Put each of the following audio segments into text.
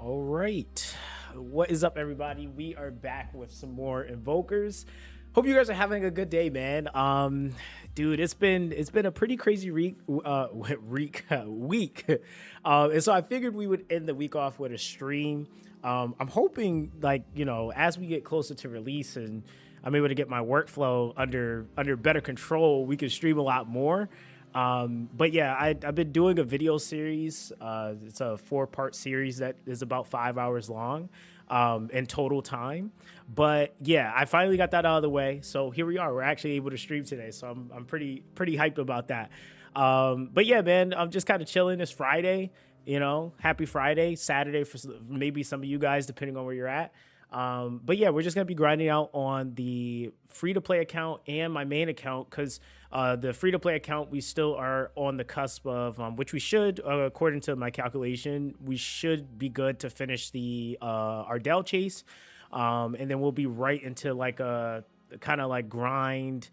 All right. What is up, everybody? We are back with some more Invokers. Hope you guys are having a good day, man. Dude, it's been a pretty crazy week. And so I figured we would end the week off with a stream. I'm hoping, like, as we get closer to release and I'm able to get my workflow under better control, we can stream a lot more. But yeah, I've been doing a video series. It's a 4-part series that is about 5 hours long in total time. But yeah, I finally got that out of the way. So here we are. We're actually able to stream today. So I'm pretty hyped about that. But yeah, man, I'm just kind of chilling. It's Friday, happy Friday, Saturday for maybe some of you guys, depending on where you're at. But yeah, we're just going to be grinding out on the free-to-play account and my main account because the free-to-play account, we still are on the cusp of, which we should, according to my calculation, we should be good to finish the Ardell chase. And then we'll be right into like a kind of like grind,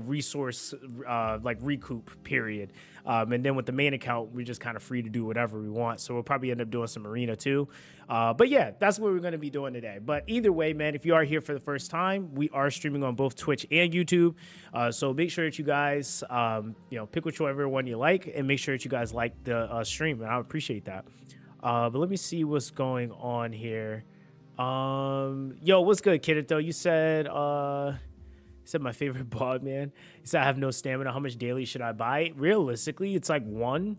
resource, like recoup period. And then with the main account, we're just kind of free to do whatever we want. So we'll probably end up doing some arena too. But yeah, that's what we're going to be doing today. But either way, man, if you are here for the first time, we are streaming on both Twitch and YouTube. So make sure that you guys, pick whichever one you like and make sure that you guys like the stream. And I appreciate that. But let me see what's going on here. Yo, what's good, Kirito? You said my favorite bot, man. You said I have no stamina. How much daily should I buy? Realistically, it's like one.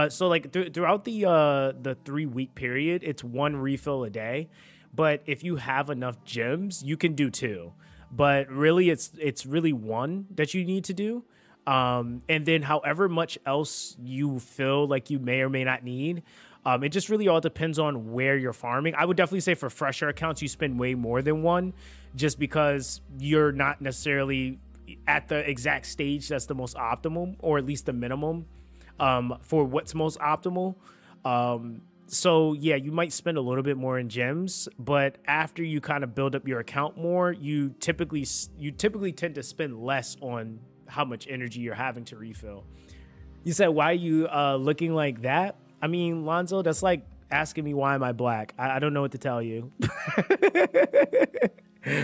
So like throughout the 3-week period, it's one refill a day. But if you have enough gems, you can do 2. But really, it's really 1 that you need to do. And then however much else you feel like you may or may not need. It just really all depends on where you're farming. I would definitely say for fresher accounts, you spend way more than 1 just because you're not necessarily at the exact stage that's the most optimal, or at least the minimum for what's most optimal. So yeah, you might spend a little bit more in gems, but after you kind of build up your account more, you typically tend to spend less on how much energy you're having to refill. You said, why are you looking like that? I mean, Lonzo, that's like asking me why am I black? I don't know what to tell you.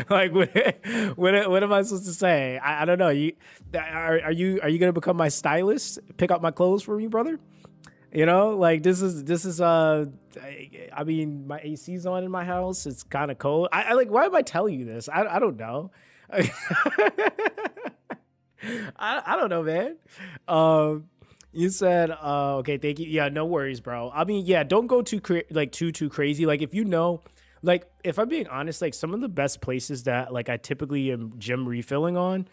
Like, what am I supposed to say? I don't know. Are you gonna become my stylist? Pick out my clothes for me, brother? Like this is I mean, my AC's on in my house. It's kind of cold. I like. Why am I telling you this? I don't know. I don't know, man. You said, okay, thank you. Yeah, no worries, bro. I mean, yeah, don't go too crazy. Like, if like, if I'm being honest, like some of the best places that like I typically am gym refilling on,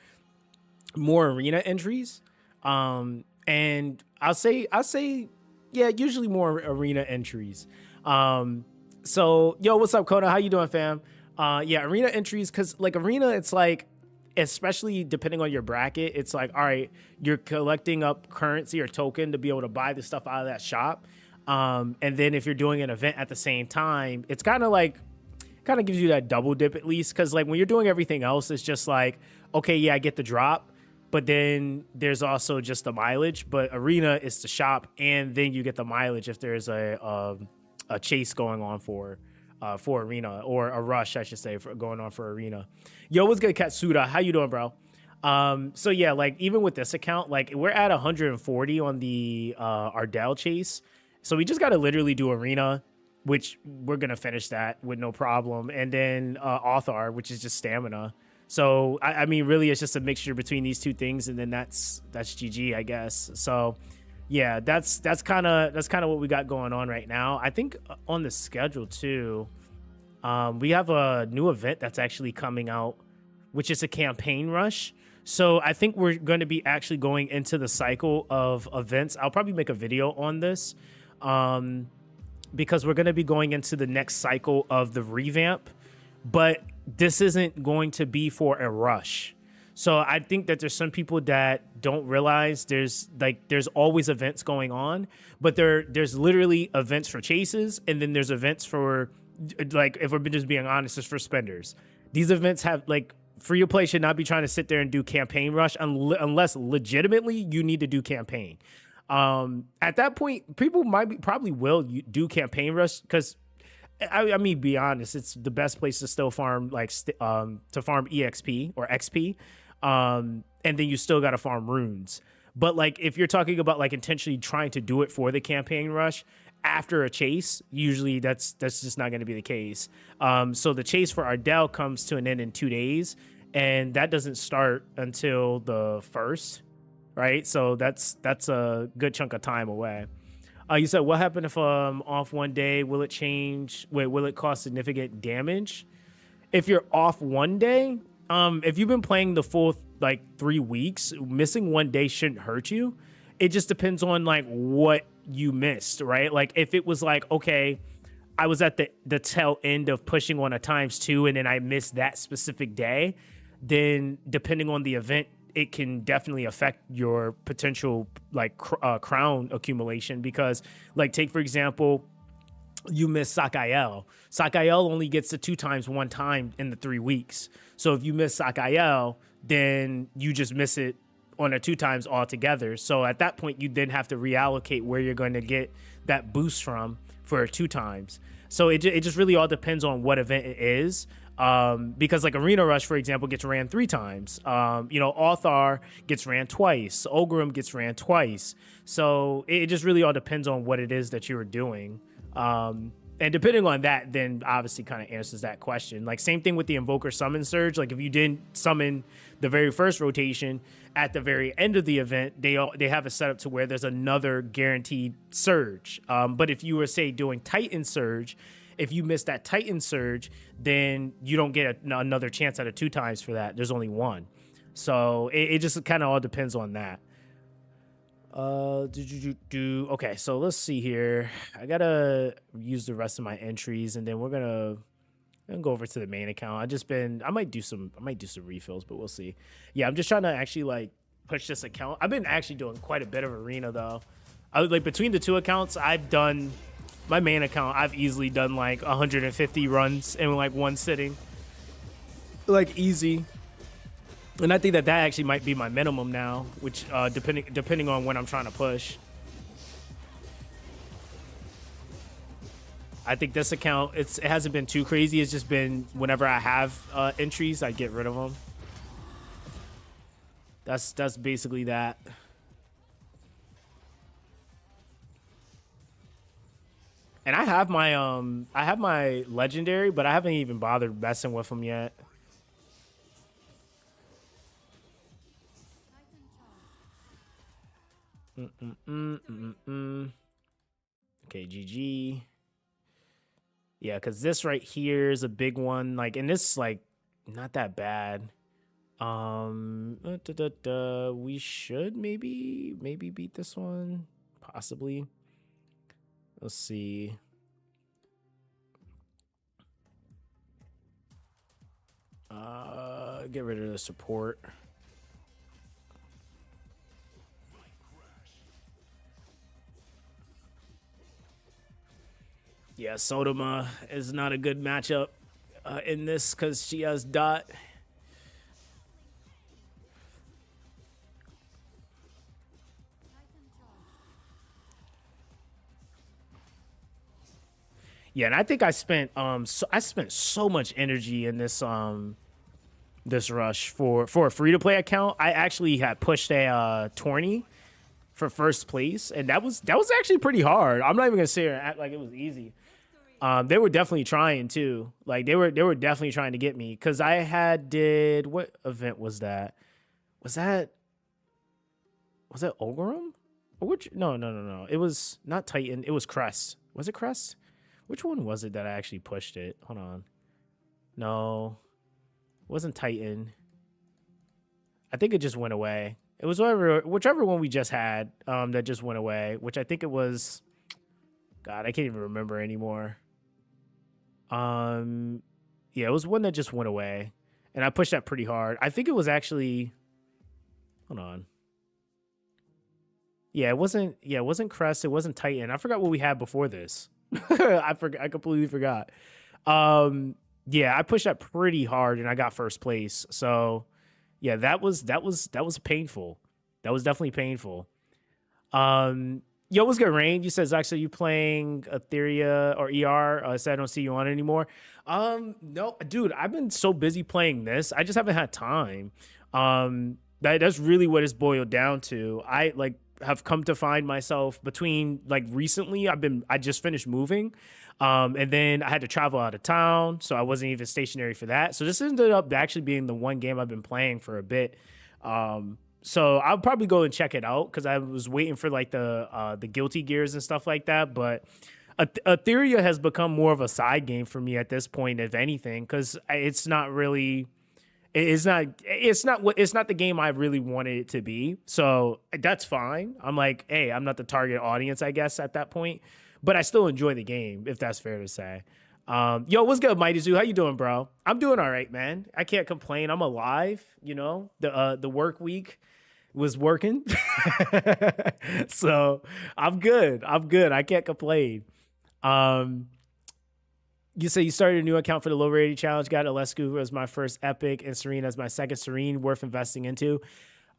more arena entries. And I'll say, yeah, usually more arena entries. So yo, what's up, Kona? How you doing, fam? Yeah, arena entries, because like arena, it's like, especially depending on your bracket, it's like, all right, you're collecting up currency or token to be able to buy the stuff out of that shop. And then if you're doing an event at the same time, it's kind of gives you that double dip at least. Cause like when you're doing everything else, it's just like, okay, yeah, I get the drop, but then there's also just the mileage. But arena is the shop, and then you get the mileage if there's a chase going on for arena, or a rush, I should say, for going on for arena. Yo, what's good, Katsuda? How you doing, bro? So yeah, like even with this account, like we're at 140 on the Ardell chase. So we just got to literally do arena, which we're going to finish that with no problem. And then Authar, which is just stamina. So I mean, really, it's just a mixture between these two things. And then that's GG, I guess. So yeah, that's kind of what we got going on right now. I think on the schedule too, we have a new event that's actually coming out, which is a campaign rush. So I think we're going to be actually going into the cycle of events. I'll probably make a video on this because we're going to be going into the next cycle of the revamp, but this isn't going to be for a rush. So I think that there's some people that don't realize there's always events going on, but there's literally events for chases, and then there's events for, like, if we're just being honest, it's for spenders. These events have, like, free to play should not be trying to sit there and do campaign rush unless legitimately you need to do campaign. At that point, people probably will do campaign rush because I mean, be honest, it's the best place to still farm to farm exp or xp, and then you still got to farm runes. But like if you're talking about like intentionally trying to do it for the campaign rush after a chase, usually that's just not going to be the case. So the chase for Ardell comes to an end in 2 days, and that doesn't start until the first, right? So that's a good chunk of time away. You said what happened if off one day? Will it change? Wait, will it cause significant damage? If you're off one day, if you've been playing the full like 3 weeks, missing one day shouldn't hurt you. It just depends on like what you missed, right? Like if it was like, okay, I was at the tail end of pushing on a ×2 and then I missed that specific day, then depending on the event, it can definitely affect your potential like crown accumulation. Because like take for example, you miss Sakael. Sakael only gets to 2 times one time in the 3 weeks. So if you miss Sakael, then you just miss it on a 2 times altogether. So at that point, you then have to reallocate where you're going to get that boost from for 2 times. So it just really all depends on what event it is. Because like Arena Rush, for example, gets ran 3 times. Althar gets ran twice. Ogrim gets ran twice. So it just really all depends on what it is that you were doing. And depending on that, then obviously kind of answers that question. Like same thing with the Invoker Summon Surge. Like if you didn't summon the very first rotation, at the very end of the event, they have it set up to where there's another guaranteed surge. But if you were say doing Titan Surge, if you miss that Titan Surge, then you don't get another chance out of 2 times for that. There's only 1. So it just kind of all depends on that. Okay, so let's see here. I gotta use the rest of my entries, and then we're gonna go over to the main account. I might do some refills, but we'll see. Yeah, I'm just trying to actually like push this account. I've been actually doing quite a bit of arena though. I was like between the 2 accounts, I've done my main account. I've easily done like 150 runs in like 1 sitting, like easy. And I think that actually might be my minimum now, which depending on when I'm trying to push. I think this account, it hasn't been too crazy. It's just been whenever I have entries, I get rid of them. That's basically that. And I have my legendary, but I haven't even bothered messing with them yet. Okay, GG. Yeah, because this right here is a big one. Like, and this like not that bad. We should maybe beat this one, possibly. Let's see. Get rid of the support. Yeah, Sodoma is not a good matchup in this because she has dot. Yeah, and I think I spent so much energy in this this rush for a free to play account. I actually had pushed a tourney for first place, and that was actually pretty hard. I'm not even gonna sit here and act like it was easy. They were definitely trying too. Like they were definitely trying to get me because I did what event was that? Was that Ogrim? Or which? No. It was not Titan. It was Crest. Was it Crest? Which one was it that I actually pushed it? Hold on. No, it wasn't Titan. I think it just went away. It was whichever one we just had that just went away, which I think it was. God, I can't even remember anymore. Yeah, it was one that just went away, and I pushed that pretty hard. I think it was actually. Hold on. Yeah, it wasn't Crest. It wasn't Titan. I forgot what we had before this. I completely forgot. Yeah, I pushed that pretty hard and I got first place. So yeah, that was painful. That was definitely painful. Yo, what's good, Rain? You said Zox, are you playing Etheria or ER? Said I don't see you on anymore. No, dude, I've been so busy playing this. I just haven't had time. That's really what it's boiled down to. I like have come to find myself between like recently. I just finished moving, and then I had to travel out of town, so I wasn't even stationary for that. So this ended up actually being the one game I've been playing for a bit. So I'll probably go and check it out because I was waiting for like the guilty gears and stuff like that. But Etheria has become more of a side game for me at this point, if anything, because it's not really. It's not the game I really wanted it to be. So that's fine. I'm like, hey, I'm not the target audience, I guess, at that point. But I still enjoy the game, if that's fair to say. Yo, what's good, Mighty Zoo? How you doing, bro? I'm doing all right, man. I can't complain. I'm alive. You know, the work week was working, so I'm good. I'm good. I can't complain. Um, you say you started a new account for the low rated challenge. Got Alescu as my first epic and Serene as my second. Serene worth investing into.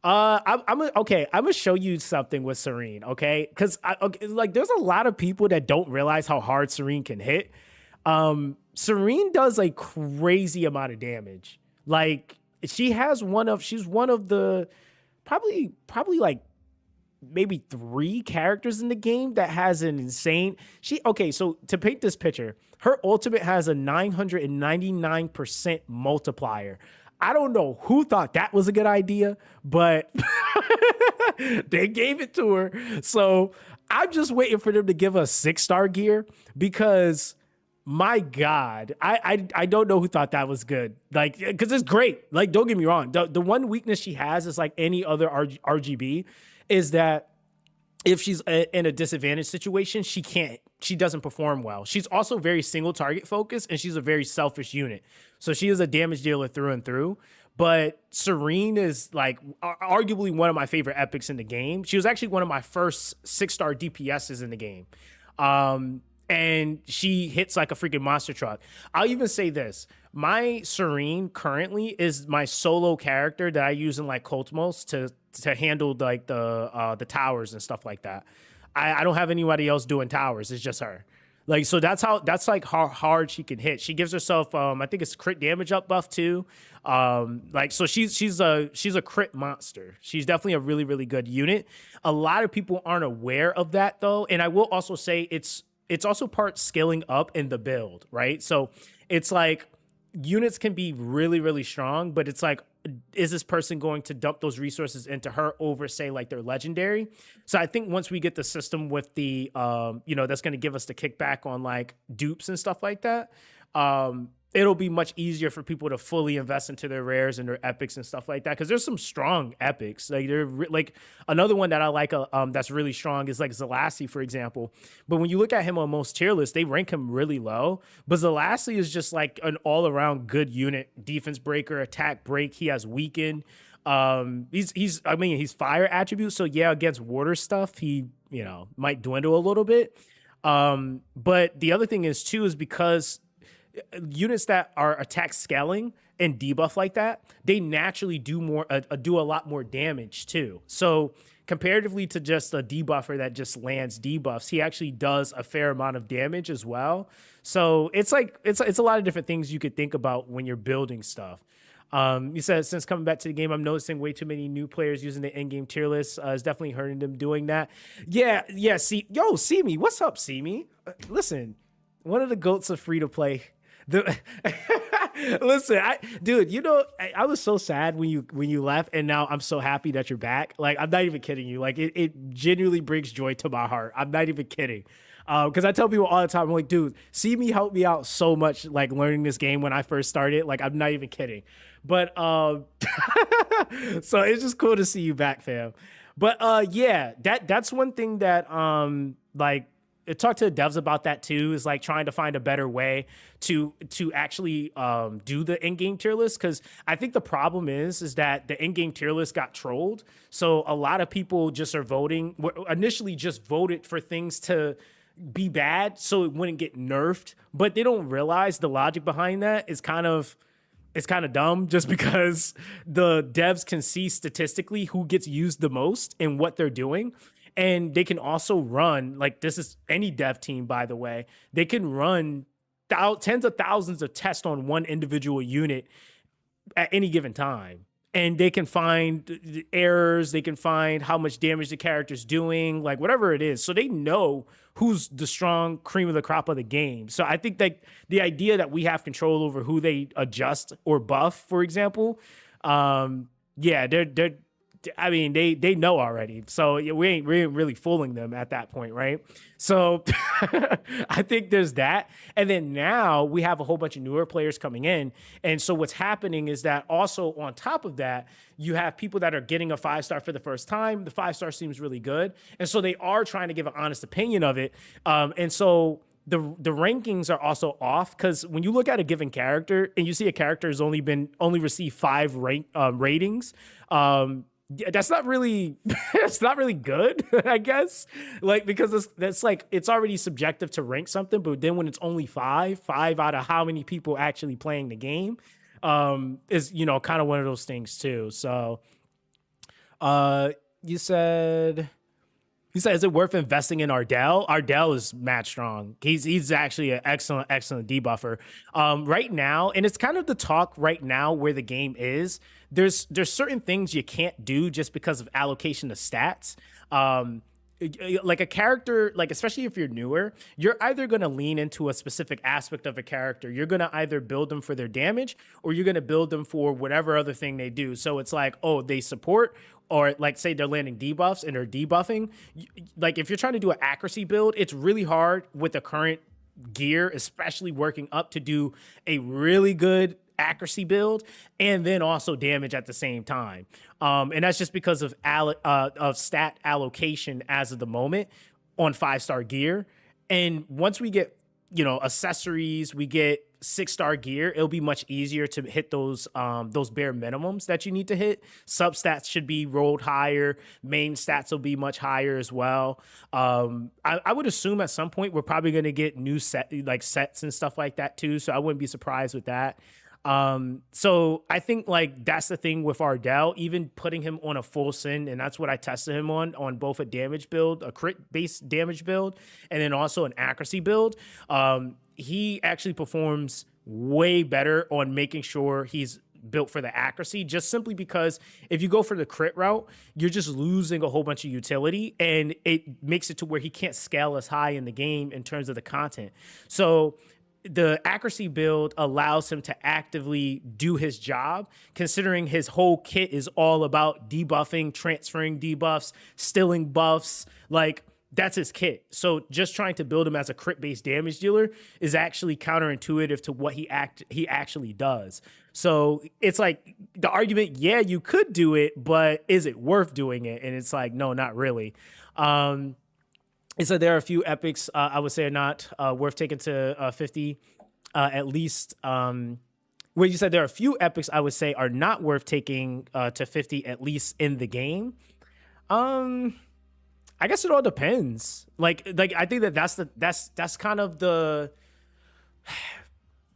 Okay. I'm gonna show you something with Serene, okay? Because like there's a lot of people that don't realize how hard Serene can hit. Serene does a crazy amount of damage. Like she's one of the probably like maybe 3 characters in the game that has an insane okay, so to paint this picture, her ultimate has a 999% multiplier. I don't know who thought that was a good idea, but they gave it to her. So I'm just waiting for them to give us 6-star gear because my God, I don't know who thought that was good. Like, because it's great. Like, don't get me wrong. The one weakness she has is like any other RGB is that if she's in a disadvantaged situation, she doesn't perform well. She's also very single target focused and she's a very selfish unit. So she is a damage dealer through and through. But Serene is like arguably one of my favorite epics in the game. She was actually one of my first 6-star DPSs in the game. And she hits like a freaking monster truck. I'll even say this. My Serene currently is my solo character that I use in like Coltmos to handle like the towers and stuff like that. I don't have anybody else doing towers. It's just her. Like, so that's like how hard she can hit. She gives herself, I think it's crit damage up buff too. Like, so she's a crit monster. She's definitely a really, really good unit. A lot of people aren't aware of that though. And I will also say it's also part scaling up in the build, right? So it's like units can be really, really strong, but it's like, is this person going to dump those resources into her over, say, like their legendary? So I think once we get the system with the, that's going to give us the kickback on like dupes and stuff like that, it'll be much easier for people to fully invest into their rares and their epics and stuff like that. Because there's some strong epics. Like like another one that I like that's really strong is like Zelasi, for example. But when you look at him on most tier lists, they rank him really low. But Zelasi is just like an all around good unit, defense breaker, attack break. He has weaken. He's fire attribute. So yeah, against water stuff, he might dwindle a little bit. But the other thing is too is because units that are attack scaling and debuff like that, they naturally do a lot more damage too. So comparatively to just a debuffer that just lands debuffs, he actually does a fair amount of damage as well. So it's like it's a lot of different things you could think about when you're building stuff. You said since coming back to the game, I'm noticing way too many new players using the in-game tier list. It's definitely hurting them doing that. Yeah. See me, what's up, see me? Listen, one of the goats of free to play. Listen, dude, I was so sad when you left, and now I'm so happy that you're back. Like, I'm not even kidding you. Like, it genuinely brings joy to my heart. I'm not even kidding. Because I tell people all the time, I'm like, dude, see me help me out so much, like learning this game when I first started. Like, I'm not even kidding. But so it's just cool to see you back, fam. But yeah, that's one thing that like. Talk to the devs about that too, is like trying to find a better way to actually do the in-game tier list. Because I think the problem is that the in-game tier list got trolled. So a lot of people just are initially just voted for things to be bad so it wouldn't get nerfed. But they don't realize the logic behind that is kind of dumb, just because the devs can see statistically who gets used the most and what they're doing. And they can also run, like, this is any dev team, by the way, they can run tens of thousands of tests on one individual unit at any given time. And they can find the errors, they can find how much damage the character's doing, like whatever it is. So they know who's the strong cream of the crop of the game. So I think that the idea that we have control over who they adjust or buff, for example, yeah, they're I mean, they know already. So yeah, we ain't really fooling them at that point, right? So I think there's that. And then now we have a whole bunch of newer players coming in. And so what's happening is that also on top of that, you have people that are getting a 5-star for the first time. The 5-star seems really good. And so they are trying to give an honest opinion of it. And so the rankings are also off, because when you look at a given character and you see a character has only received 5 ratings, yeah, that's not really it's not really good, I guess. Like, because that's like, it's already subjective to rank something, but then when it's only five out of how many people actually playing the game, is, you know, kind of one of those things too. So you said, is it worth investing in Ardell? Ardell is mad strong. He's actually an excellent debuffer. Right now, and it's kind of the talk right now where the game is. There's certain things you can't do just because of allocation of stats. Like a character, like especially if you're newer, you're either going to lean into a specific aspect of a character. You're going to either build them for their damage, or you're going to build them for whatever other thing they do. So it's like, oh, they support, or like say they're landing debuffs and they're debuffing. Like if you're trying to do an accuracy build, it's really hard with the current gear, especially working up, to do a really good accuracy build and then also damage at the same time. And that's just because of stat allocation as of the moment on 5-star gear. And once we get, you know, accessories, we get 6-star gear, it'll be much easier to hit those bare minimums that you need to hit. Substats should be rolled higher. Main stats will be much higher as well. I would assume at some point we're probably going to get new sets and stuff like that too. So I wouldn't be surprised with that. So I think like that's the thing with Ardell, even putting him on a full sin, and that's what I tested him on both a damage build, a crit based damage build, and then also an accuracy build. He actually performs way better on making sure he's built for the accuracy, just simply because if you go for the crit route, you're just losing a whole bunch of utility, and it makes it to where he can't scale as high in the game in terms of the content. So the accuracy build allows him to actively do his job, considering his whole kit is all about debuffing, transferring debuffs, stealing buffs. Like, that's his kit. So just trying to build him as a crit-based damage dealer is actually counterintuitive to what he actually does. So it's like the argument, yeah, you could do it, but is it worth doing it? And it's like, no, not really. So there are a few epics I would say are not worth taking to 50 at least. Where you said there are a few epics I would say are not worth taking to 50 at least in the game. I guess it all depends. Like I think that's kind of the.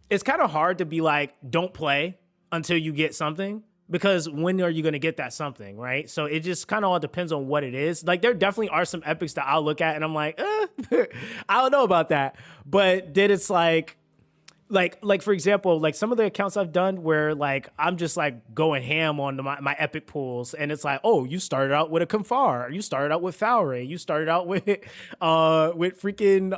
It's kind of hard to be like, don't play until you get something, because when are you going to get that something, right? So it just kind of all depends on what it is. Like there definitely are some epics that I'll look at and I'm like, I don't know about that. But then it's like for example, like some of the accounts I've done where like I'm just like going ham on my epic pools, and it's like, oh, you started out with a Kamfar, you started out with Falray, you started out with freaking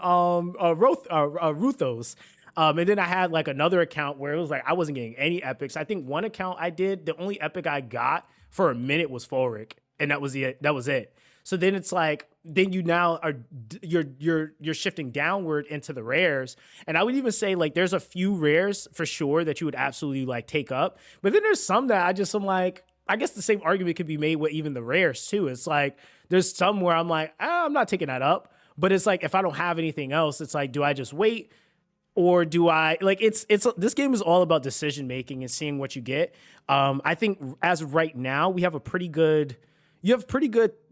Ruthos. And then I had like another account where it was like I wasn't getting any epics. I think one account I did, the only epic I got for a minute was Fulric, and that was it. So then it's like, then you now are you're shifting downward into the rares. And I would even say like there's a few rares for sure that you would absolutely like take up. But then there's some that I'm like, I guess the same argument could be made with even the rares too. It's like there's some where I'm like, I'm not taking that up. But it's like if I don't have anything else, it's like, do I just wait? Or do I like it's this game is all about decision making and seeing what you get. I think as of right now, you have pretty good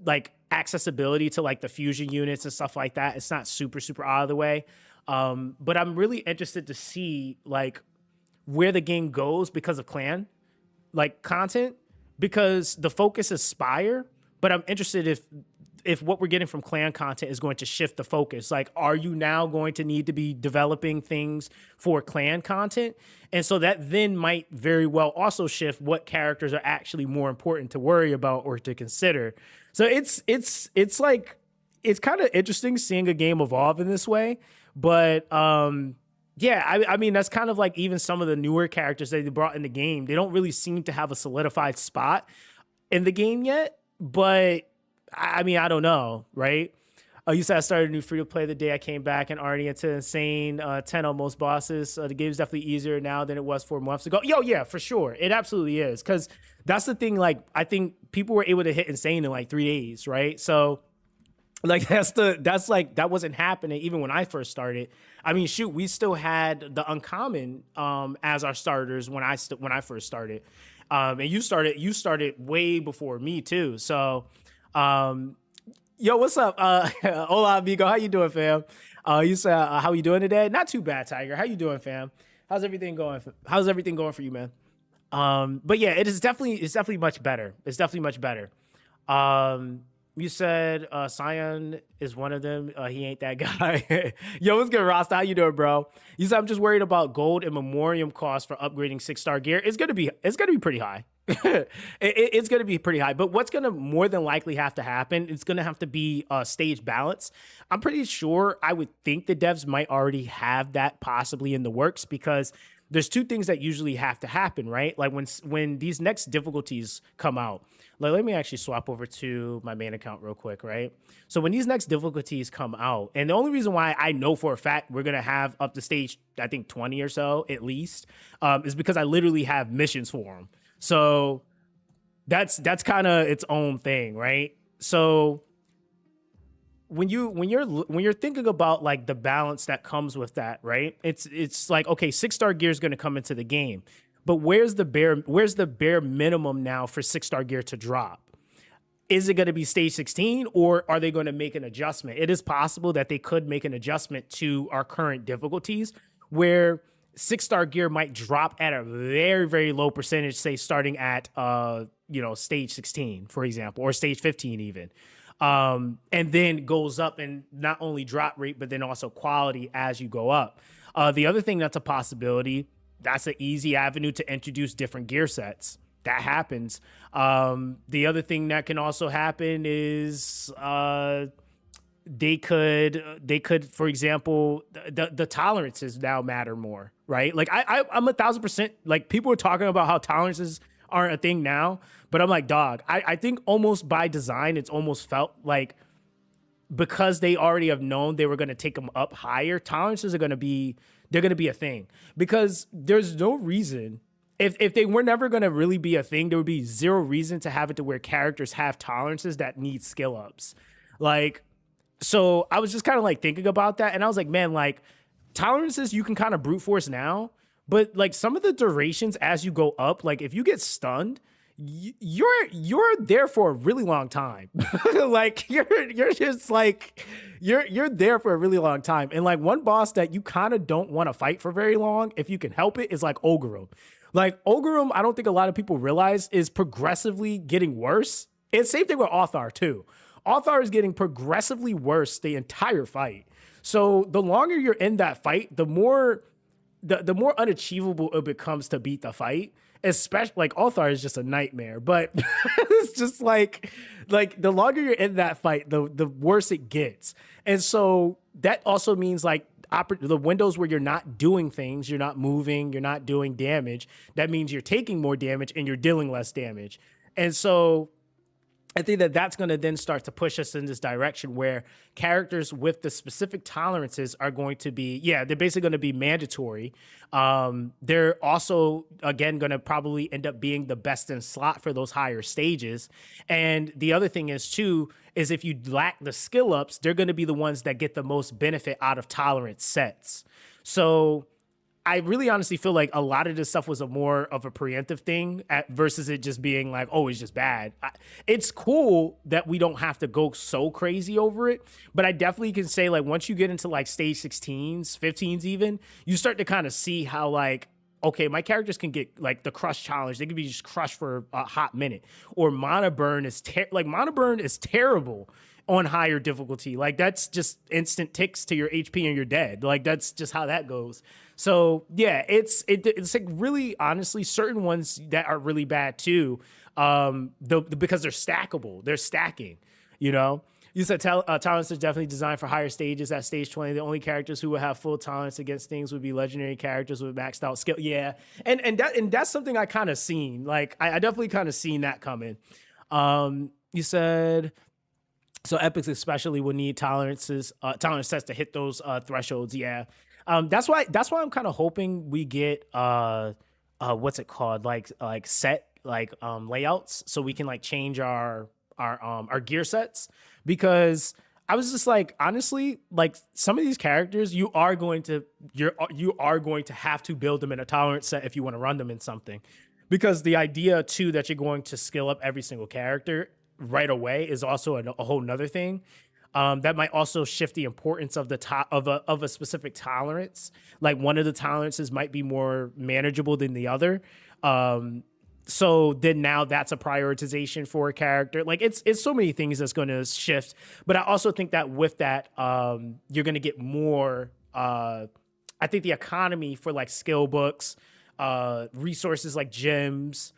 like accessibility to like the fusion units and stuff like that. It's not super out of the way. But I'm really interested to see like where the game goes because of clan like content, because the focus is Spire, but I'm interested if if what we're getting from clan content is going to shift the focus. Like, are you now going to need to be developing things for clan content? And so that then might very well also shift what characters are actually more important to worry about or to consider. So it's like, it's kind of interesting seeing a game evolve in this way. But yeah, I mean, that's kind of like even some of the newer characters that they brought in the game. They don't really seem to have a solidified spot in the game yet. But I mean, I don't know, right? You said I started a new free to play the day I came back and already into insane 10 on most bosses. The game's definitely easier now than it was 4 months ago. Yo, yeah, for sure. It absolutely is. Because that's the thing. Like, I think people were able to hit insane in like 3 days, right? So, like, that's like, that wasn't happening even when I first started. I mean, shoot, we still had the uncommon as our starters when I first started. And you started way before me too. So, yo, what's up? Hola, amigo. How you doing, fam? You said, how you doing today? Not too bad, Tiger. How you doing, fam? How's everything going? How's everything going for you, man? But yeah, it's definitely much better. It's definitely much better. You said Sion is one of them. He ain't that guy. Yo, what's good, Rasta? How you doing, bro? You said I'm just worried about gold and memoriam costs for upgrading 6-star gear. It's gonna be pretty high. It's gonna be pretty high. But what's gonna more than likely have to happen? It's gonna have to be stage balance. I'm pretty sure. I would think the devs might already have that possibly in the works, because there's two things that usually have to happen, right? Like when these next difficulties come out. Like, let me actually swap over to my main account real quick, right? So when these next difficulties come out, and the only reason why I know for a fact we're gonna have up to stage, I think 20 or so at least, is because I literally have missions for them. So that's kind of its own thing, right? So when you're thinking about like the balance that comes with that, right? It's like, okay, 6-star gear is going to come into the game, but where's the bare minimum now for 6-star gear to drop? Is it going to be stage 16, or are they going to make an adjustment? It is possible that they could make an adjustment to our current difficulties where 6-star gear might drop at a very, very low percentage, say starting at stage 16, for example, or stage 15 even. And then goes up in not only drop rate, but then also quality as you go up. The other thing that's a possibility, that's an easy avenue to introduce different gear sets. That happens. The other thing that can also happen is they could, for example, the tolerances now matter more, right? Like I'm 1,000%, like, people are talking about how tolerances aren't a thing now, but I'm like, dog, I think almost by design, it's almost felt like because they already have known they were going to take them up higher, tolerances are going to be a thing, because there's no reason, if they were never going to really be a thing, there would be zero reason to have it to where characters have tolerances that need skill ups. Like, so I was just kind of like thinking about that, and I was like, man, like, tolerances you can kind of brute force now, but like some of the durations as you go up, like if you get stunned, you're there for a really long time. Like you're just like you're there for a really long time. And like one boss that you kind of don't want to fight for very long, if you can help it, is like Ogreum. Like Ogreum, I don't think a lot of people realize is progressively getting worse. It's same thing with Authar too. Authar is getting progressively worse the entire fight. So the longer you're in that fight, the more unachievable it becomes to beat the fight. Especially like Authar is just a nightmare, but it's just like the longer you're in that fight, the worse it gets. And so that also means like the windows where you're not doing things, you're not moving, you're not doing damage. That means you're taking more damage and you're dealing less damage. And so I think that that's going to then start to push us in this direction where characters with the specific tolerances are going to be, they're basically going to be mandatory. They're also, again, going to probably end up being the best in slot for those higher stages. And the other thing is, too, is if you lack the skill ups, they're going to be the ones that get the most benefit out of tolerance sets. So I really honestly feel like a lot of this stuff was more of a preemptive thing versus it just being like, oh, it's just bad. It's cool that we don't have to go so crazy over it, but I definitely can say like once you get into like stage 16s, 15s even, you start to kind of see how like, okay, my characters can get like the crush challenge. They can be just crushed for a hot minute. Or mana burn is terrible on higher difficulty. Like that's just instant ticks to your HP and you're dead. Like that's just how that goes. So yeah, it's like really honestly certain ones that are really bad too. Because they're stackable, they're stacking. You know, you said tolerance is definitely designed for higher stages. At stage 20, the only characters who would have full tolerance against things would be legendary characters with maxed out skill. Yeah, and that's something I kind of seen. Like I definitely kind of seen that coming. You said so epics especially would need tolerance sets to hit those thresholds. Yeah, that's why I'm kind of hoping we get what's it called like set like layouts so we can like change our gear sets because I was just like honestly like some of these characters you are going to have to build them in a tolerance set if you want to run them in something because the idea too that you're going to skill up every single character right away is also a whole nother thing. That might also shift the importance of the of a specific tolerance. Like one of the tolerances might be more manageable than the other. So then now that's a prioritization for a character. Like it's so many things that's going to shift. But I also think that with that, you're going to get more. I think the economy for like skill books, resources like gems,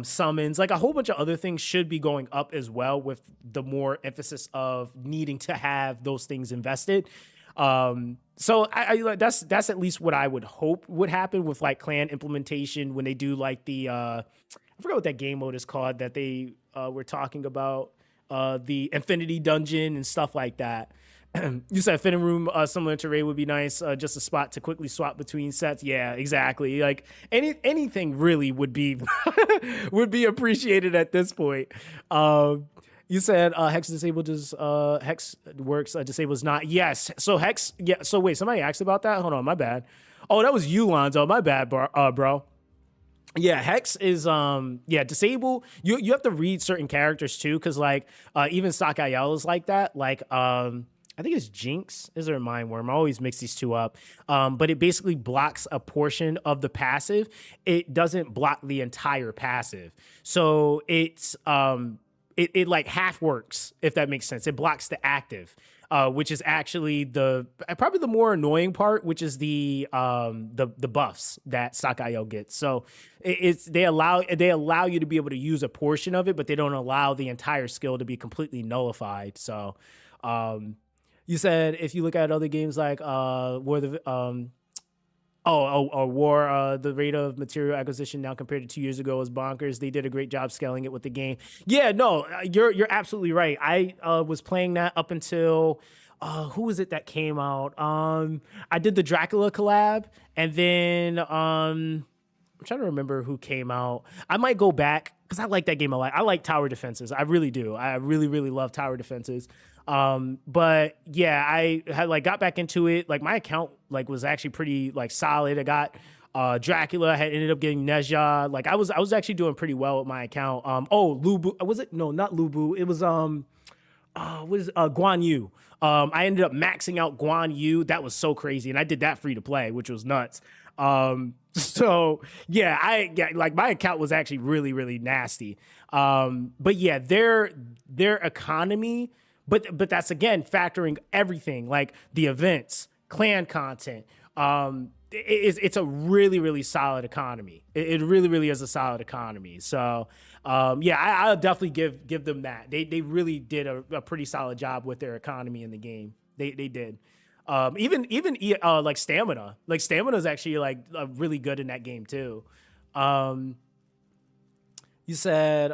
summons, like a whole bunch of other things should be going up as well with the more emphasis of needing to have those things invested. So I that's at least what I would hope would happen with like clan implementation when they do like the I forgot what that game mode is called that they were talking about, the Infinity Dungeon and stuff like that. You said fitting room similar to Ray would be nice, just a spot to quickly swap between sets. Yeah, exactly. Like anything really would be would be appreciated at this point. You said Hex disabled does Hex works disables not. Yes. So Hex. Yeah. So wait, somebody asked about that. Hold on, my bad. Oh, that was you, Lonzo. My bad, bro. Yeah, Hex is disable. You have to read certain characters too, because like even Sakael is like that. Like I think it's Jinx. Is there a Mind Worm? I always mix these two up. But it basically blocks a portion of the passive. It doesn't block the entire passive. So it's it like half works, if that makes sense. It blocks the active, which is actually probably the more annoying part, which is the buffs that Sakayo gets. So they allow you to be able to use a portion of it, but they don't allow the entire skill to be completely nullified. So you said if you look at other games like War the rate of material acquisition now compared to 2 years ago is bonkers. They did a great job scaling it with the game. Yeah, no, you're absolutely right. I was playing that up until who was it that came out? I did the Dracula collab, and then I'm trying to remember who came out. I might go back because I like that game a lot. I like tower defenses. I really do. I really, really love tower defenses. But yeah, I had like got back into it. Like my account like was actually pretty like solid. I got Dracula. I had ended up getting Neja. Like I was actually doing pretty well with my account. Lubu, was it? No, not Lubu. It was Guan Yu. I ended up maxing out Guan Yu. That was so crazy, and I did that free to play, which was nuts. So yeah, like my account was actually really, really nasty. But yeah, their economy. But that's again factoring everything like the events, clan content. It's a really, really solid economy. It really, really is a solid economy. So yeah, I'll definitely give them that. They really did a pretty solid job with their economy in the game. They did. Even like stamina. Like stamina is actually like really good in that game too. You said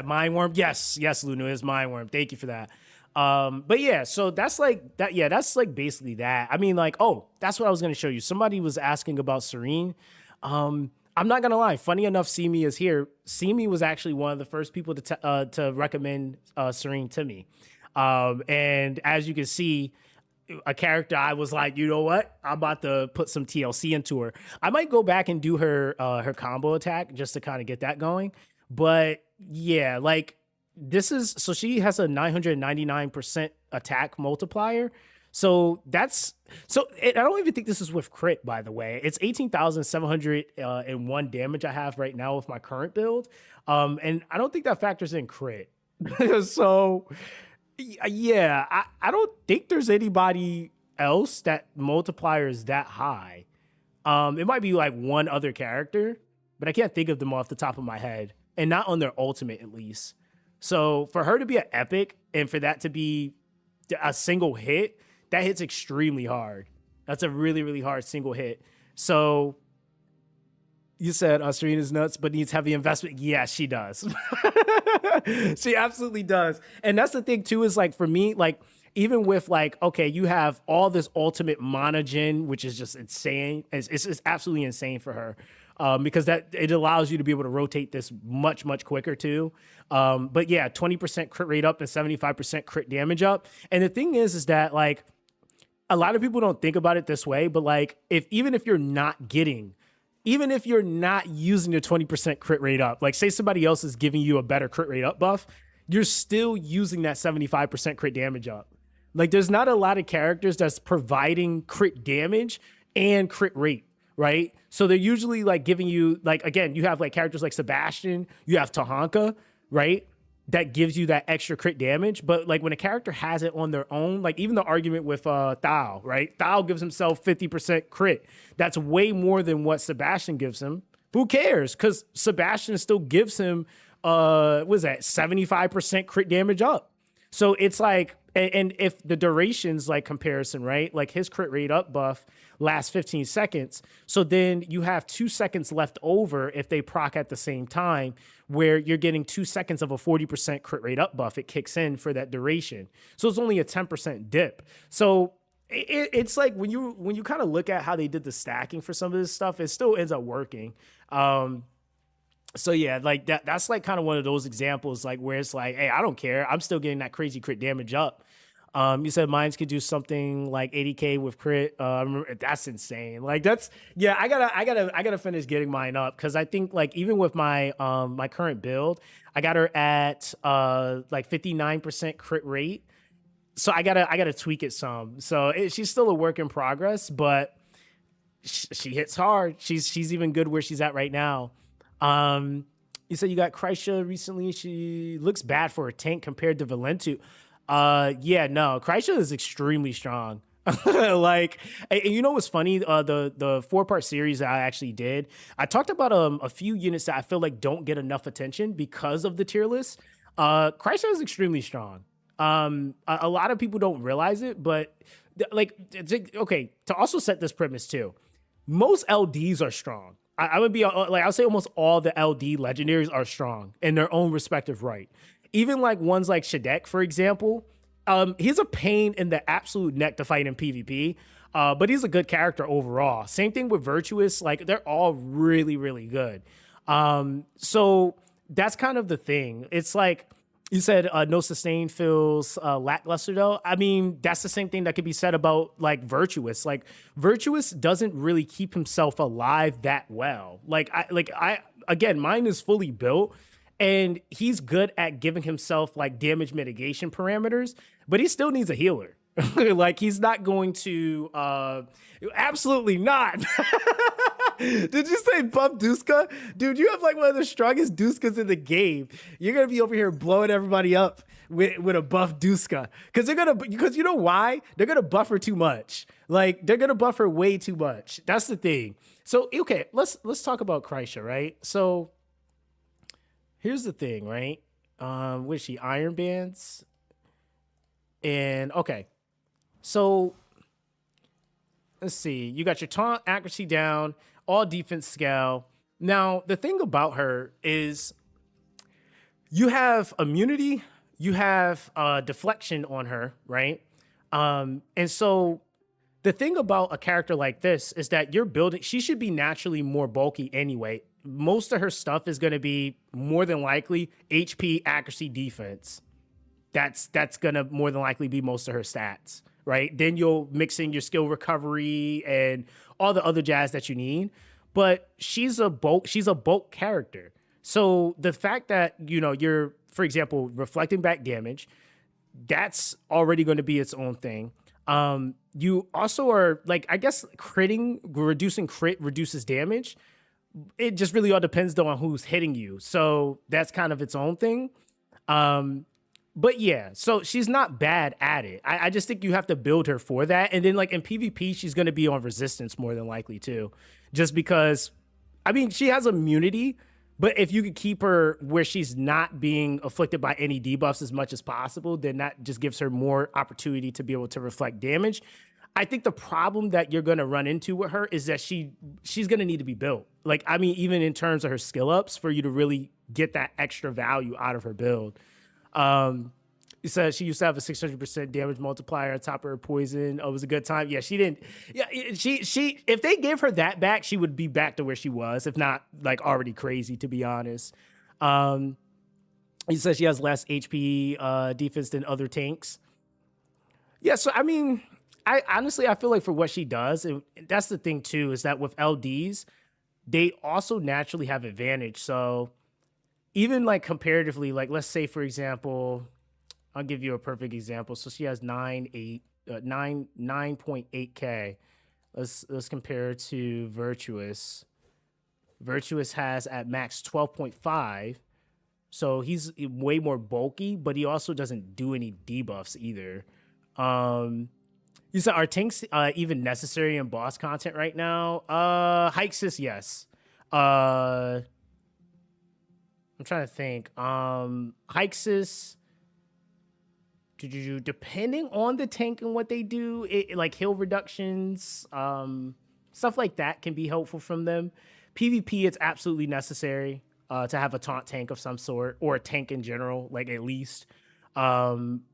Mind Worm. Yes, Luna is Mind Worm. Thank you for that. But yeah, so that's like that. Yeah, that's like basically that. I mean, like, oh, that's what I was gonna show you. Somebody was asking about Serene. I'm not gonna lie. Funny enough, Simi is here. Simi was actually one of the first people to recommend Serene to me. And as you can see, a character I was like, you know what? I'm about to put some TLC into her. I might go back and do her combo attack just to kind of get that going. But yeah, like so she has a 999% attack multiplier. So I don't even think this is with crit, by the way. It's 18,701 damage I have right now with my current build. And I don't think that factors in crit. So Yeah, I don't think there's anybody else that multiplier is that high. It might be like one other character, but I can't think of them off the top of my head, and not on their ultimate at least. So for her to be an epic and for that to be a single hit, that hits extremely hard. That's a really, really hard single hit. So you said Serena's nuts, but needs heavy investment. Yeah, she does. She absolutely does. And that's the thing too, is like for me, like even with like, okay, you have all this ultimate monogen, which is just insane. It's absolutely insane for her. Because that it allows you to be able to rotate this much, much quicker too. But yeah, 20% crit rate up and 75% crit damage up. And the thing is that like a lot of people don't think about it this way, but like even if you're not getting, even if you're not using the 20% crit rate up, like say somebody else is giving you a better crit rate up buff, you're still using that 75% crit damage up. Like there's not a lot of characters that's providing crit damage and crit rate, right? So they're usually like giving you, like, again, you have like characters like Sebastian, you have Tahanka, right? That gives you that extra crit damage. But like when a character has it on their own, like even the argument with Thao, right? Thao gives himself 50% crit. That's way more than what Sebastian gives him. Who cares? Because Sebastian still gives him, what is that, 75% crit damage up. So it's like, and if the duration's like comparison, right? Like his crit rate up buff lasts 15 seconds. So then you have 2 seconds left over if they proc at the same time, where you're getting 2 seconds of a 40% crit rate up buff. It kicks in for that duration. So it's only a 10% dip. So it's like when you kind of look at how they did the stacking for some of this stuff, it still ends up working. So yeah, like that's like kind of one of those examples, like where it's like, hey, I don't care. I'm still getting that crazy crit damage up. You said mines could do something like 80K with crit. That's insane. Like that's, yeah, I gotta finish getting mine up. Cause I think like even with my, my current build, I got her at, like 59% crit rate. So I gotta tweak it some. So she's still a work in progress, but she hits hard. She's even good where she's at right now. You said you got Kreisha recently. She looks bad for a tank compared to Valentu. Yeah, no, Kreisha is extremely strong. Like, and you know what's funny? The 4-part series that I actually did, I talked about a few units that I feel like don't get enough attention because of the tier list. Kreisha is extremely strong. A lot of people don't realize it, but like, okay, to also set this premise too, most LDs are strong. I would be like, I'll say almost all the LD legendaries are strong in their own respective right. Even like ones like Shadek, for example, he's a pain in the absolute neck to fight in PvP, but he's a good character overall. Same thing with Virtuous, like they're all really, really good. So that's kind of the thing. It's like, you said no sustain feels lackluster though. I mean, that's the same thing that could be said about like Virtuous. Like Virtuous doesn't really keep himself alive that well. Like I again, mine is fully built and he's good at giving himself like damage mitigation parameters, but he still needs a healer. Like he's not going to absolutely not. Did you say buff Duska? Dude, you have like one of the strongest Duskas in the game. You're gonna be over here blowing everybody up with a buff Duska. Because you know why? They're gonna buffer too much. Like they're gonna buffer way too much. That's the thing. So okay, let's talk about Kreisha, right? So here's the thing, right? What is she? Iron Bands? And okay. So let's see. You got your taunt accuracy down, all defense scale. Now, the thing about her is you have immunity, you have deflection on her, right? And so the thing about a character like this is that you're building, she should be naturally more bulky anyway. Most of her stuff is going to be more than likely HP, accuracy, defense. That's going to more than likely be most of her stats, right? Then you'll mix in your skill recovery and all the other jazz that you need. But she's a bulk character. So the fact that, you know, you're, for example, reflecting back damage, that's already going to be its own thing. You also are like, I guess reducing crit reduces damage. It just really all depends though on who's hitting you. So that's kind of its own thing. but yeah, so she's not bad at it. I just think you have to build her for that. And then like in PvP, she's gonna be on resistance more than likely too. Just because I mean she has immunity, but if you could keep her where she's not being afflicted by any debuffs as much as possible, then that just gives her more opportunity to be able to reflect damage. I think the problem that you're gonna run into with her is that she's gonna need to be built. Like, I mean, even in terms of her skill ups for you to really get that extra value out of her build. It says she used to have a 600% damage multiplier on top of her poison. Oh, it was a good time. Yeah, she didn't. Yeah, she. If they gave her that back, she would be back to where she was, if not like already crazy, to be honest. He says she has less HP defense than other tanks. Yeah, so I mean, I honestly I feel like for what she does, and that's the thing too, is that with LDs, they also naturally have advantage. So even like comparatively, like let's say for example, I'll give you a perfect example. So she has 9.8k. Let's compare it to Virtuous. Virtuous has at max 12.5. So he's way more bulky, but he also doesn't do any debuffs either. You said, are tanks even necessary in boss content right now? Hyksis, yes. I'm trying to think. Hyksis, depending on the tank and what they do, like heal reductions, stuff like that can be helpful from them. PvP, it's absolutely necessary to have a taunt tank of some sort, or a tank in general, like at least.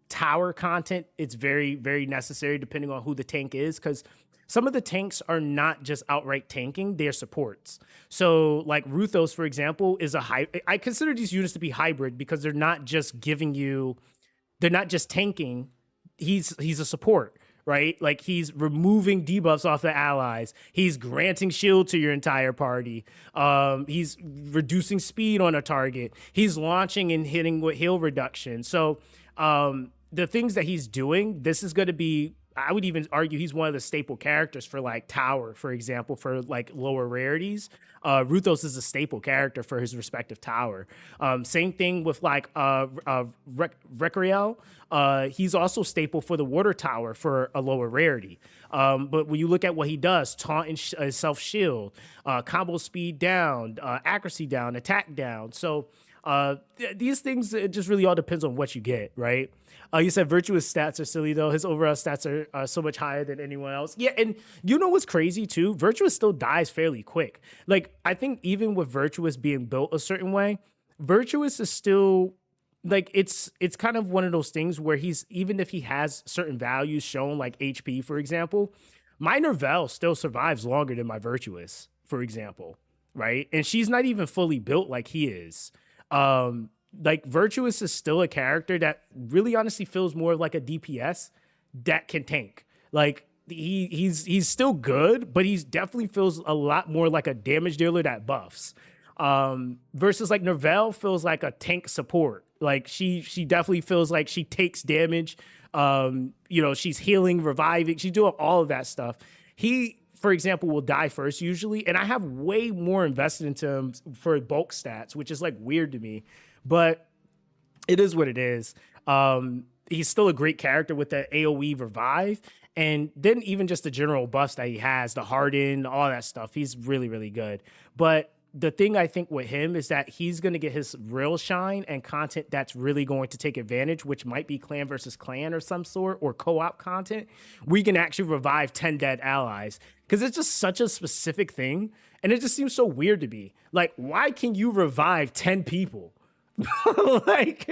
Tower content, it's very, very necessary depending on who the tank is, because some of the tanks are not just outright tanking, they're supports. So like Ruthos, for example, is I consider these units to be hybrid because they're not just giving you, they're not just tanking, he's a support, right? Like he's removing debuffs off the allies. He's granting shield to your entire party. He's reducing speed on a target. He's launching and hitting with heal reduction. So the things that he's doing, this is going to be, I would even argue he's one of the staple characters for like Tower, for example, for like lower rarities. Ruthos is a staple character for his respective tower. Same thing with like Recriel. He's also staple for the water tower for a lower rarity. But when you look at what he does, taunt and self-shield, combo speed down, accuracy down, attack down. So these things, it just really all depends on what you get, right? You said Virtuous stats are silly, though. His overall stats are so much higher than anyone else. Yeah, and you know what's crazy, too? Virtuous still dies fairly quick. Like, I think even with Virtuous being built a certain way, Virtuous is still, like, it's kind of one of those things where he's, even if he has certain values shown, like HP, for example, my Nerval still survives longer than my Virtuous, for example, right? And she's not even fully built like he is. Like Virtuous is still a character that really honestly feels more like a DPS that can tank. Like he's still good, but he definitely feels a lot more like a damage dealer that buffs. Versus like Nerval feels like a tank support. Like she definitely feels like she takes damage. You know, she's healing, reviving, she's doing all of that stuff. He, for example, will die first usually, and I have way more invested into him for bulk stats, which is like weird to me, but it is what it is. He's still a great character with the AoE revive, and then even just the general buffs that he has, the harden, all that stuff. He's really, really good. But the thing I think with him is that he's going to get his real shine and content that's really going to take advantage, which might be clan versus clan or some sort, or co-op content. We can actually revive 10 dead allies, because it's just such a specific thing. And it just seems so weird to me. Like, why can you revive 10 people? like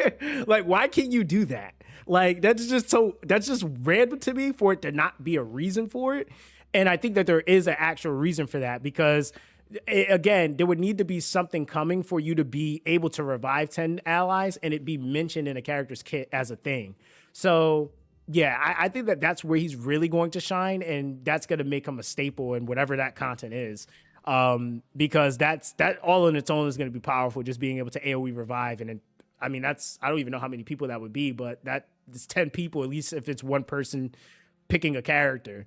why can't you do that? Like, that's just random to me for it to not be a reason for it. And I think that there is an actual reason for that, because again, there would need to be something coming for you to be able to revive 10 allies and it be mentioned in a character's kit as a thing. So yeah, I think that that's where he's really going to shine, and that's going to make him a staple in whatever that content is. Because that all on its own is going to be powerful, just being able to AoE revive. And I mean, I don't even know how many people that would be, but it's 10 people, at least if it's one person picking a character.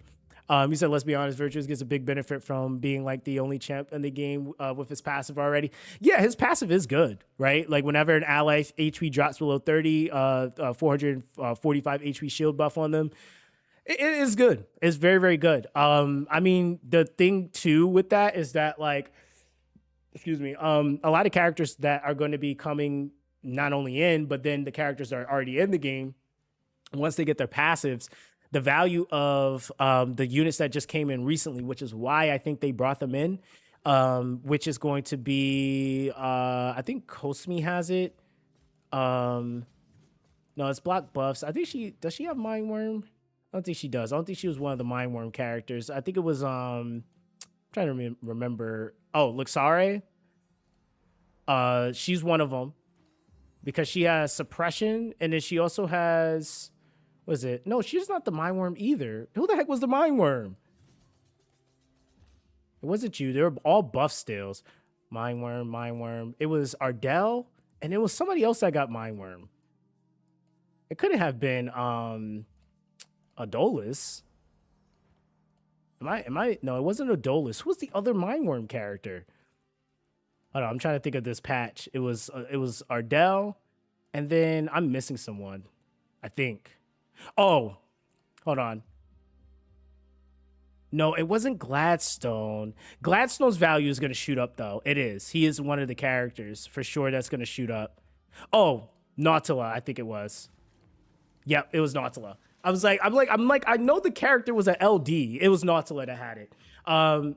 He said, let's be honest, Virtuous gets a big benefit from being like the only champ in the game with his passive already. Yeah, his passive is good, right? Like whenever an ally HP drops below 30, 445 HP shield buff on them, it is good. It's very, very good. I mean, the thing too with that is that like, excuse me, a lot of characters that are going to be coming not only in, but then the characters that are already in the game, once they get their passives, the value of the units that just came in recently, which is why I think they brought them in, which is going to be, I think Kosmi has it. No, it's block buffs. I think does she have Mind Worm? I don't think she does. I don't think she was one of the Mind Worm characters. I think it was, I'm trying to remember. Oh, Luxare. She's one of them because she has suppression, and then she also has, was it? No, she's not the Mind Worm either. Who the heck was the Mind Worm? It wasn't you. They were all buff stills. Mind Worm, Mind Worm. It was Ardell, and it was somebody else that got Mind Worm. It couldn't have been Adolis. Am I? No, it wasn't Adolis. Who was the other Mind Worm character? Hold on, I'm trying to think of this patch. It was Ardell, and then I'm missing someone, I think. Oh, hold on. No, it wasn't Gladstone. Gladstone's value is going to shoot up, though. It is. He is one of the characters for sure that's going to shoot up. Oh, Nautila, I think it was. Yep, it was Nautila. I'm like, I know the character was an LD. It was Nautila that had it.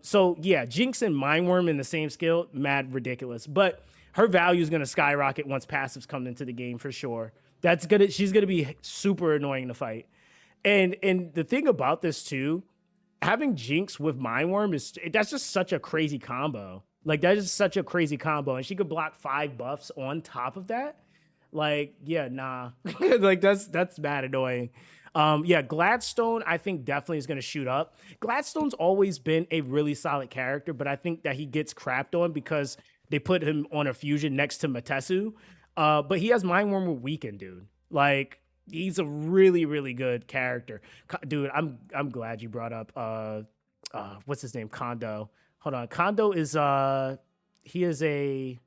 So yeah, Jinx and Mindworm in the same skill, mad ridiculous. But her value is gonna skyrocket once passives come into the game for sure. She's gonna be super annoying to fight. And the thing about this too, having Jinx with Mindworm that's just such a crazy combo. Like that is such a crazy combo, and she could block 5 buffs on top of that. Like, yeah, nah. Like that's mad annoying. Yeah, Gladstone, I think definitely is going to shoot up. Gladstone's always been a really solid character, but I think that he gets crapped on because they put him on a fusion next to Matesu. But he has Mindworm with Weaken, dude. Like, he's a really, really good character. Dude, I'm glad you brought up, what's his name? Kondo. Hold on. Kondo is, he is I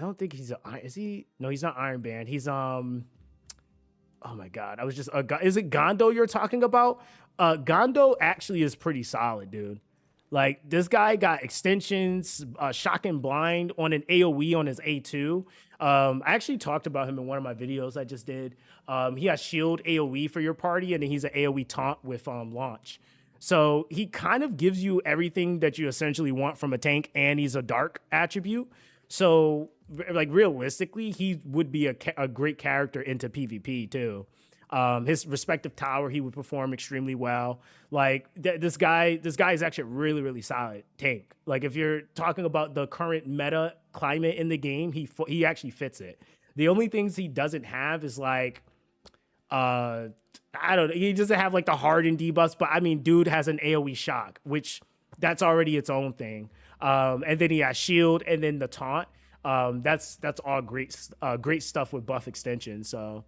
don't think he's is he? No, he's not Iron Band. He's, oh my God, is it Gondo you're talking about? Gondo actually is pretty solid, dude. Like this guy got extensions, shock and blind on an AoE on his A2. I actually talked about him in one of my videos I just did. He has shield AoE for your party, and then he's an AoE taunt with launch. So he kind of gives you everything that you essentially want from a tank, and he's a dark attribute. So like realistically, he would be a great character into PvP too. His respective tower, he would perform extremely well. Like this guy is actually a really, really solid tank. Like if you're talking about the current meta climate in the game, he actually fits it. The only things he doesn't have is like, I don't know. He doesn't have like the hardened debuffs, but I mean, dude has an AoE shock, which that's already its own thing. And then he has shield and then the taunt. That's all great stuff with buff extension. So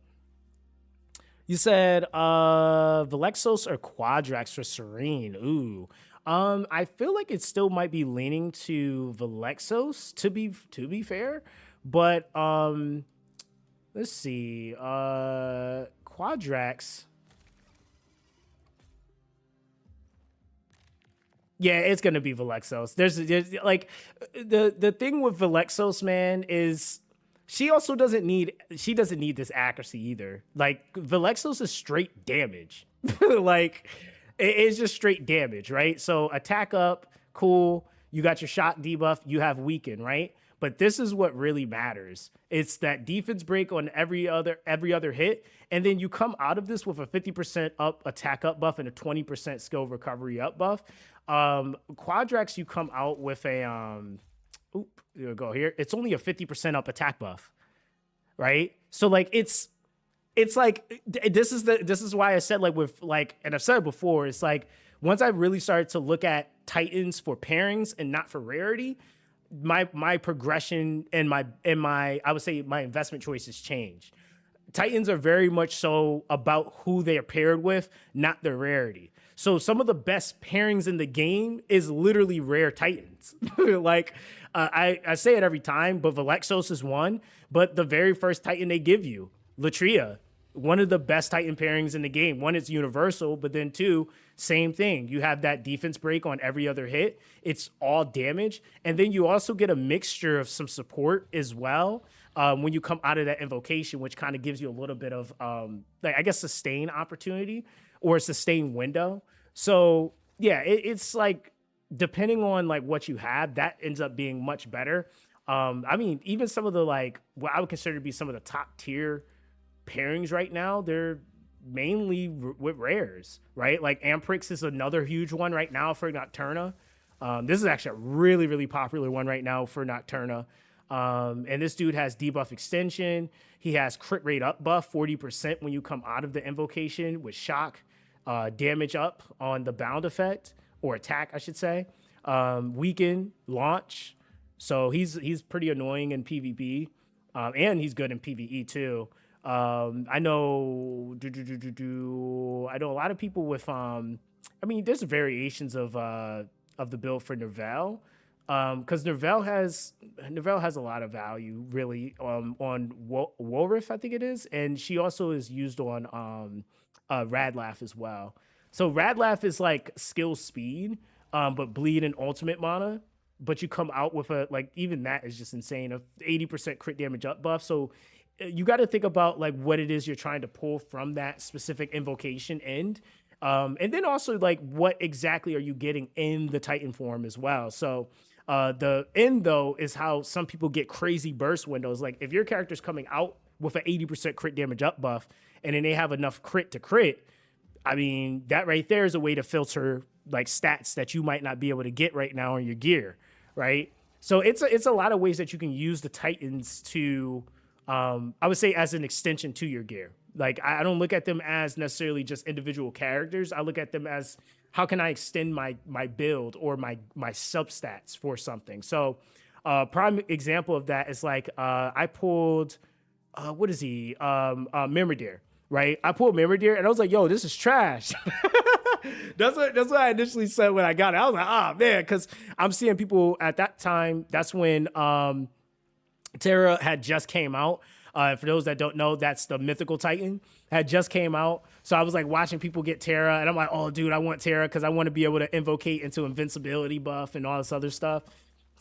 you said Velexos or Quadrax for Serene. Ooh. I feel like it still might be leaning to Velexos to be fair, but let's see. Quadrax. Yeah, it's gonna be Velexos. There's like the thing with Velexos, man, is she doesn't need this accuracy either. Like Velexos is straight damage. Like it's just straight damage, right? So attack up, cool. You got your shot debuff, you have weaken, right? But this is what really matters. It's that defense break on every other hit, and then you come out of this with a 50% up attack up buff and a 20% skill recovery up buff. Quadrax, you come out with a here we go here. It's only a 50% up attack buff, right? So like it's like this is why I said like with like, and I've said it before, it's like once I really started to look at Titans for pairings and not for rarity, my progression and my I would say my investment choices change. Titans are very much so about who they are paired with, not their rarity. So some of the best pairings in the game is literally rare Titans. Like I say it every time, but Valexos is one. But the very first Titan they give you, Latria, one of the best Titan pairings in the game. One, it's universal, but then two, same thing. You have that defense break on every other hit. It's all damage. And then you also get a mixture of some support as well when you come out of that invocation, which kind of gives you a little bit of, like, I guess, sustain opportunity or a sustain window. So, yeah, it's like, depending on, like, what you have, that ends up being much better. I mean, even some of the, like, what I would consider to be some of the top tier pairings right now, they're mainly with rares, right? Like Amprix is another huge one right now for Nocturna. This is actually a really, really popular one right now for Nocturna. And this dude has debuff extension. He has crit rate up buff 40% when you come out of the invocation with shock, damage up on the bound effect or attack, I should say. Weaken, launch. So he's pretty annoying in PvP. And he's good in PvE too. I know I know a lot of people with I mean, there's variations of the build for Nerval. Because Nerval has a lot of value really on Wolrith, I think it is, and she also is used on Radlaff as well. So Radlaff is like skill speed, but bleed and ultimate mana. But you come out with a, like, even that is just insane, a 80% crit damage up buff. So you got to think about like what it is you're trying to pull from that specific invocation end. And then also like what exactly are you getting in the Titan form as well. So the end though is how some people get crazy burst windows. Like if your character's coming out with an 80% crit damage up buff and then they have enough crit to crit, I mean, that right there is a way to filter like stats that you might not be able to get right now on your gear, right? So it's a lot of ways that you can use the Titans to, I would say, as an extension to your gear. Like I don't look at them as necessarily just individual characters. I look at them as how can I extend my build or my substats for something. So prime example of that is like I pulled what is he Mimir, right? I pulled Mimir and I was like, yo, this is trash. That's what I initially said when I got it. I was like, oh man, because I'm seeing people at that time. That's when Terra had just came out. For those that don't know, that's the mythical Titan, had just came out. So I was like watching people get Terra and I'm like, oh dude, I want Terra because I want to be able to invocate into invincibility buff and all this other stuff.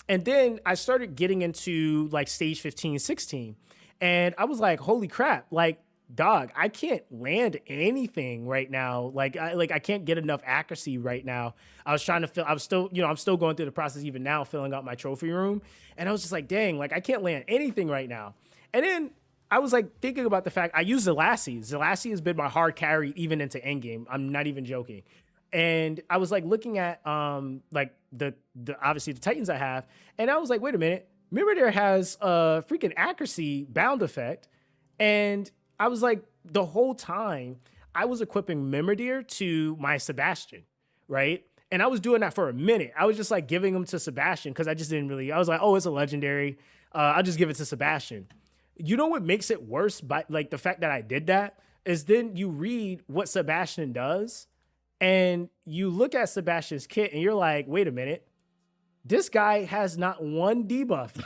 And then I started getting into like stage 15, 16. And I was like, holy crap, like, dog, I can't land anything right now. I can't get enough accuracy right now. I was trying to fill, I was still, I'm still going through the process even now, filling out my trophy room. And I was just like, dang, like I can't land anything right now. And then I was like thinking about the fact I use Zelassi. Zelassi has been my hard carry even into endgame. I'm not even joking. And I was like looking at like the obviously the Titans I have, and I was like, wait a minute, Mimir has a freaking accuracy bound effect. And I was like, the whole time I was equipping Mimir to my Sebastian, right? And I was doing that for a minute. I was just like giving them to Sebastian because I just didn't really, I was like, oh, it's a legendary. I'll just give it to Sebastian. You know what makes it worse by like the fact that I did that is then you read what Sebastian does and you look at Sebastian's kit and you're like, wait a minute, this guy has not one debuff.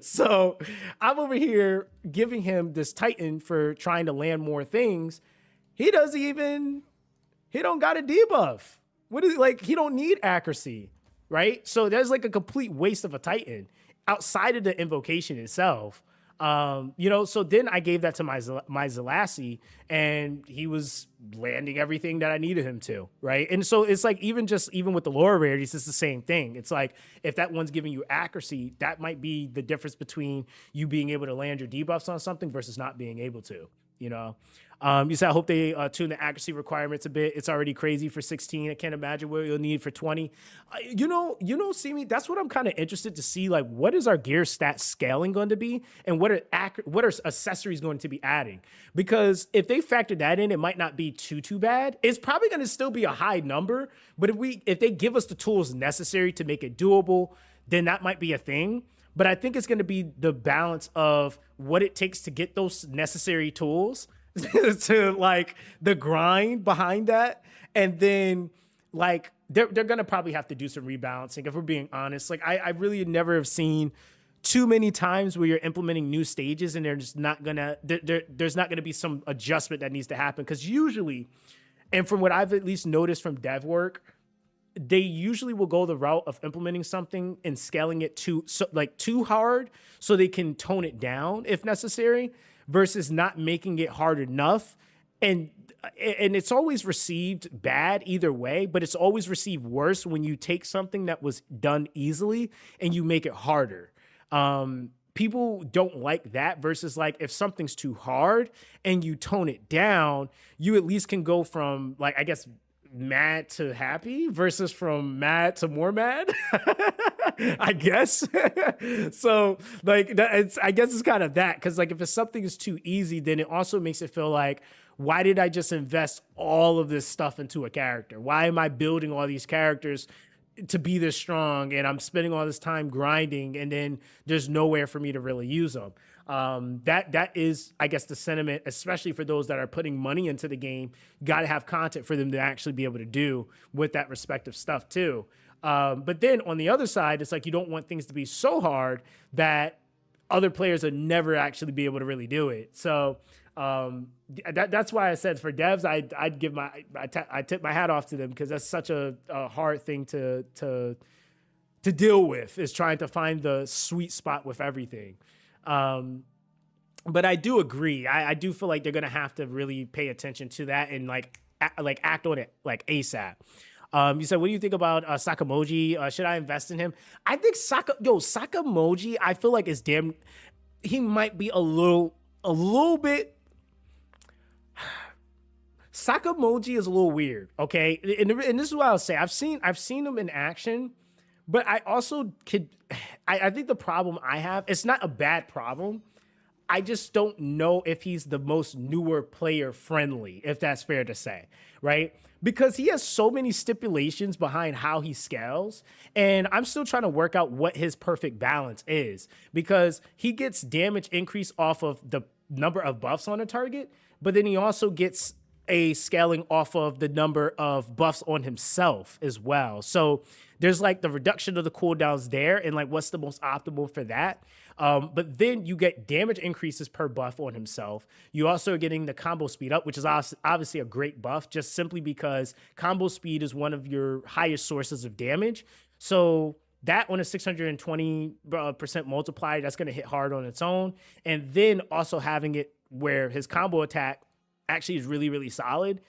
So I'm over here giving him this Titan for trying to land more things. He don't got a debuff. What is it like? He don't need accuracy, right? So there's like a complete waste of a Titan outside of the invocation itself. So then I gave that to my Zelassi and he was landing everything that I needed him to, right? And so it's like even with the lower rarities, it's the same thing. It's like if that one's giving you accuracy, that might be the difference between you being able to land your debuffs on something versus not being able to, You said, I hope they tune the accuracy requirements a bit. It's already crazy for 16. I can't imagine what you'll need for 20. See me. That's what I'm kind of interested to see. Like, what is our gear stat scaling going to be, and what are accessories going to be adding? Because if they factor that in, it might not be too bad. It's probably going to still be a high number, but if they give us the tools necessary to make it doable, then that might be a thing. But I think it's going to be the balance of what it takes to get those necessary tools to like the grind behind that. And then like they're gonna probably have to do some rebalancing if we're being honest. Like I really never have seen too many times where you're implementing new stages and there's not gonna there's not gonna be some adjustment that needs to happen. Because usually, and from what I've at least noticed from dev work, they usually will go the route of implementing something and scaling it too hard so they can tone it down if necessary, versus not making it hard enough. And it's always received bad either way, but it's always received worse when you take something that was done easily and you make it harder. People don't like that, versus like if something's too hard and you tone it down, you at least can go from like, I guess, mad to happy versus from mad to more mad. I guess. So like I guess it's kind of that, because like if something is too easy, then it also makes it feel like, why did I just invest all of this stuff into a character? Why am I building all these characters to be this strong, and I'm spending all this time grinding, and then there's nowhere for me to really use them? That is, I guess, the sentiment, especially for those that are putting money into the game. Got to have content for them to actually be able to do with that respective stuff too. But then on the other side, it's like you don't want things to be so hard that other players would never actually be able to really do it. So that's why I said for devs, I'd give I tip my hat off to them, because that's such a hard thing to deal with, is trying to find the sweet spot with everything. But I do agree. I do feel like they're gonna have to really pay attention to that and like act on it like ASAP. You said, what do you think about Sakamoji? Should I invest in him? I think Sakamoji, I feel like he might be a little bit. Sakamoji is a little weird, okay? And this is what I'll say. I've seen him in action, but I also I think the problem I have, it's not a bad problem. I just don't know if he's the most newer player friendly, if that's fair to say, right? Because he has so many stipulations behind how he scales, and I'm still trying to work out what his perfect balance is, because he gets damage increase off of the number of buffs on a target, but then he also gets a scaling off of the number of buffs on himself as well. So there's like the reduction of the cooldowns there, and like what's the most optimal for that. But then you get damage increases per buff on himself. You also are getting the combo speed up, which is obviously a great buff, just simply because combo speed is one of your highest sources of damage. So that on a 620% multiplier, that's going to hit hard on its own. And then also having it where his combo attack actually is really, really solid.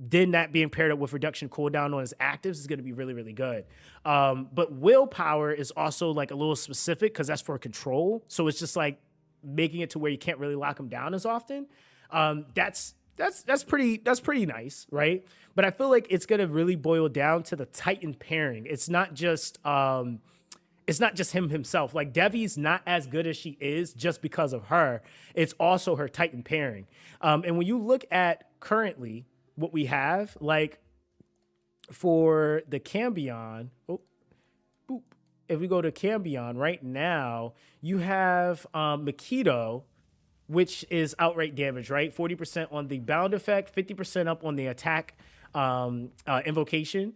Then that being paired up with reduction cooldown on his actives is going to be really, really good. But willpower is also like a little specific, because that's for control. So it's just like making it to where you can't really lock him down as often. That's pretty nice, right? But I feel like it's going to really boil down to the Titan pairing. It's not just him himself. Like Devi's not as good as she is just because of her. It's also her Titan pairing. And when you look at currently what we have, like for the Cambion, if we go to Cambion right now, you have Makito, which is outright damage, right? 40% on the bound effect, 50% up on the attack invocation.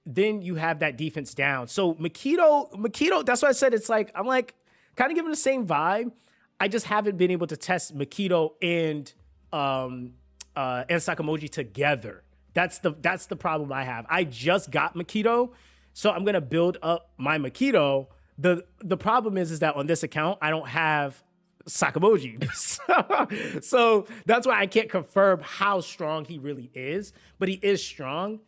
Then you have that defense down. So Makito, that's why I said I'm like kind of giving the same vibe. I just haven't been able to test Makito and Sakamoji together. That's the problem I have. I just got Makito, so I'm gonna build up my Makito. The problem is that on this account I don't have Sakamoji. So that's why I can't confirm how strong he really is, but he is strong.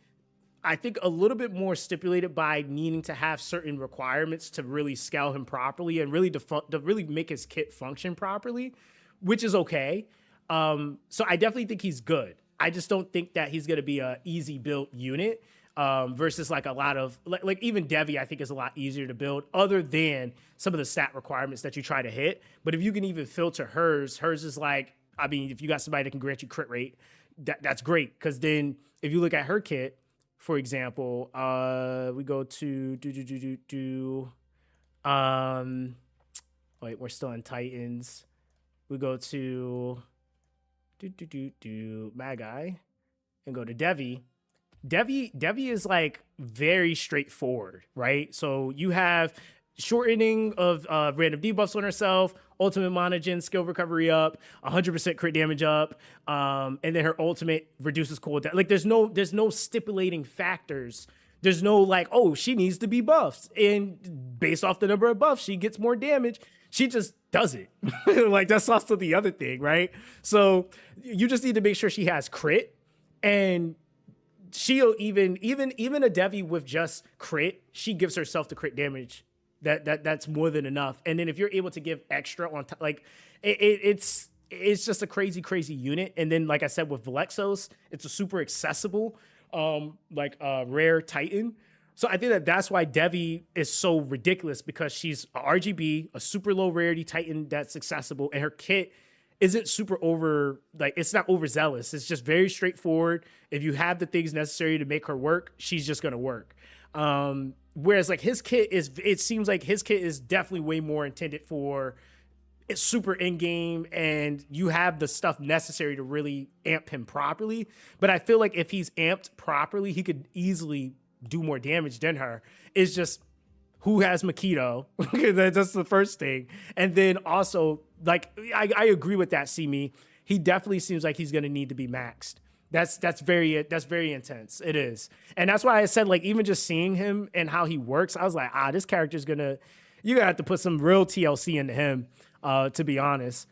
I think a little bit more stipulated by needing to have certain requirements to really scale him properly and really to really make his kit function properly, which is okay. So I definitely think he's good. I just don't think that he's going to be a easy built unit versus like a lot of like even Devi, I think is a lot easier to build, other than some of the stat requirements that you try to hit. But if you can even filter hers is like, I mean, if you got somebody that can grant you crit rate, that's great. Because then if you look at her kit, for example, we go to wait, we're still in Titans. We go to Mad Guy, and go to Devi. Devi is like very straightforward, right? So you have shortening of random debuffs on herself, ultimate monogen, skill recovery up, 100% crit damage up, and then her ultimate reduces cooldown. Like there's no stipulating factors. There's no like, oh, she needs to be buffed, and based off the number of buffs, she gets more damage. She just does it. Like that's also the other thing, right? So you just need to make sure she has crit, and she'll even a Devi with just crit, she gives herself the crit damage. That's more than enough. And then if you're able to give extra on top, like it's just a crazy unit. And then like I said with Velexos, it's a super accessible rare Titan. So I think that's why Devi is so ridiculous, because she's a RGB, a super low rarity Titan that's accessible, and her kit isn't super over, like it's not overzealous. It's just very straightforward. If you have the things necessary to make her work, she's just gonna work. Whereas like his kit is, it seems like his kit is definitely way more intended for it's super in game, and you have the stuff necessary to really amp him properly. But I feel like if he's amped properly, he could easily do more damage than her. It's just who has Makito. That's the first thing. And then also, like, I agree with that, see me. He definitely seems like he's gonna need to be maxed. That's very intense. It is. And that's why I said, like, even just seeing him and how he works, I was like, this character's you're gonna have to put some real TLC into him, to be honest.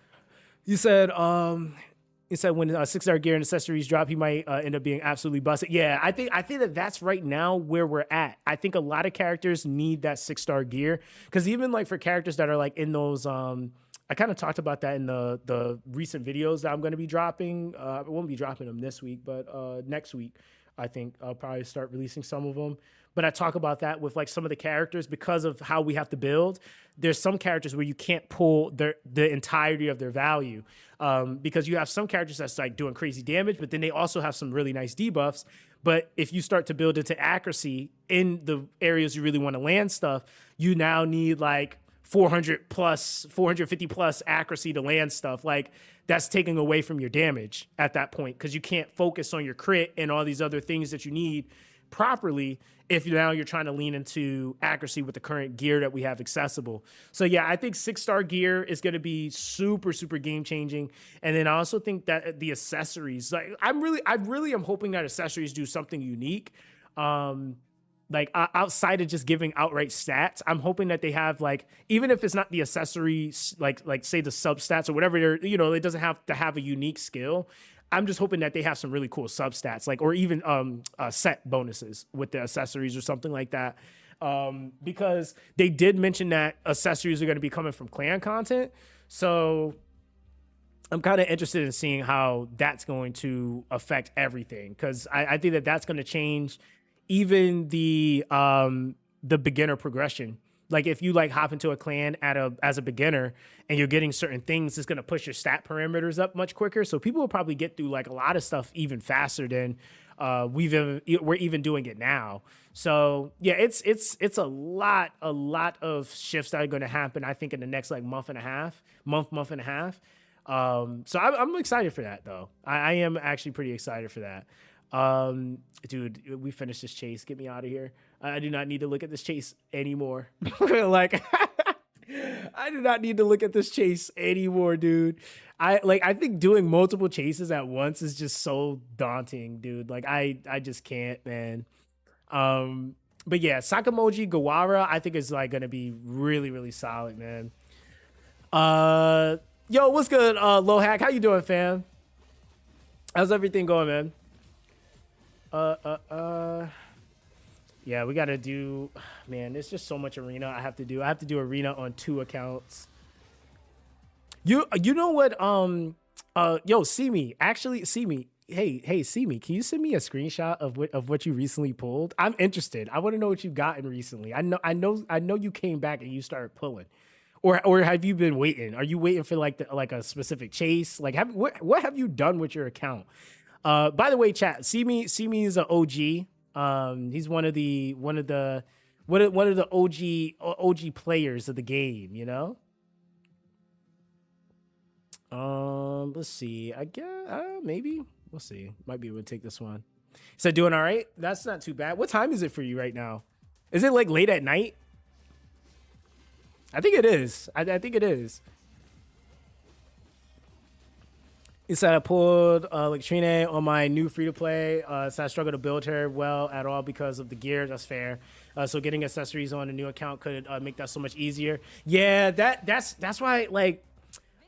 You said when 6-star gear and accessories drop, he might end up being absolutely busted. Yeah, I think that's right now where we're at. I think a lot of characters need that 6-star gear, because even like for characters that are like in those, I kind of talked about that in the recent videos that I'm going to be dropping. I won't be dropping them this week, but next week I think I'll probably start releasing some of them. But I talk about that with like some of the characters, because of how we have to build. There's some characters where you can't pull the entirety of their value, because you have some characters that's like doing crazy damage, but then they also have some really nice debuffs. But if you start to build into accuracy in the areas you really want to land stuff, you now need like 450 plus accuracy to land stuff. Like that's taking away from your damage at that point, because you can't focus on your crit and all these other things that you need properly if now you're trying to lean into accuracy with the current gear that we have accessible. So yeah, I think 6-star gear is going to be super game changing. And then I also think that the accessories, like I really am hoping that accessories do something unique. Like outside of just giving outright stats, I'm hoping that they have, like, even if it's not the accessories, like say the substats or whatever, it doesn't have to have a unique skill. I'm just hoping that they have some really cool substats, like, or even set bonuses with the accessories or something like that. Because they did mention that accessories are going to be coming from clan content. So I'm kind of interested in seeing how that's going to affect everything, because I think that that's going to change even the beginner progression. Like if you like hop into a clan as a beginner and you're getting certain things, it's going to push your stat parameters up much quicker. So people will probably get through like a lot of stuff even faster than we're even doing it now. So yeah, it's a lot of shifts that are going to happen, I think, in the next like month and a half. So I'm excited for that though. I am actually pretty excited for that. Dude, we finished this chase. Get me out of here. I do not need to look at this chase anymore. Like, I do not need to look at this chase anymore, dude. I think doing multiple chases at once is just so daunting, dude. Like, I just can't, man. But yeah, Sakamoji Gawara, I think is like gonna be really solid, man. Yo, what's good, Lohack? How you doing, fam? How's everything going, man? Yeah, we gotta do, man, there's just so much arena I have to do. I have to do arena on 2 accounts. You know what, yo, see me, hey, see me, can you send me a screenshot of what you recently pulled? I'm interested. I want to know what you've gotten recently. I know you came back and you started pulling. Or have you been waiting? Are you waiting for like a specific chase? Like, what have you done with your account? By the way, chat, see me is an OG. He's one of the OG players of the game, you know? Let's see. I guess maybe we'll see. Might be able to take this one. So doing all right? That's not too bad. What time is it for you right now? Is it like late at night? I think it is. I think it is. He said I pulled like Trine on my new free to play. So I struggled to build her well at all because of the gear. That's fair. So getting accessories on a new account could make that so much easier. Yeah, that's why like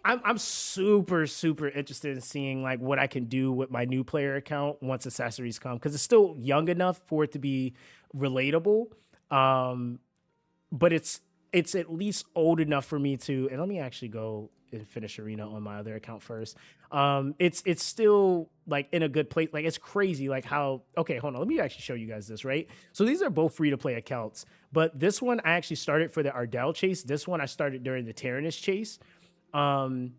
I'm super interested in seeing like what I can do with my new player account once accessories come because it's still young enough for it to be relatable, but it's at least old enough for me to. And let me actually go and finish arena on my other account first. It's still like in a good place. Like it's crazy like how. Okay, hold on. Let me actually show you guys this. Right. So these are both free to play accounts, but this one I actually started for the Ardell chase. This one I started during the Tyrannus chase. So I'm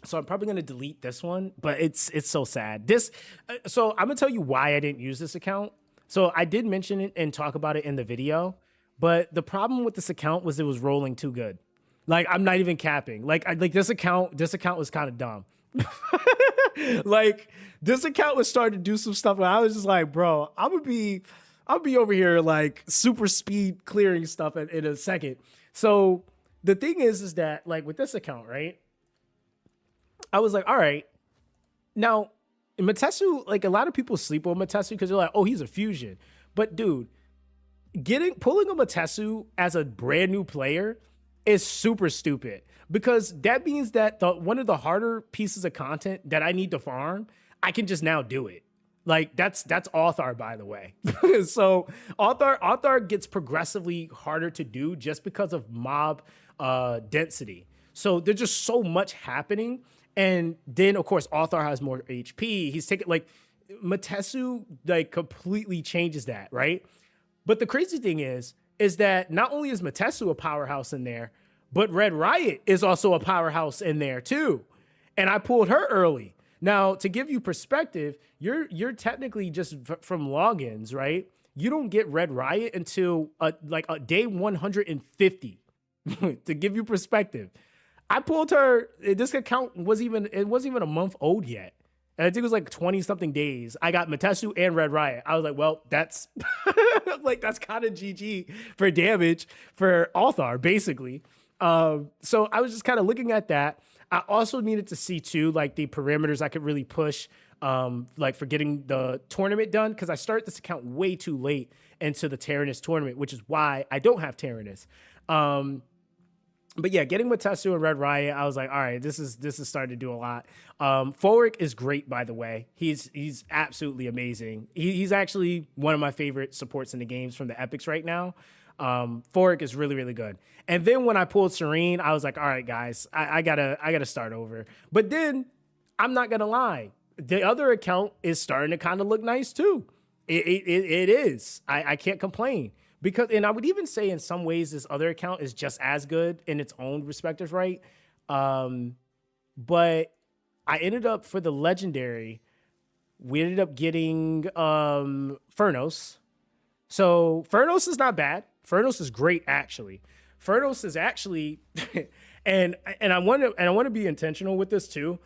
probably gonna delete this one, but it's so sad. So I'm gonna tell you why I didn't use this account. So I did mention it and talk about it in the video, but the problem with this account was it was rolling too good. Like I'm not even capping. Like this account was kind of dumb. Like this account was starting to do some stuff, and I was just like, bro, I'll be over here like super speed clearing stuff in a second. So the thing is that like with this account, right? I was like, all right. Now, Matesu, like a lot of people sleep on Matesu because they're like, oh, he's a fusion. But dude, pulling a Matesu as a brand new player is super stupid because that means that one of the harder pieces of content that I need to farm, I can just now do it. Like that's Authar, by the way. So Authar gets progressively harder to do just because of mob density. So there's just so much happening. And then of course Authar has more HP. He's taking like Matesu like completely changes that, right? But the crazy thing is that not only is Matesu a powerhouse in there, but Red Riot is also a powerhouse in there too. And I pulled her early. Now, to give you perspective, you're technically just from logins, right? You don't get Red Riot until like a day 150. To give you perspective, I pulled her. This account wasn't even a month old yet, and I think it was like 20 something days. I got Matesu and Red Riot. I was like, well, that's like that's kind of GG for damage for Althar, basically. So I was just kind of looking at that. I also needed to see too, like the parameters I could really push, like for getting the tournament done. Cause I started this account way too late into the Tyrannus tournament, which is why I don't have Tyrannus. But yeah, getting Matesu and Red Riot, I was like, all right, this is starting to do a lot. Fulric is great, by the way. He's absolutely amazing. He's actually one of my favorite supports in the games from the epics right now. Fulric is really, really good. And then when I pulled Serene, I was like, all right, guys, I gotta start over. But then I'm not gonna lie, the other account is starting to kind of look nice too. It is. I can't complain. Because, and I would even say in some ways this other account is just as good in its own respective right. But I ended up for the legendary, we ended up getting Furnos. So Furnos is not bad. Furnos is great actually. Furnos is actually and I want to be intentional with this too.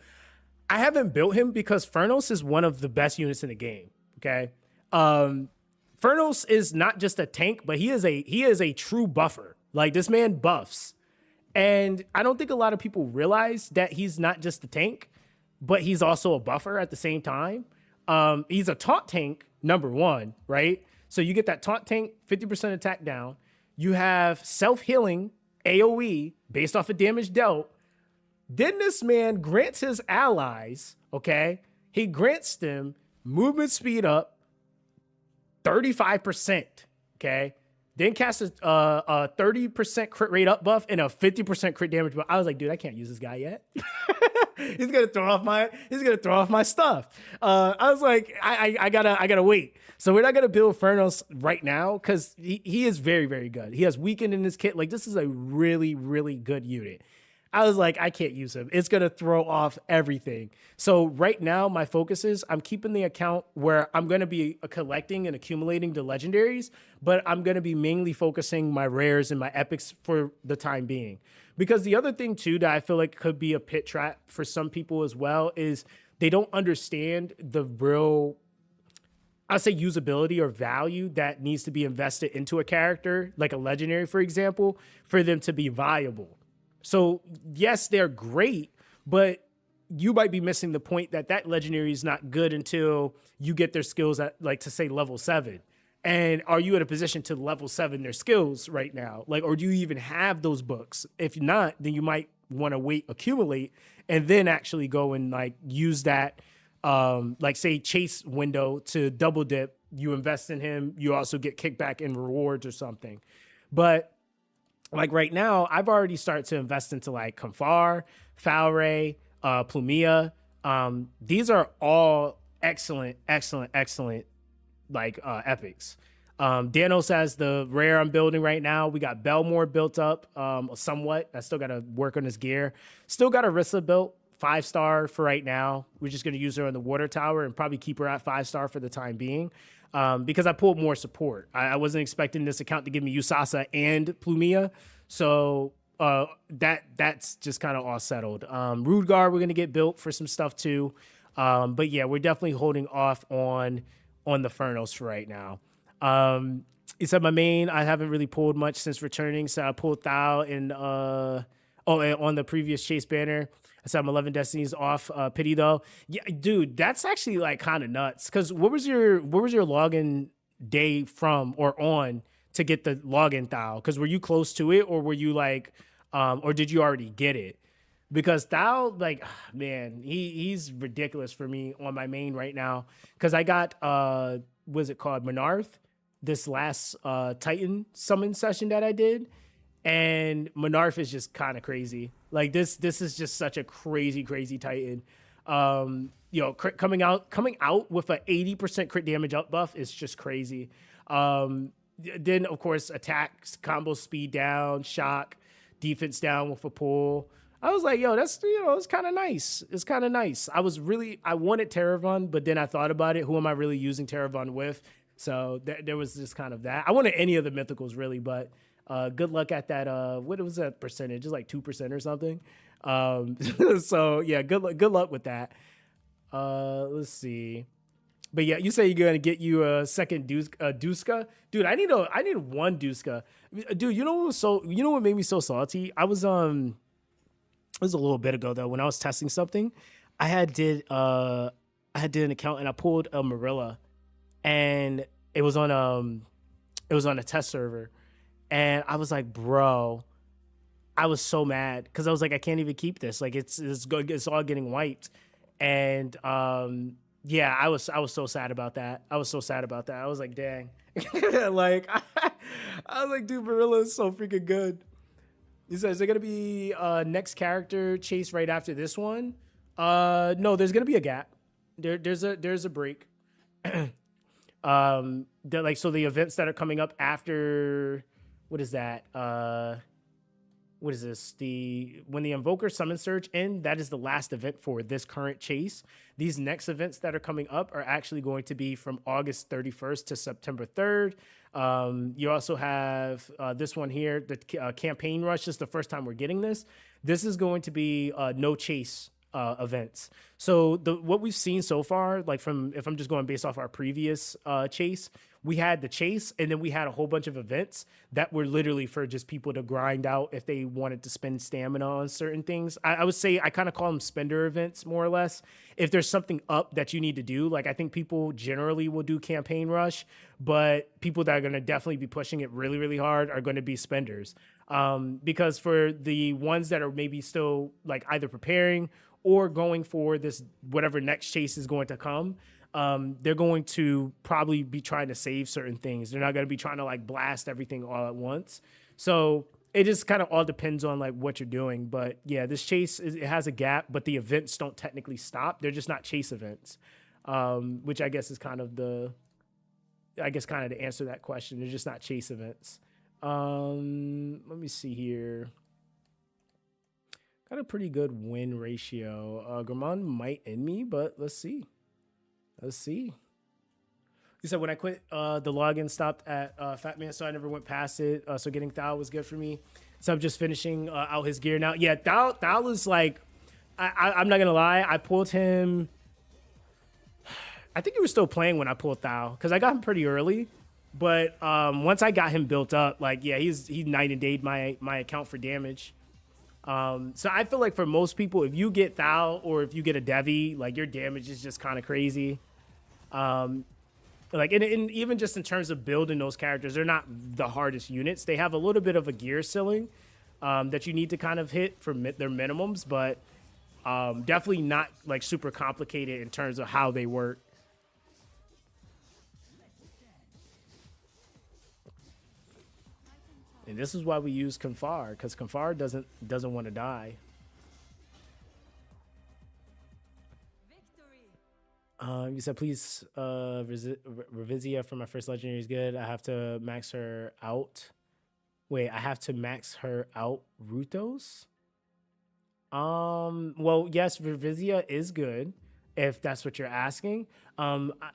I haven't built him because Furnos is one of the best units in the game. Okay. Furnos is not just a tank, but he is a true buffer. Like this man buffs. And I don't think a lot of people realize that he's not just a tank, but he's also a buffer at the same time. He's a taunt tank, number one, right? So you get that taunt tank, 50% attack down. You have self-healing AoE based off of damage dealt. Then this man grants his allies, okay? He grants them movement speed up, 35%, okay? Then casts a 30% crit rate up buff and a 50% crit damage buff. I was like, dude, I can't use this guy yet. He's gonna throw off my stuff. I was like, I gotta wait. So we're not gonna build Furnos right now because he is very, very good. He has weakened in his kit. Like this is a really, really good unit. I was like, I can't use him. It's gonna throw off everything. So right now, my focus is I'm keeping the account where I'm gonna be collecting and accumulating the legendaries, but I'm gonna be mainly focusing my rares and my epics for the time being. Because the other thing too that I feel like could be a pit trap for some people as well is they don't understand the real, I'll say, usability or value that needs to be invested into a character, like a legendary, for example, for them to be viable. So, yes, they're great, but you might be missing the point that that legendary is not good until you get their skills at, like, to say level 7. And are you in a position to level 7 their skills right now? Like, or do you even have those books? If not, then you might want to wait, accumulate, and then actually go and like use that like say chase window to double dip. You invest in him, you also get kickback in rewards or something. But like right now, I've already started to invest into like Kamfar, Falray, Plumia. These are all excellent, excellent, excellent like epics. Danos has the rare I'm building right now. We got Belmore built up somewhat. I still got to work on his gear. Still got Arissa built 5-star for right now. We're just going to use her in the water tower and probably keep her at 5-star for the time being because I pulled more support. I wasn't expecting this account to give me Usasa and Plumia. So that's just kind of all settled. Rude Guard, we're going to get built for some stuff too. But yeah, we're definitely holding off on the Furnos for right now. He said my main, I haven't really pulled much since returning. So I pulled Thao and on the previous chase banner. I said I'm 11 Destinies off pity though. Yeah, dude, that's actually like kind of nuts. Cause what was your login day from or on to get the login Thao? Cause were you close to it or were you like, or did you already get it? Because Thao, like, man, he's ridiculous for me on my main right now. Cause I got, what's it called? Monarth, this last Titan summon session that I did. And Monarth is just kind of crazy. Like this is just such a crazy Titan. You know, coming out with an 80% crit damage up buff is just crazy. Then of course attacks, combo speed down, shock, defense down with a pull. I was like, yo, that's, you know, it's kind of nice. It's kind of nice. I wanted Terravon, but then I thought about it. Who am I really using Terravon with? So there was just kind of that. I wanted any of the mythicals really, but good luck at that. What was that percentage? Just like 2% or something. So yeah, good luck with that. Let's see. But yeah, you say you're gonna get you a second Duska, dude. I need one Duska, dude. You know what made me so salty? I was it was a little bit ago though when I was testing something. I had did an account and I pulled a Marilla, and it was on a test server. And I was like, bro, I was so mad because I was like, I can't even keep this. Like it's all getting wiped. And yeah, I was so sad about that. I was like, dang. Like I was like, dude, Barilla is so freaking good. He says, is there gonna be next character chase right after this one? No, there's gonna be a gap. There's a break. Like, so the events that are coming up after, what is that? What is this? When the Invoker Summon Surge end, that is the last event for this current chase. These next events that are coming up are actually going to be from August 31st to September 3rd. You also have this one here, the campaign rush. This is the first time we're getting this. This is going to be no chase events. So what we've seen so far, like if I'm just going based off our previous chase, we had the chase and then we had a whole bunch of events that were literally for just people to grind out if they wanted to spend stamina on certain things. I would say I kind of call them spender events more or less. If there's something up that you need to do, like I think people generally will do campaign rush, but people that are going to definitely be pushing it really, really hard are going to be spenders. Because for the ones that are maybe still like either preparing or going for this, whatever next chase is going to come, they're going to probably be trying to save certain things. They're not going to be trying to like blast everything all at once. So it just kind of all depends on like what you're doing. But yeah, this chase, it has a gap, but the events don't technically stop. They're just not chase events, which I guess is kind of to answer that question. They're just not chase events. Let me see here. Got a pretty good win ratio. Gramon might end me, but let's see. Let's see. You said when I quit, the login stopped at Fat Man, so I never went past it. So getting Thal was good for me. So I'm just finishing out his gear now. Yeah, Thal is like, I'm not gonna lie. I pulled him. I think he was still playing when I pulled Thal because I got him pretty early. But once I got him built up, like yeah, he night and dayed my account for damage. So I feel like for most people, if you get Thal or if you get a Devi, like your damage is just kind of crazy. Like and even just in terms of building those characters, they're not the hardest units. They have a little bit of a gear ceiling that you need to kind of hit for their minimums, but definitely not like super complicated in terms of how they work. And this is why we use Confar, because Confar doesn't want to die. You said please Revizia for my first legendary is good. I have to max her out. Wait, I have to max her out Ruthos? Well, yes, Revizia is good if that's what you're asking.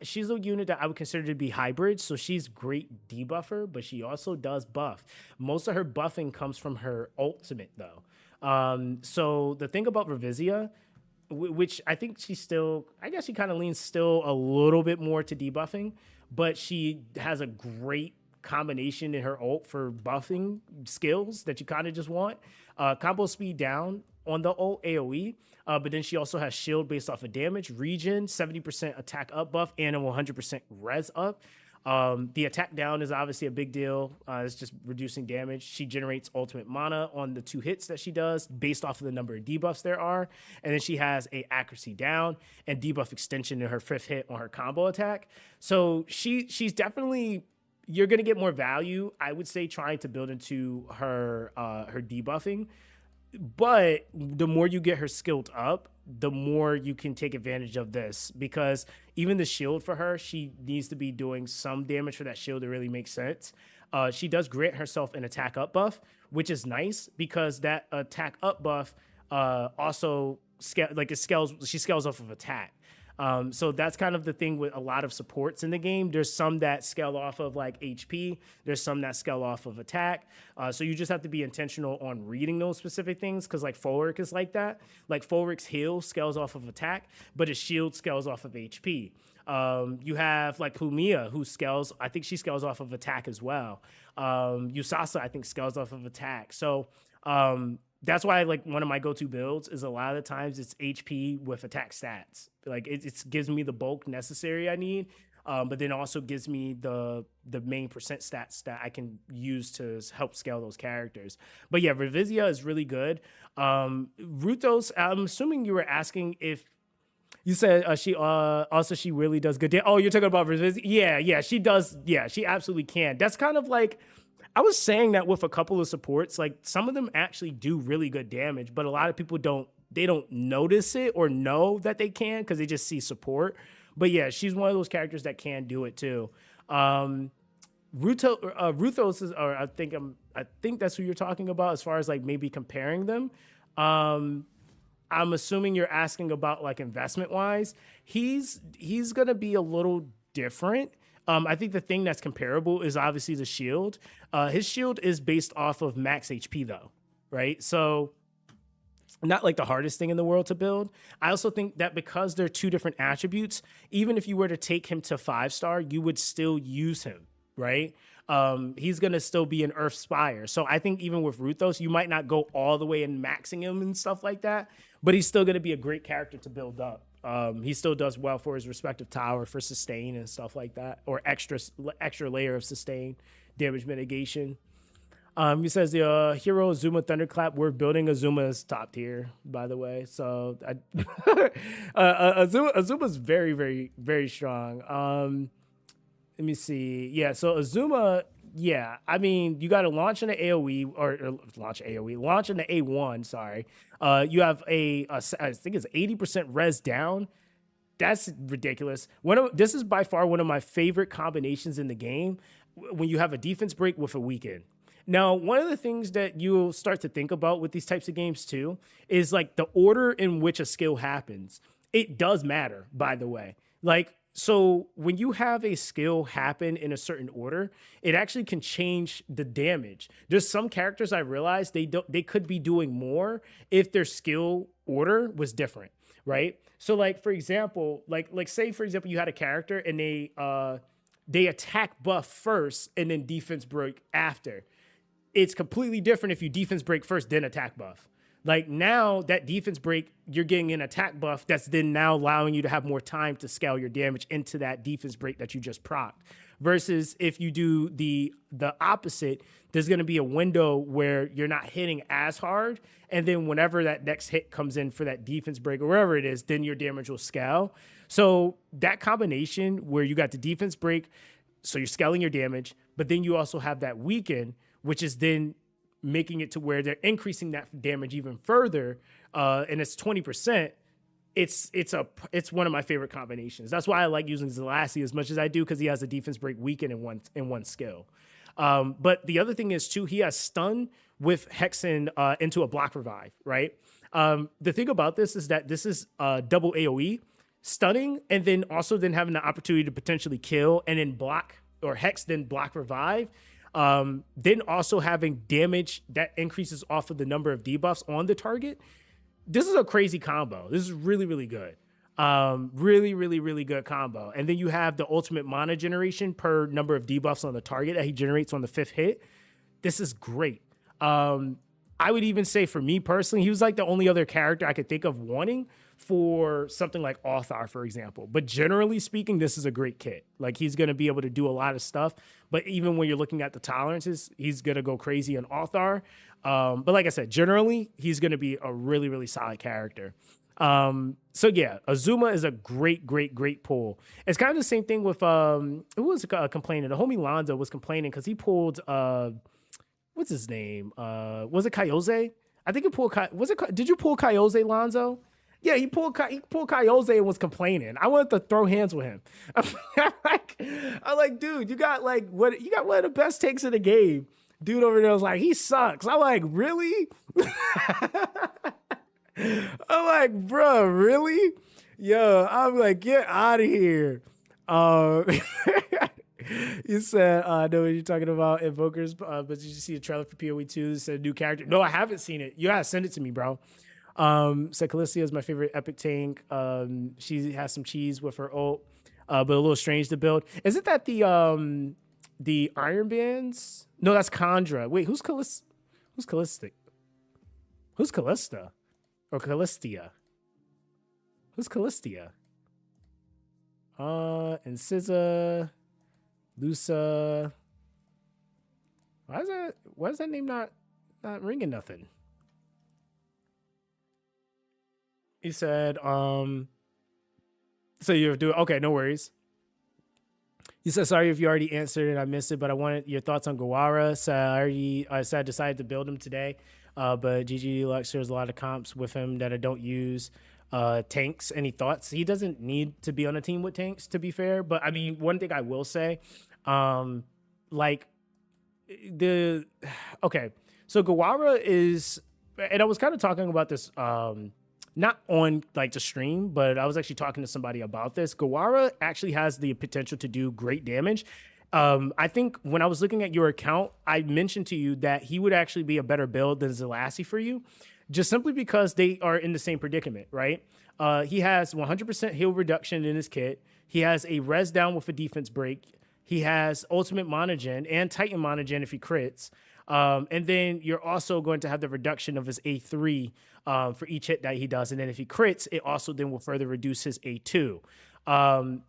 She's a unit that I would consider to be hybrid, so she's great debuffer, but she also does buff. Most of her buffing comes from her ultimate, though. So the thing about Revizia, which I think she's still, I guess she kind of leans still a little bit more to debuffing, but she has a great combination in her ult for buffing skills that you kind of just want. Combo speed down on the ult AoE, but then she also has shield based off of damage, regen, 70% attack up buff, and a 100% res up. The attack down is obviously a big deal. It's just reducing damage. She generates ultimate mana on the 2 hits that she does based off of the number of debuffs there are. And then she has a accuracy down and debuff extension in her 5th hit on her combo attack. So she's definitely, you're going to get more value, I would say, trying to build into her her debuffing. But the more you get her skilled up, the more you can take advantage of this, because even the shield for her, she needs to be doing some damage for that shield to really make sense. She does grant herself an attack up buff, which is nice because that attack up buff also she scales off of attack. So that's kind of the thing with a lot of supports in the game. There's some that scale off of like HP. There's some that scale off of attack. So you just have to be intentional on reading those specific things, because like Fulric is like that. Like Fulric's heal scales off of attack, but his shield scales off of HP. You have like Plumia, who scales, I think she scales off of attack as well. Usasa, I think, scales off of attack. So that's why like one of my go-to builds is a lot of the times it's HP with attack stats. Like it gives me the bulk necessary I need, but then also gives me the main percent stats that I can use to help scale those characters. But yeah, Revizia is really good. Ruthos, I'm assuming you were asking if you said she really does good. Oh, you're talking about Revizia? Yeah, she does. Yeah, she absolutely can. That's kind of like, I was saying that with a couple of supports, like some of them actually do really good damage, but a lot of people don't notice it or know that they can because they just see support. But yeah, she's one of those characters that can do it too. Ruthos is, or I think that's who you're talking about as far as like maybe comparing them. I'm assuming you're asking about like investment wise. He's gonna be a little different. I think the thing that's comparable is obviously the shield. His shield is based off of max HP though, right? So not like the hardest thing in the world to build. I also think that because they're 2 different attributes, even if you were to take him to 5-star, you would still use him, right? He's going to still be an Earth Spire. So I think even with Ruthos, you might not go all the way and maxing him and stuff like that, but he's still going to be a great character to build up. He still does well for his respective tower for sustain and stuff like that, or extra layer of sustain, damage mitigation. He says the hero Azuma Thunderclap. We're building Azuma's top tier, by the way. So Azuma's very, very, very strong. Let me see. Yeah, so Azuma. Yeah, I mean, you got to launch in the AoE or launch in the A1. Sorry, you have I think it's 80% res down. That's ridiculous. This is by far one of my favorite combinations in the game when you have a defense break with a weaken. Now, one of the things that you'll start to think about with these types of games too is like the order in which a skill happens. It does matter, by the way. Like, so when you have a skill happen in a certain order, it actually can change the damage. There's some characters I realized they could be doing more if their skill order was different, right? So like for example, like say for example you had a character and they attack buff first and then defense break after. It's completely different if you defense break first, then attack buff. Like now that defense break, you're getting an attack buff that's then now allowing you to have more time to scale your damage into that defense break that you just procced. Versus if you do the opposite, there's going to be a window where you're not hitting as hard. And then whenever that next hit comes in for that defense break or wherever it is, then your damage will scale. So that combination where you got the defense break, so you're scaling your damage, but then you also have that weaken, which is then making it to where they're increasing that damage even further, and it's 20%. It's one of my favorite combinations. That's why I like using Zelasi as much as I do, because he has a defense break weaken in one skill. But the other thing is too, he has stun with Hexen into a block revive, right? The thing about this is that this is double AoE, stunning, and then also then having the opportunity to potentially kill and then block or hex, then block revive. Then also having damage that increases off of the number of debuffs on the target. This is a crazy combo. This is really, really good. Really, really, really good combo. And then you have the ultimate mana generation per number of debuffs on the target that he generates on the 5th hit. This is great. I would even say for me personally, he was like the only other character I could think of wanting for something like Authar, for example. But generally speaking, this is a great kit. Like he's going to be able to do a lot of stuff. But even when you're looking at the tolerances, he's going to go crazy on Authar. But like I said, generally, he's going to be a really, really solid character. So yeah, Azuma is a great, great, great pull. It's kind of the same thing with, who was complaining? The homie Lonzo was complaining because he pulled, what's his name? Was it Kaiose? I think he pulled, did you pull Kaiose, Lonzo? Yeah, he pulled Kaiose and was complaining. I wanted to throw hands with him. I'm like, dude, you got one of the best takes in the game. Dude over there was like, he sucks. I'm like, really? I'm like, bro, really? Yo, I'm like, get out of here. You said, I know what you're talking about, Invokers, but did you see the trailer for PoE 2? It said new character. No, I haven't seen it. You gotta send it to me, bro. So Callistia is my favorite epic tank. She has some cheese with her ult, but a little strange to build. Is it that the Iron Bands? No, that's Kandra. Wait, who's Callista? Who's Callista? Who's Callista? Or Callistia? Who's Callistia? And SZA, Lusa. Why is that name not ringing nothing? He said, so you're doing, okay, no worries. He said, sorry if you already answered and I missed it, but I wanted your thoughts on Gawara. So I decided to build him today, but GG Lux, there's a lot of comps with him that I don't use. Tanks, any thoughts? He doesn't need to be on a team with tanks, to be fair, but I mean, one thing I will say, okay, so Gawara is, and I was kind of talking about this, not on like the stream, but I was actually talking to somebody about this. Gawara actually has the potential to do great damage. I think when I was looking at your account, I mentioned to you that he would actually be a better build than Zelasi for you, just simply because they are in the same predicament, right? He has 100% heal reduction in his kit. He has a res down with a defense break. He has ultimate mana gen and Titan mana gen if he crits. And then you're also going to have the reduction of his A3 for each hit that he does. And then if he crits, it also then will further reduce his A2.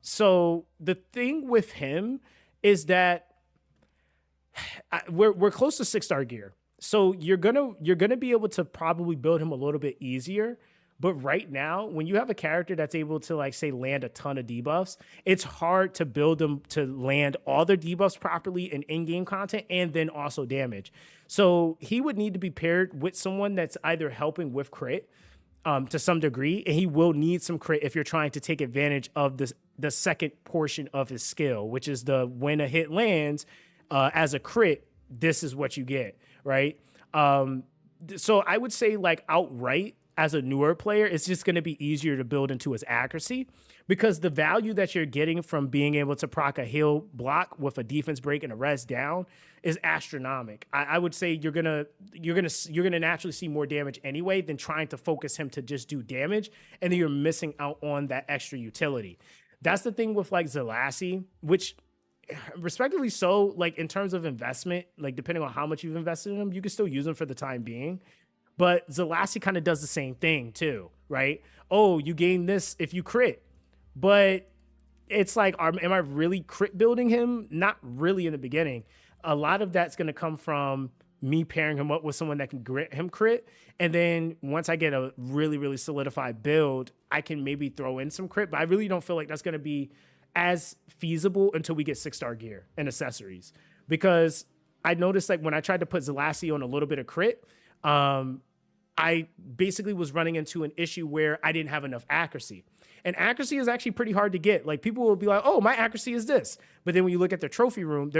So the thing with him is that we're close to 6-star gear. So you're gonna be able to probably build him a little bit easier. But right now, when you have a character that's able to, like, say, land a ton of debuffs, it's hard to build them to land all their debuffs properly in-game content and then also damage. So he would need to be paired with someone that's either helping with crit to some degree, and he will need some crit if you're trying to take advantage of the second portion of his skill, which is the when a hit lands as a crit, this is what you get, right? So I would say like outright as a newer player, it's just going to be easier to build into his accuracy because the value that you're getting from being able to proc a heal block with a defense break and a res down is astronomical. I would say you're gonna naturally see more damage anyway than trying to focus him to just do damage, and then you're missing out on that extra utility. That's the thing with like Zelasi, which respectively so, like in terms of investment, like depending on how much you've invested in them, you can still use them for the time being. But Zelasi kind of does the same thing too, right? Oh, you gain this if you crit, but it's like, am I really crit building him? Not really in the beginning. A lot of that's going to come from me pairing him up with someone that can grit him crit. And then once I get a really, really solidified build, I can maybe throw in some crit, but I really don't feel like that's going to be as feasible until we get 6-star gear and accessories. Because I noticed like when I tried to put Zelasi on a little bit of crit, I basically was running into an issue where I didn't have enough accuracy. And accuracy is actually pretty hard to get. Like people will be like, oh, my accuracy is this. But then when you look at their trophy room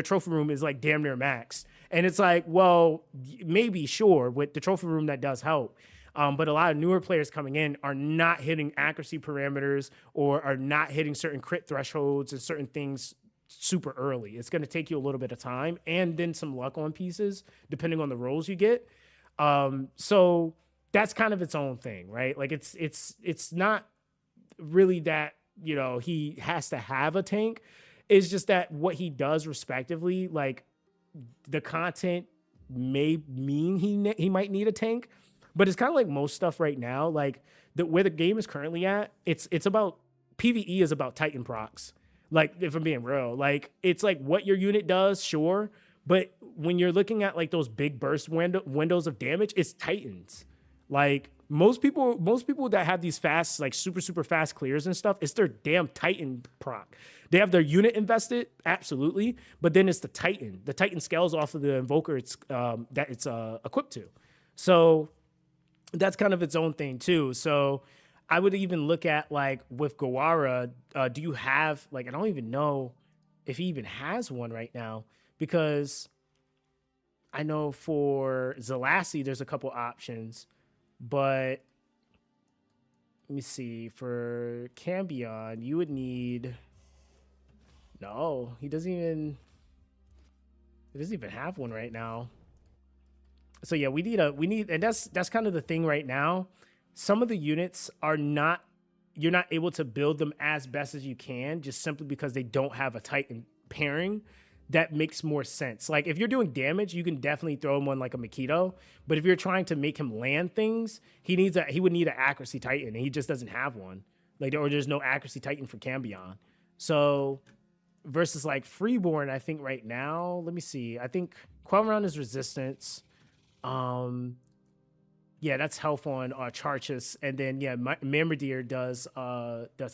is like damn near max. And it's like, well, maybe sure, with the trophy room that does help. But a lot of newer players coming in are not hitting accuracy parameters or are not hitting certain crit thresholds and certain things super early. It's going to take you a little bit of time and then some luck on pieces, depending on the rolls you get. So that's kind of its own thing, right? Like it's not really that, you know, he has to have a tank. It's just that what he does respectively, like the content may mean he might need a tank, but it's kind of like most stuff right now, like where the game is currently at, it's about PvE is about Titan procs. Like if I'm being real, like it's like what your unit does, sure. But when you're looking at like those big burst windows of damage, it's Titans. Like most people that have these fast, like super fast clears and stuff, it's their damn Titan proc. They have their unit invested, absolutely, but then it's the Titan. The Titan scales off of the Invoker that it's equipped to. So that's kind of its own thing too. So I would even look at like with Gawara, do you have like, I don't even know if he even has one right now, because I know for Zelasi, there's a couple options, but let me see. For Cambion, you would need, no, he doesn't even have one right now. So yeah, we need, and that's kind of the thing right now. Some of the units are not, you're not able to build them as best as you can just simply because they don't have a Titan pairing that makes more sense. Like if you're doing damage, you can definitely throw him on like a Makito, but if you're trying to make him land things, he would need an accuracy Titan, and he just doesn't have one. Like, or there's no accuracy Titan for Cambion. So versus like Freeborn, I think right now, let me see. I think Quelron is resistance. Yeah, that's health on Charchus, and then yeah, Myrmidon does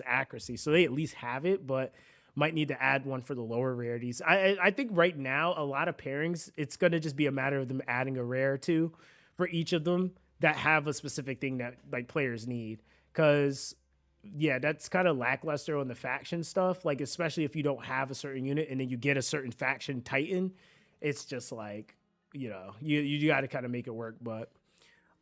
accuracy, so they at least have it, but might need to add one for the lower rarities. I think right now a lot of pairings, it's gonna just be a matter of them adding a rare or two for each of them that have a specific thing that like players need, because yeah, that's kind of lackluster on the faction stuff. Like especially if you don't have a certain unit and then you get a certain faction Titan, it's just like, you know, you got to kind of make it work, but.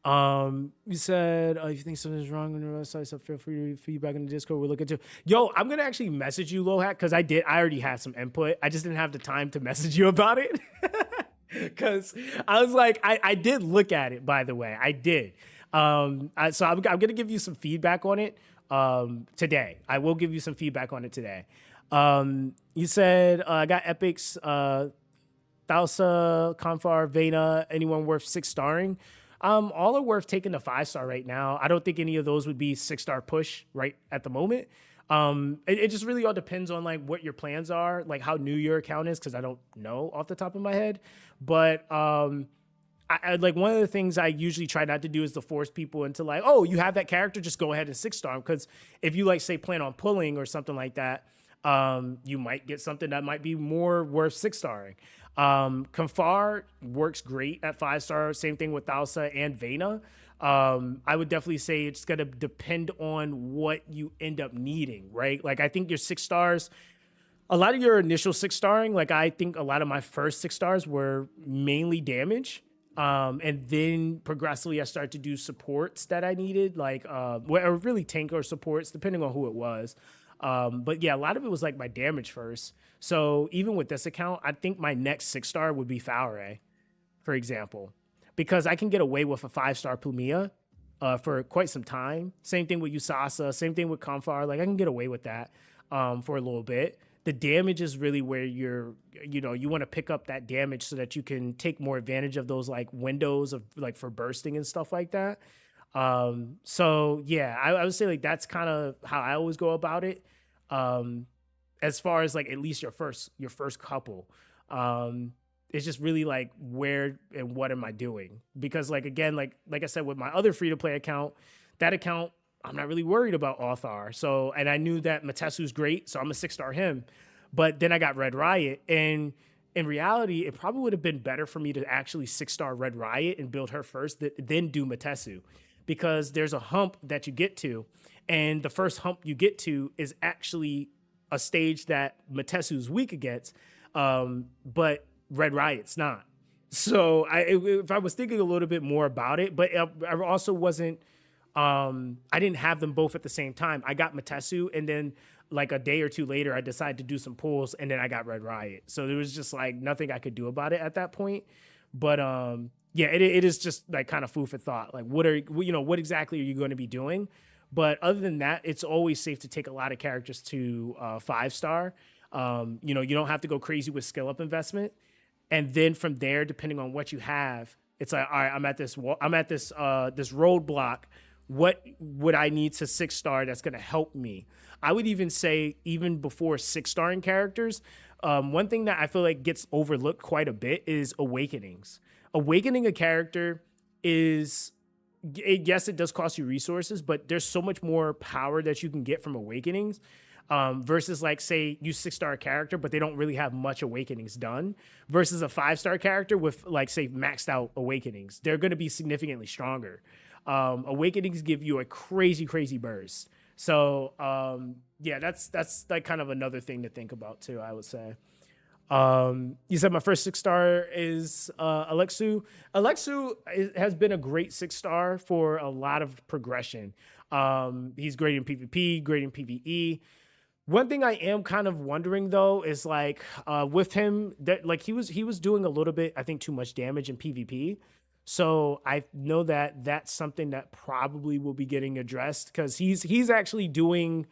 You said if you think something's wrong on your website, so feel free to feedback in the Discord. We'll look into. Yo, I'm gonna actually message you, Lohat, because I already had some input. I just didn't have the time to message you about it. Because I was like, I did look at it, by the way. I did. So I'm gonna give you some feedback on it today. I will give you some feedback on it today. You said I got epics, Thausa, Confar, Vena, anyone worth 6-starring. All are worth taking the 5-star right now. I don't think any of those would be 6-star push right at the moment. It just really all depends on like what your plans are, like how new your account is, because I don't know off the top of my head. But I like one of the things I usually try not to do is to force people into like, oh, you have that character, just go ahead and 6-star, because if you like say plan on pulling or something like that, you might get something that might be more worth 6-starring. Confar works great at 5-star. Same thing with Thausa and Vena. I would definitely say it's going to depend on what you end up needing, right? Like I think your 6 stars, a lot of your initial six starring, like I think a lot of my first six stars were mainly damage. And then progressively I started to do supports that I needed, like or really tank or supports, depending on who it was. But yeah, a lot of it was like my damage first. So even with this account, I think my next six star would be Faure, for example, because I can get away with a 5-star Pumia for quite some time. Same thing with Usasa, same thing with Kamfar. Like I can get away with that for a little bit. The damage is really where you want to pick up that damage so that you can take more advantage of those like windows of like for bursting and stuff like that. So yeah, I would say like that's kind of how I always go about it. As far as like at least your first couple. It's just really like where and what am I doing? Because like again, like I said with my other free to play account, that account I'm not really worried about Authar. So and I knew that Matesu's great, so I'm a 6-star him. But then I got Red Riot, and in reality, it probably would have been better for me to actually 6-star Red Riot and build her first, then do Matesu, because there's a hump that you get to, and the first hump you get to is actually a stage that Matesu's weak against, but Red Riot's not. So if I was thinking a little bit more about it, but I also wasn't. I didn't have them both at the same time. I got Matesu, and then like a day or two later, I decided to do some pulls, and then I got Red Riot. So there was just like nothing I could do about it at that point. But yeah, it is just like kind of food for thought. Like what exactly are you going to be doing? But other than that, it's always safe to take a lot of characters to 5-star. You don't have to go crazy with skill up investment. And then from there, depending on what you have, it's like, all right, I'm at this this roadblock. What would I need to 6-star that's going to help me? I would even say, even before 6-starring characters, one thing that I feel like gets overlooked quite a bit is awakenings. Awakening a character is, yes, it does cost you resources, but there's so much more power that you can get from awakenings. Versus like say you 6-star character, but they don't really have much awakenings done, versus a 5-star character with like say maxed out awakenings. They're going to be significantly stronger. Awakenings give you a crazy burst. So yeah, that's like kind of another thing to think about too, I would say. You said my first 6-star is Alexu. Alexu has been a great 6-star for a lot of progression. He's great in PvP, great in PvE. One thing I am kind of wondering though is like with him that like he was doing a little bit, I think, too much damage in PvP. So I know that that's something that probably will be getting addressed, because he's actually doing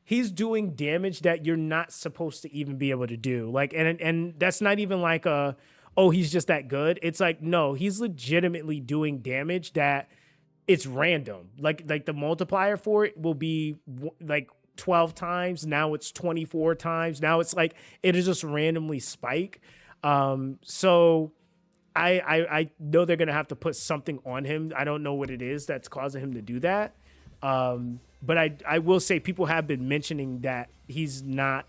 damage that you're not supposed to even be able to do. Like and that's not even like oh, he's just that good. It's like, no, he's legitimately doing damage that it's random. Like the multiplier for it will be like 12 times. Now it's 24 times. Now it's like it is just randomly spike. So I know they're gonna have to put something on him. I don't know what it is that's causing him to do that. But I will say people have been mentioning that he's not.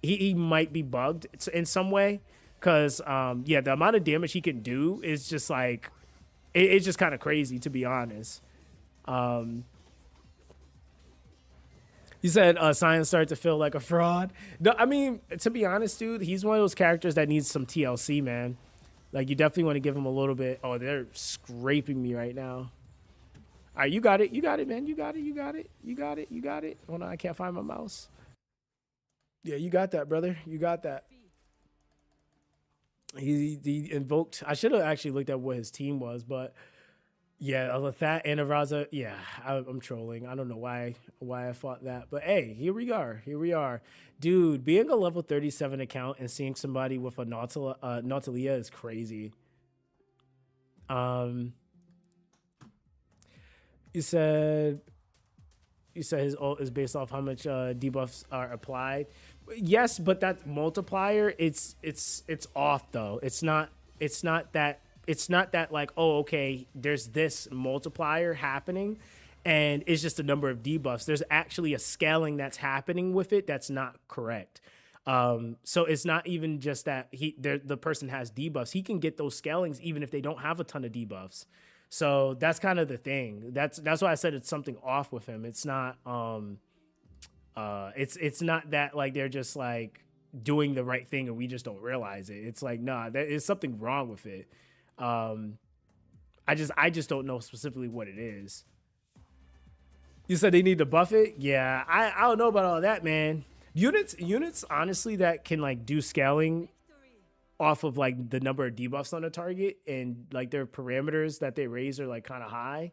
He might be bugged in some way, because yeah, the amount of damage he can do is just like it's just kind of crazy, to be honest. You said Science started to feel like a fraud. No, I mean, to be honest, dude, he's one of those characters that needs some TLC, man. Like, you definitely want to give him a little bit. Oh, they're scraping me right now. All right, you got it. You got it, man. You got it. You got it. You got it. You got it. Hold on, I can't find my mouse. Yeah, you got that, brother. You got that. He invoked. I should have actually looked at what his team was, but yeah, with that and Araza, yeah, I'm trolling. I don't know why I fought that, but hey, here we are. Here we are, dude. Being a level 37 account and seeing somebody with a Nautalia is crazy. You said his ult is based off how much debuffs are applied. Yes, but that multiplier, it's off though. It's not that. It's not that like, oh, okay, there's this multiplier happening and it's just a number of debuffs. There's actually a scaling that's happening with it that's not correct. So it's not even just that the person has debuffs. He can get those scalings even if they don't have a ton of debuffs. So that's kind of the thing. That's why I said it's something off with him. It's not It's not that like they're just like doing the right thing and we just don't realize it. It's like, nah, there is something wrong with it. Um, I just don't know specifically what it is. You said they need to buff it? Yeah, I don't know about all that, man. Units honestly that can like do scaling off of like the number of debuffs on the target and like their parameters that they raise are like kind of high.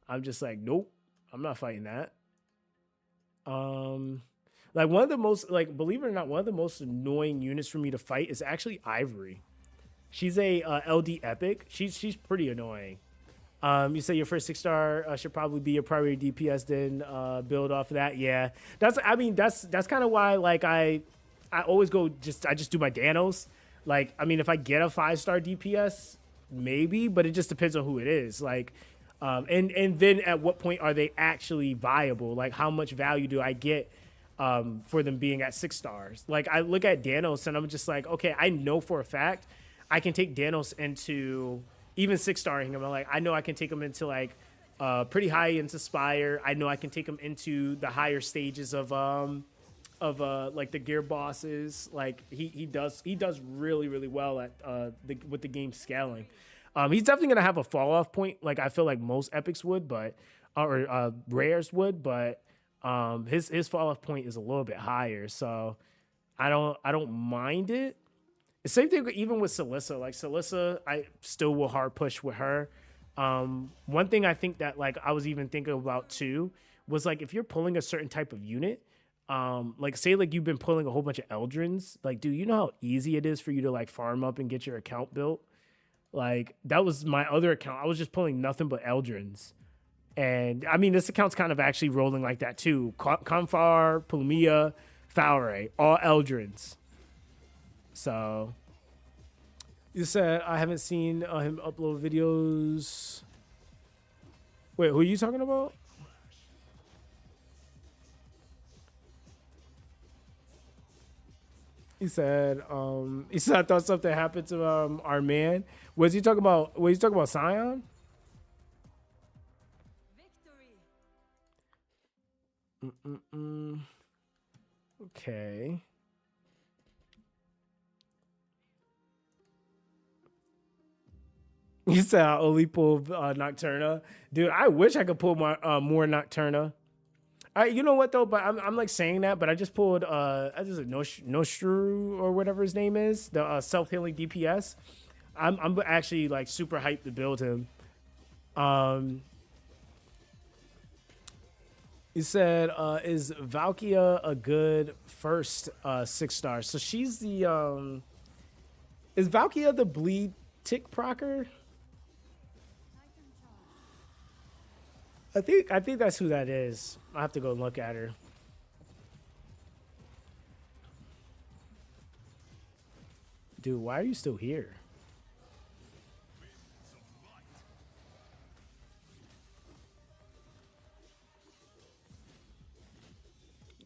I'm just like, nope, I'm not fighting that. Like one of the most like, believe it or not, one of the most annoying units for me to fight is actually Ivory. She's a LD epic. She's pretty annoying. You say your first 6-star should probably be your primary DPS, then build off of that. Yeah, I mean that's kind of why like I always go I just do my Danos. Like I mean if I get a 5-star DPS maybe, but it just depends on who it is. Like and then at what point are they actually viable? Like how much value do I get for them being at 6 stars? Like I look at Danos and I'm just like, okay, I know for a fact I can take Danos into even 6-starring him. I'm like, I know I can take him into like pretty high into Spire. I know I can take him into the higher stages of like the gear bosses. Like he does really well at with the game scaling. He's definitely gonna have a fall off point, like I feel like most epics would, but or rares would, but his fall off point is a little bit higher, so I don't mind it. The same thing even with Celissa. Like Celissa, I still will hard push with her. One thing I think that like I was even thinking about too was like if you're pulling a certain type of unit, like say like you've been pulling a whole bunch of Eldrins, like dude, you know how easy it is for you to like farm up and get your account built. Like that was my other account. I was just pulling nothing but Eldrins. And I mean, this account's kind of actually rolling like that too. Confar, Plumia, Falray, all Eldrins. So you said I haven't seen him upload videos. Wait, who are you talking about? He said I thought something happened to our man. Was he talking about Scion? Okay. You said I only pull Nocturna. Dude, I wish I could pull more Nocturna. You know what though? But I'm like saying that, but I just pulled I just Nostru or whatever his name is, the self healing DPS. I'm actually like super hyped to build him. You said is Valkia a good first 6-star? So she's the is Valkia the bleed tick procker? I think that's who that is. I have to go look at her. Dude, why are you still here?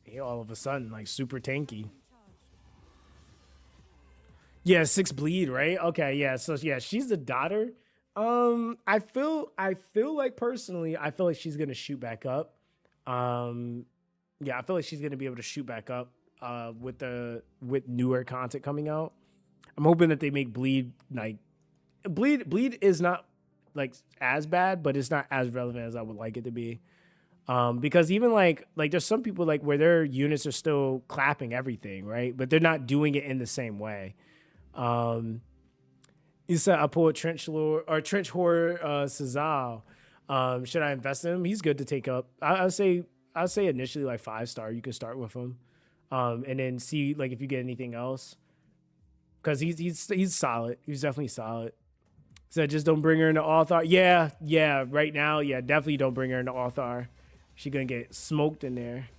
He all of a sudden like super tanky. Yeah, 6 bleed, right? Okay, yeah. So yeah, she's the daughter. I feel like personally, I feel like she's gonna shoot back up. Yeah, I feel like she's gonna be able to shoot back up with newer content coming out. I'm hoping that they make bleed like bleed is not like as bad, but it's not as relevant as I would like it to be. Because even like there's some people like where their units are still clapping everything, right? But they're not doing it in the same way. You said I pull a trench lord or trench horror Sazal. Should I invest in him? He's good to take up. I'd say initially like 5-star. You can start with him, and then see like if you get anything else. Because he's solid. He's definitely solid. So just don't bring her into Althar. Yeah. Right now, yeah, definitely don't bring her into Althar. She gonna get smoked in there,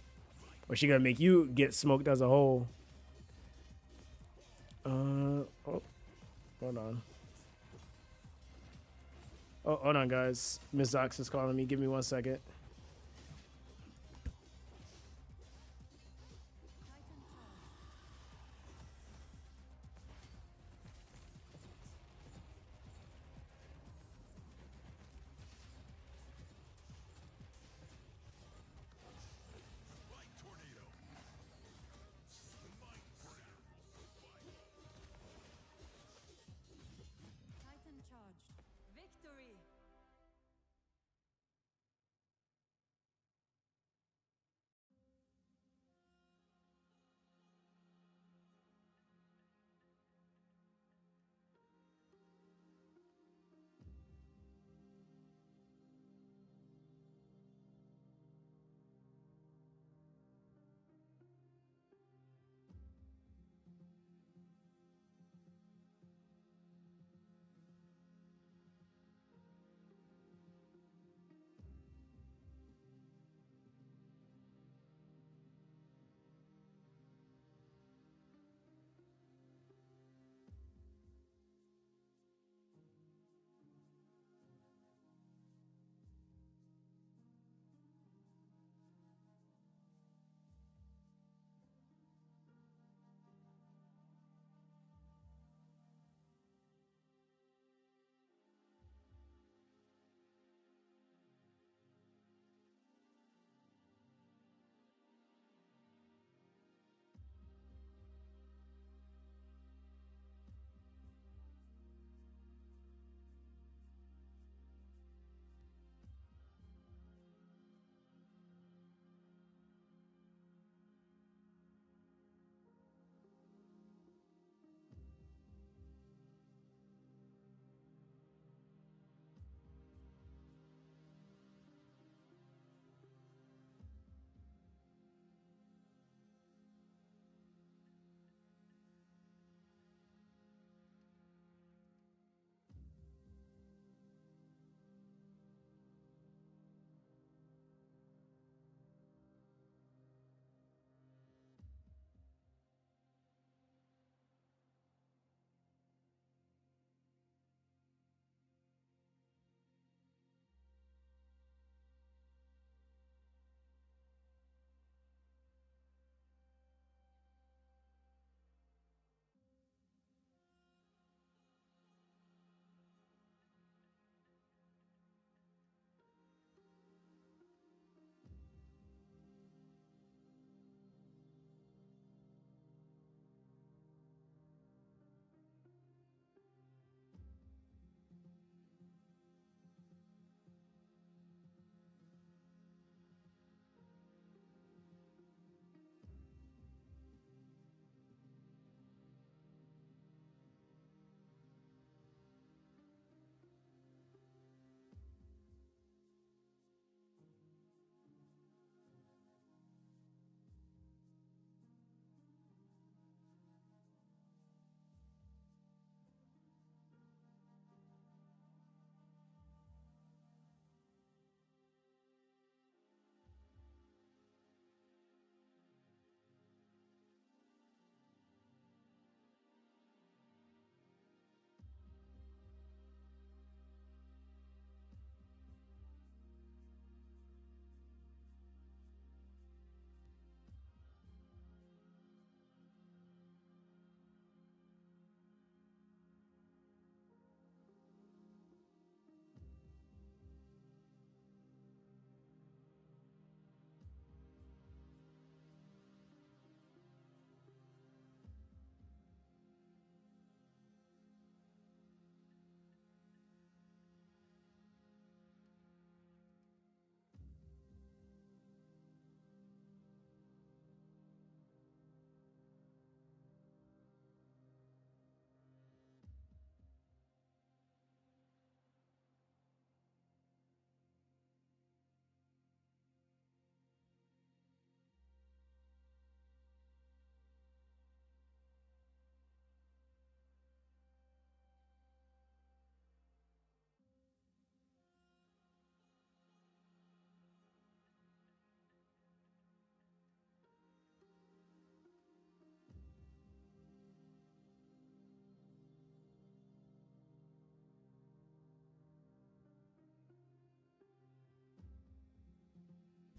or she gonna make you get smoked as a whole. Oh, hold on. Oh, hold on, guys. Miss Zox is calling me. Give me 1 second.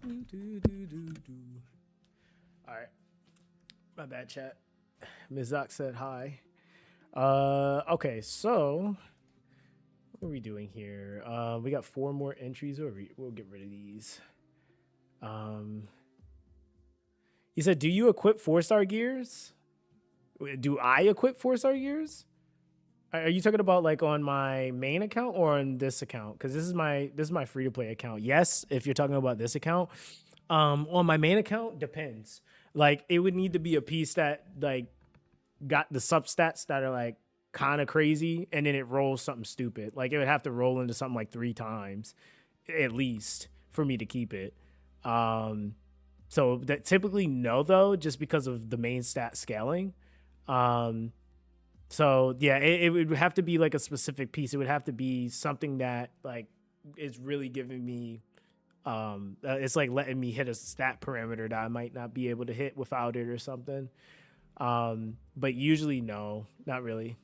All right, my bad, chat. Ms. Zox said hi. Okay, so what are we doing here? We got 4 more entries. We'll get rid of these. He said, "Do you equip 4-star gears? Do I equip 4-star gears? Are you talking about like on my main account or on this account? Because this is my free to play account. Yes, if you're talking about this account, on my main account depends. Like it would need to be a piece that like got the substats that are like kind of crazy, and then it rolls something stupid. Like it would have to roll into something like 3 times at least for me to keep it. So that typically no though, just because of the main stat scaling. So yeah, it would have to be like a specific piece. It would have to be something that like is really giving me it's like letting me hit a stat parameter that I might not be able to hit without it or something. But usually no, not really.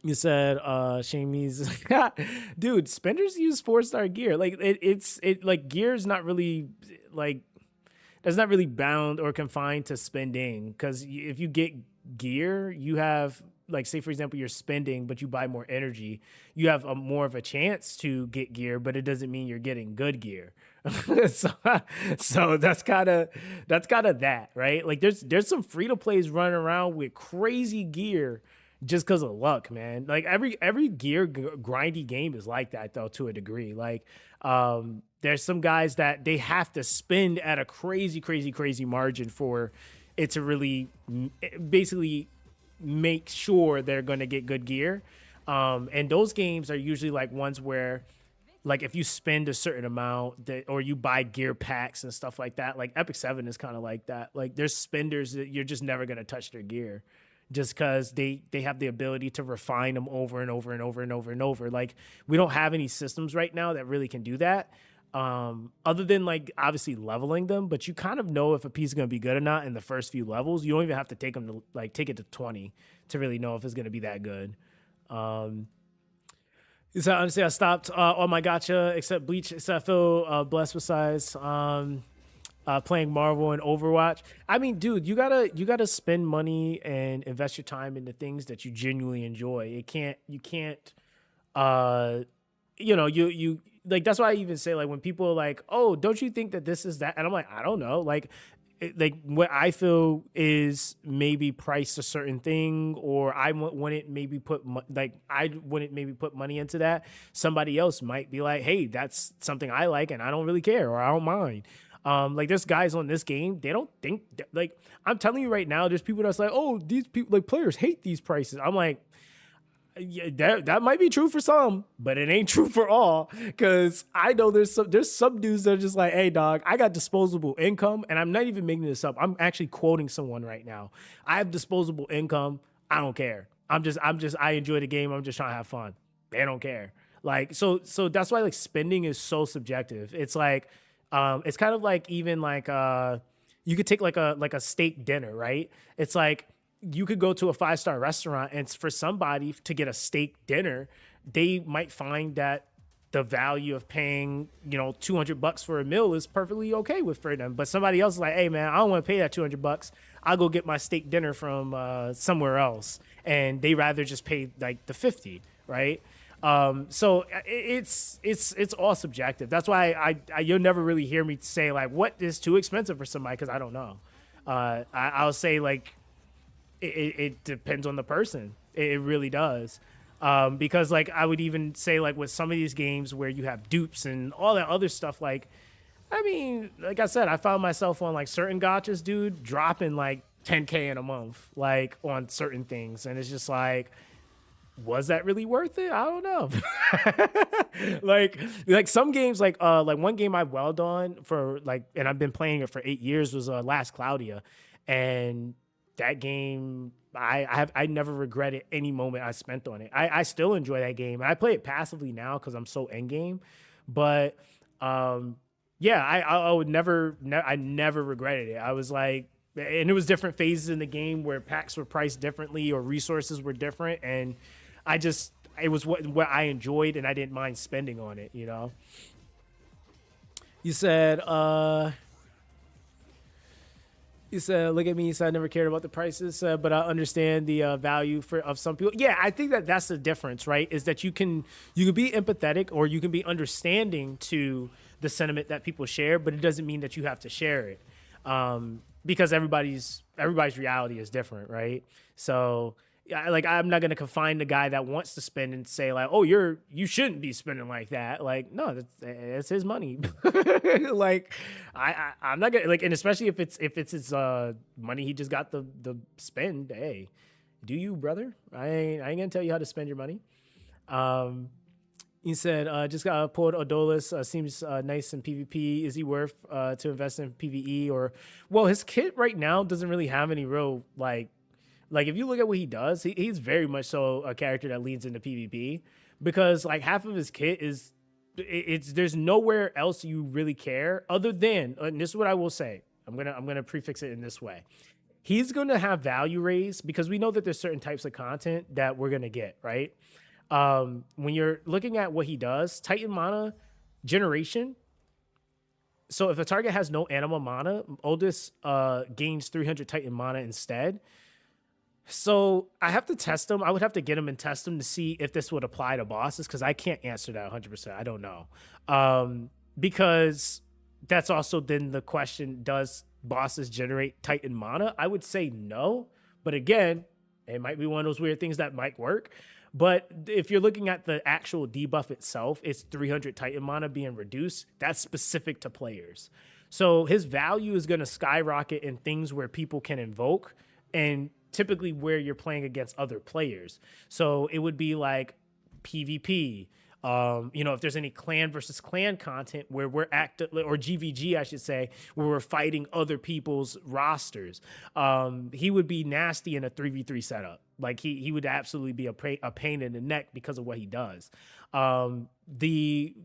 You said Shamey's dude, spenders use 4-star gear. Like it's like gear is not really like that's not really bound or confined to spending, because if you get gear, you have like say for example you're spending but you buy more energy, you have a more of a chance to get gear, but it doesn't mean you're getting good gear. so, so that's kind of that, right? Like there's some free to plays running around with crazy gear just because of luck, man. Like every gear grindy game is like that though, to a degree. Like there's some guys that they have to spend at a crazy margin for it to really basically make sure they're going to get good gear. And those games are usually like ones where like if you spend a certain amount that, or you buy gear packs and stuff like that, like Epic 7 is kind of like that. Like there's spenders that you're just never going to touch their gear just because they have the ability to refine them over and over and over and over and over. Like we don't have any systems right now that really can do that, other than like obviously leveling them. But you kind of know if a piece is going to be good or not in the first few levels. You don't even have to take them to like take it to 20 to really know if it's going to be that good. So honestly, I stopped all my gacha except Bleach. So I feel blessed besides playing Marvel and Overwatch. I mean, dude, you gotta spend money and invest your time into things that you genuinely enjoy. You can't you like that's why I even say like when people are like, oh, don't you think that this is that? And I'm like, I don't know. Like like what I feel is maybe price a certain thing, or I wouldn't maybe put I wouldn't maybe put money into that. Somebody else might be like, hey, that's something I like and I don't really care or I don't mind. Like there's guys on this game, they don't think like I'm telling you right now, there's people that's like, oh, these people like players hate these prices. I'm like, yeah, that might be true for some, but it ain't true for all. Cause I know there's some dudes that are just like, hey dog, I got disposable income, and I'm not even making this up. I'm actually quoting someone right now. I have disposable income. I don't care. I enjoy the game. I'm just trying to have fun. They don't care. Like so that's why like spending is so subjective. It's like it's kind of like even like you could take like a steak dinner, right? It's like you could go to a 5-star restaurant, and for somebody to get a steak dinner, they might find that the value of paying, $200 for a meal is perfectly okay for them. But somebody else is like, hey man, I don't want to pay that $200. I'll go get my steak dinner from somewhere else. And they rather just pay like the 50, right? So it's all subjective. That's why you'll never really hear me say like what is too expensive for somebody, because I don't know. I'll say like it depends on the person. It really does. Because like I would even say like with some of these games where you have dupes and all that other stuff, like I mean, like I said, I found myself on like certain gotchas, dude, dropping like 10K in a month, like on certain things, and it's just like, was that really worth it? I don't know. like some games, like one game I welled on for like, and I've been playing it for 8 years, was Last Claudia, and that game I never regretted any moment I spent on it. I still enjoy that game, and I play it passively now because I'm so end game, but yeah, I would I never regretted it. I was like, and it was different phases in the game where packs were priced differently or resources were different, and it was what I enjoyed, and I didn't mind spending on it, You said, you said, look at me. You said I never cared about the prices, but I understand the value for of some people. Yeah, I think that that's the difference, right? Is that you can be empathetic or you can be understanding to the sentiment that people share, but it doesn't mean that you have to share it, because everybody's reality is different, right? So yeah, like I'm not gonna confine the guy that wants to spend and say like, oh, you shouldn't be spending like that. Like, no, that's his money. Like, I'm not gonna like, and especially if it's his money he just got the spend. Hey, do you, brother? I ain't gonna tell you how to spend your money. Um, he said, just got pulled Odolus. Seems nice in PvP. Is he worth to invest in PvE or? Well, his kit right now doesn't really have any real like if you look at what he does, he's very much so a character that leans into PvP because like half of his kit is it's there's nowhere else you really care other than and this is what I will say. I'm gonna prefix it in this way. He's gonna have value raise because we know that there's certain types of content that we're gonna get, right? When you're looking at what he does, Titan mana generation. So if a target has no animal mana, Oldest gains 300 Titan mana instead. So I have to test them. I would have to get them and test them to see if this would apply to bosses because I can't answer that 100%. I don't know. Because that's also then the question, does bosses generate Titan mana? I would say no. But again, it might be one of those weird things that might work. But if you're looking at the actual debuff itself, it's 300 Titan mana being reduced. That's specific to players. So his value is going to skyrocket in things where people can invoke and typically where you're playing against other players. So it would be like PvP. If there's any clan versus clan content where we're active, or GVG, I should say, where we're fighting other people's rosters, he would be nasty in a 3v3 setup. Like he would absolutely be a pain in the neck because of what he does. The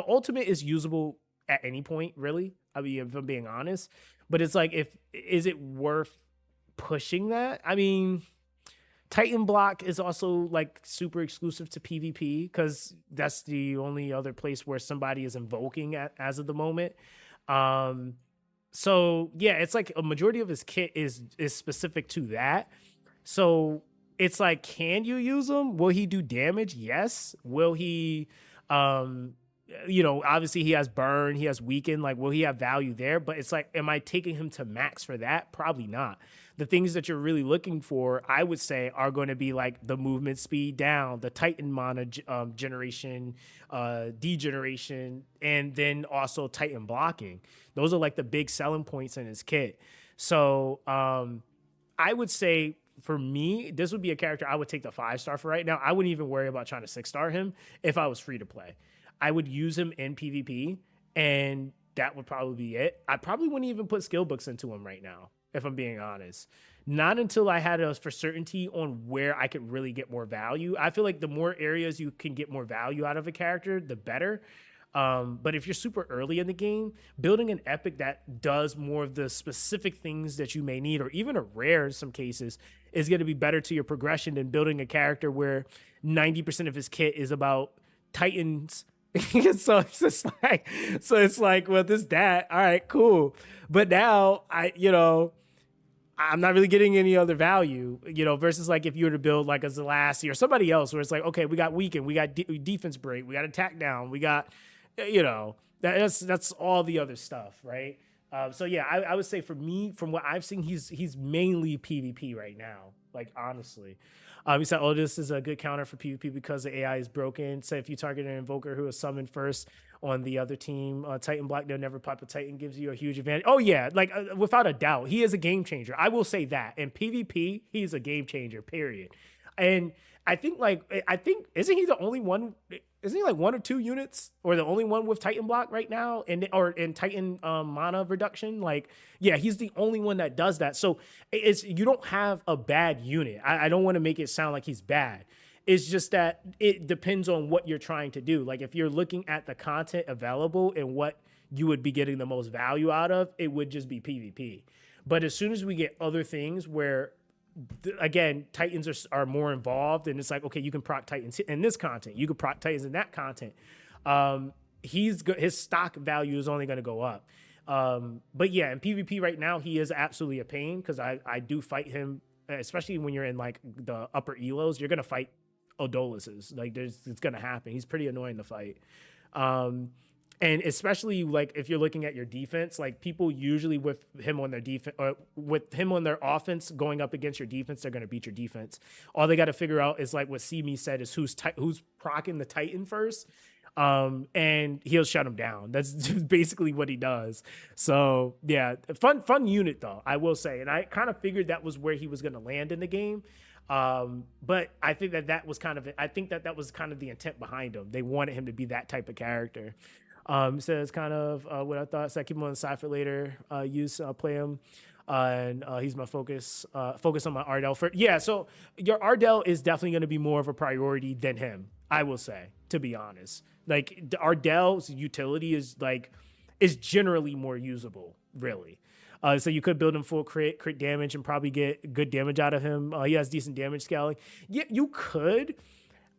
ultimate is usable at any point, really. I mean, if I'm being honest, but it's like, is it worth pushing that? I mean, Titan block is also like super exclusive to PvP because that's the only other place where somebody is invoking as of the moment. So yeah, it's like a majority of his kit is specific to that. So it's like, can you use him? Will he do damage? Yes. Will he obviously he has burn, he has weaken, like will he have value there? But it's like, am I taking him to max for that? Probably not. The things that you're really looking for, I would say, are going to be like the movement speed down, the Titan mana generation, degeneration, and then also Titan blocking. Those are like the big selling points in his kit. So I would say for me, this would be a character I would take the 5-star for right now. I wouldn't even worry about trying to 6-star him if I was free to play. I would use him in PvP, and that would probably be it. I probably wouldn't even put skill books into him right now, if I'm being honest. Not until I had a for certainty on where I could really get more value. I feel like the more areas you can get more value out of a character, the better. But if you're super early in the game, building an epic that does more of the specific things that you may need, or even a rare in some cases, is going to be better to your progression than building a character where 90% of his kit is about Titans. So it's like, well, that, all right, cool. But now I'm not really getting any other value, versus like if you were to build like a Zelasi or somebody else where it's like, okay, we got weaken, we got defense break, we got attack down, we got, that's all the other stuff, right? So yeah, I would say for me, from what I've seen, he's mainly PvP right now, like honestly. He said, oh, this is a good counter for PvP because the AI is broken. So if you target an invoker who is summoned first on the other team, Titan block, they'll never pop a Titan, gives you a huge advantage. Oh yeah, like without a doubt, he is a game changer. I will say that. In PvP, he's a game changer, period. And I think isn't he the only one? Isn't he like one or two units, or the only one with Titan block right now, or in Titan mana reduction? Like, yeah, he's the only one that does that. So you don't have a bad unit. I don't want to make it sound like he's bad. It's just that it depends on what you're trying to do. Like if you're looking at the content available and what you would be getting the most value out of, it would just be PvP. But as soon as we get other things where again, Titans are more involved, and it's like, okay, you can proc Titans in this content, you can proc Titans in that content. his stock value is only going to go up. But yeah, in PvP right now, he is absolutely a pain because I do fight him, especially when you're in like the upper elos. You're gonna fight Odoluses. Like it's gonna happen. He's pretty annoying to fight. Um, and especially like if you're looking at your defense, like people usually with him on their defense or with him on their offense going up against your defense, they're gonna beat your defense. All they got to figure out is like what Simi said is who's procking the Titan first, and he'll shut him down. That's just basically what he does. So yeah, fun unit though, I will say, and I kind of figured that was where he was going to land in the game. But I think that was kind of the intent behind him. They wanted him to be that type of character. Says kind of what I thought. So I keep him on the side for later. Play him. And he's my focus. Focus on my Ardell for yeah. So your Ardell is definitely going to be more of a priority than him. I will say, to be honest, like the Ardell's utility is generally more usable, really. So you could build him full crit damage and probably get good damage out of him. He has decent damage scaling. Yeah, you could.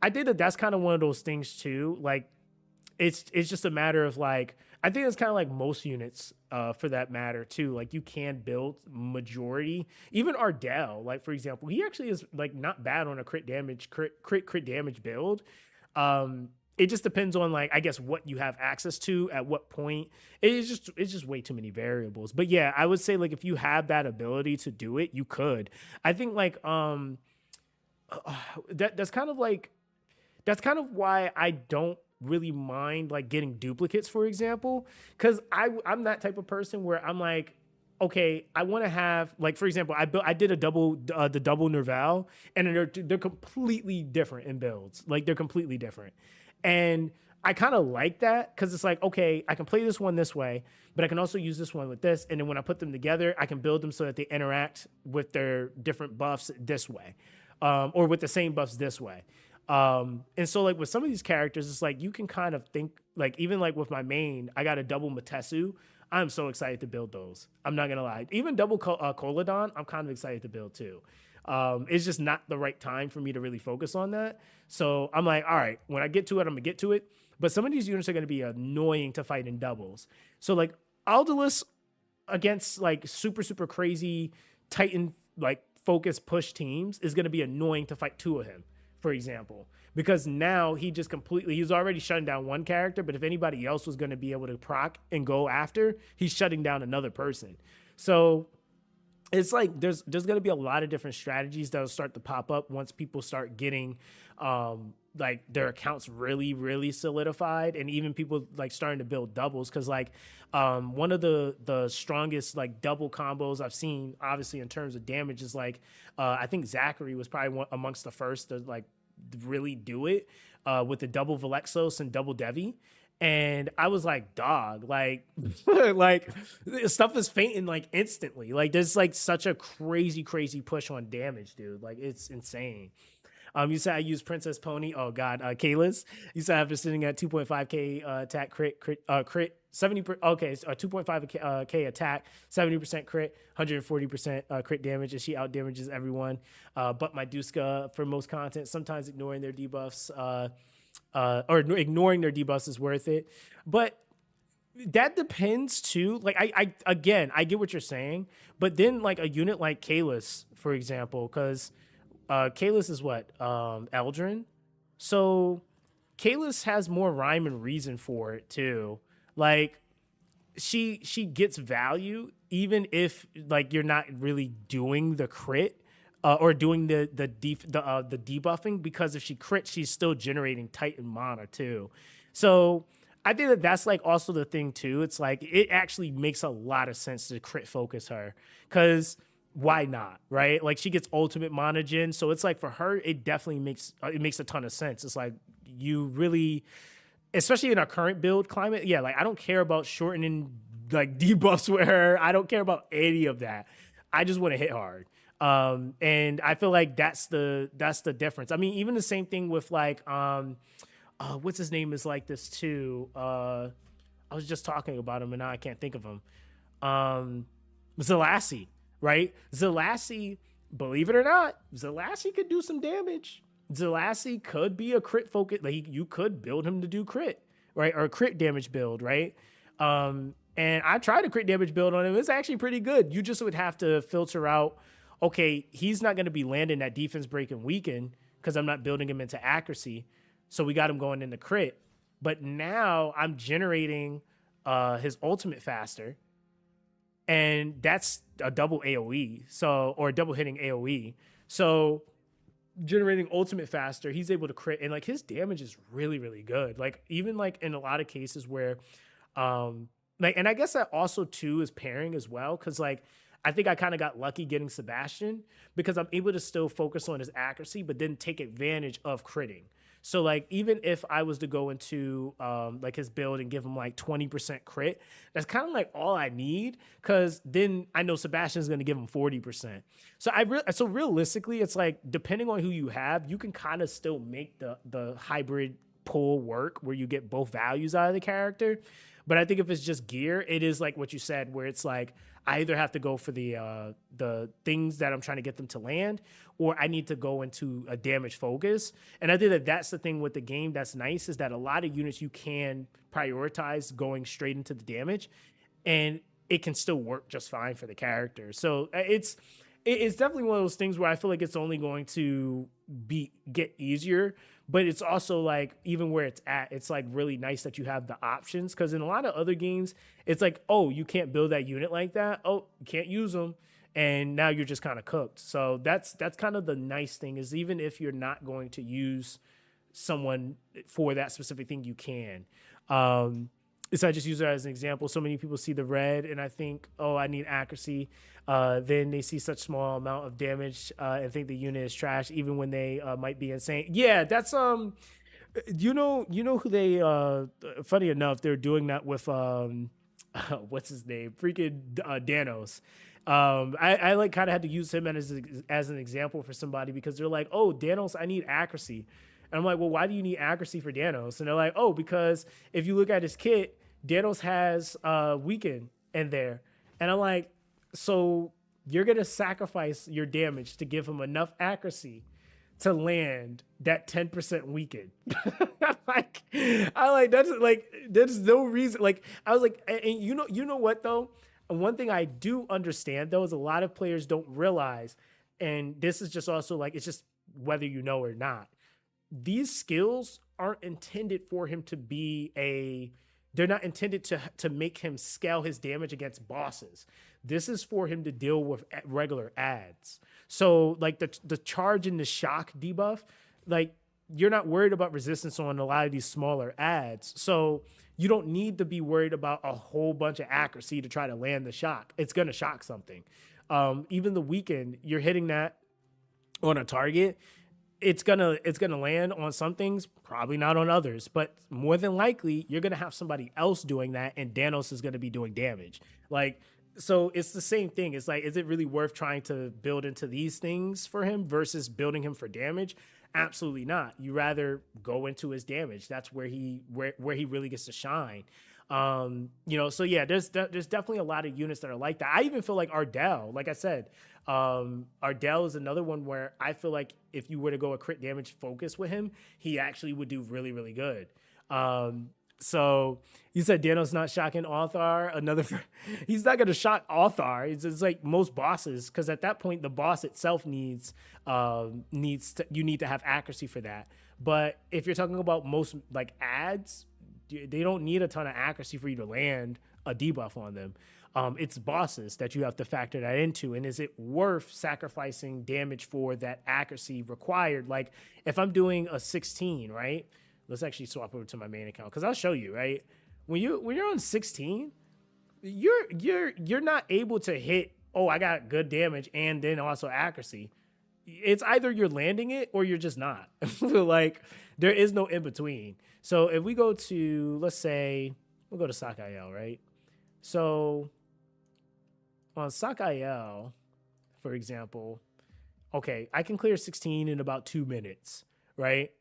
I think that's kind of one of those things too. Like it's just a matter of like I think it's kind of like most units for that matter too. Like you can build majority. Even Ardell, like for example, he actually is like not bad on a crit damage build. It just depends on like I guess what you have access to at what point. It's just way too many variables. But yeah, I would say like if you have that ability to do it, you could. I think like that's kind of why I don't really mind like getting duplicates, for example, because I'm that type of person where I'm like, okay, I want to have like, for example, I did the double Nerval, and they're completely different in builds. Like they're completely different, and I kind of like that because it's like, okay, I can play this one this way, but I can also use this one with this, and then when I put them together, I can build them so that they interact with their different buffs this way, or with the same buffs this way. And so like with some of these characters, it's like you can kind of think like even like with my main, I got a double Matesu. I'm so excited to build those. I'm not gonna lie. Even double Koladon, I'm kind of excited to build too. It's just not the right time for me to really focus on that. So I'm like, all right, when I get to it, I'm gonna get to it. But some of these units are gonna be annoying to fight in doubles. So like Aldalus against like super crazy Titan like focus push teams is gonna be annoying to fight two of him, for example, because now he's already shutting down one character, but if anybody else was going to be able to proc and go after, he's shutting down another person. So it's like there's going to be a lot of different strategies that'll start to pop up once people start getting like their accounts really solidified, and even people like starting to build doubles, because like one of the strongest like double combos I've seen obviously in terms of damage is like I think Zachary was probably one amongst the first to like really do it with the double Velexos and double Devi. And I was like, dog, like, like stuff is fainting like instantly. Like there's like such a crazy push on damage, dude. Like it's insane. You said I use Princess Pony. Oh God, Kayla's. You said after sitting at 2.5k attack crit 70 2.5 k attack, 70% crit, 140% crit damage, and she out damages everyone. But my Duska for most content, sometimes ignoring their debuffs, or ignoring their debuffs is worth it. But that depends too. Like I get what you're saying, but then like a unit like Kalis, for example, because Kalis is what? Eldrin. So Kalis has more rhyme and reason for it too. Like she gets value even if like you're not really doing the crit or doing the debuffing, because if she crits, she's still generating Titan mana too. So I think that's like also the thing too. It's like it actually makes a lot of sense to crit focus her, because why not, right? Like she gets ultimate mana gen, so it's like for her it definitely makes a ton of sense. It's like you really, especially in our current build climate, yeah, like I don't care about shortening like debuffs with her. I don't care about any of that. I just want to hit hard. And I feel like that's the difference. I mean, even the same thing with like what's his name is like this too. I was just talking about him and now I can't think of him. Zelassi, right? Zelassi, believe it or not, Zelassi could do some damage. Zelassi could be a crit focus. Like you could build him to do crit right? Or a crit damage build, right? And I tried a crit damage build on him. It's actually pretty good. You just would have to filter out, okay, he's not going to be landing that defense break and weaken because I'm not building him into accuracy. So we got him going into crit. But now I'm generating his ultimate faster, and that's a double AoE, so, or a double hitting AoE. So generating ultimate faster, he's able to crit, and like his damage is really, really good. Like even like in a lot of cases where like, and I guess that also too is pairing as well, because like I think I kind of got lucky getting Sebastian because I'm able to still focus on his accuracy, but then take advantage of critting. So like even if I was to go into like his build and give him like 20% crit, that's kind of like all I need, because then I know Sebastian's going to give him 40%. So so realistically, it's like depending on who you have, you can kind of still make the hybrid pull work where you get both values out of the character. But I think if it's just gear, it is like what you said, where it's like I either have to go for the things that I'm trying to get them to land, or I need to go into a damage focus. And I think that that's the thing with the game that's nice, is that a lot of units you can prioritize going straight into the damage, and it can still work just fine for the character. So it's definitely one of those things where I feel like it's only going to get easier, but it's also like even where it's at, it's like really nice that you have the options, because in a lot of other games, it's like, oh, you can't build that unit like that. Oh, you can't use them. And now you're just kind of cooked. So that's kind of the nice thing, is even if you're not going to use someone for that specific thing, you can. So I just use it as an example. So many people see the red and I think, oh, I need accuracy. Then they see such small amount of damage and think the unit is trash, even when they might be insane. Yeah, that's you know who they funny enough, they're doing that with what's his name? Freaking Danos. I like kind of had to use him as an example for somebody, because they're like, oh, Danos, I need accuracy. And I'm like, well, why do you need accuracy for Danos? And they're like, oh, because if you look at his kit, Danos has weaken in there. And I'm like, so you're going to sacrifice your damage to give him enough accuracy to land that 10% weaken. There's no reason. Like, I was like, and you know what though? And one thing I do understand though is a lot of players don't realize, and this is just also like, it's just whether you know or not, these skills aren't intended for him to be they're not intended to make him scale his damage against bosses. This is for him to deal with regular ads. So like the charge and the shock debuff, like you're not worried about resistance on a lot of these smaller ads. So you don't need to be worried about a whole bunch of accuracy to try to land the shock. It's going to shock something. Even the weaken, you're hitting that on a target, it's gonna land on some things, probably not on others, but more than likely you're gonna have somebody else doing that, and Danos is gonna be doing damage. Like, so it's the same thing. It's like, is it really worth trying to build into these things for him versus building him for damage? Absolutely not. You rather go into his damage. That's where he really gets to shine. So yeah, there's definitely a lot of units that are like that. I even feel like Ardell, like I said, Ardell is another one where I feel like if you were to go a crit damage focus with him, he actually would do really, really good. So you said Danos not shocking Althar. He's not going to shock Althar. It's like most bosses, because at that point the boss itself you need to have accuracy for that. But if you're talking about most like ads, they don't need a ton of accuracy for you to land a debuff on them. It's bosses that you have to factor that into. And is it worth sacrificing damage for that accuracy required? Like if I'm doing a 16, right? Let's actually swap over to my main account, because I'll show you, right? When you're on 16, you're not able to hit, oh, I got good damage and then also accuracy. It's either you're landing it or you're just not. Like there is no in between. So if we go to, let's say, we'll go to Sakael, right? So on Sakael, for example, okay, I can clear 16 in about 2 minutes, right?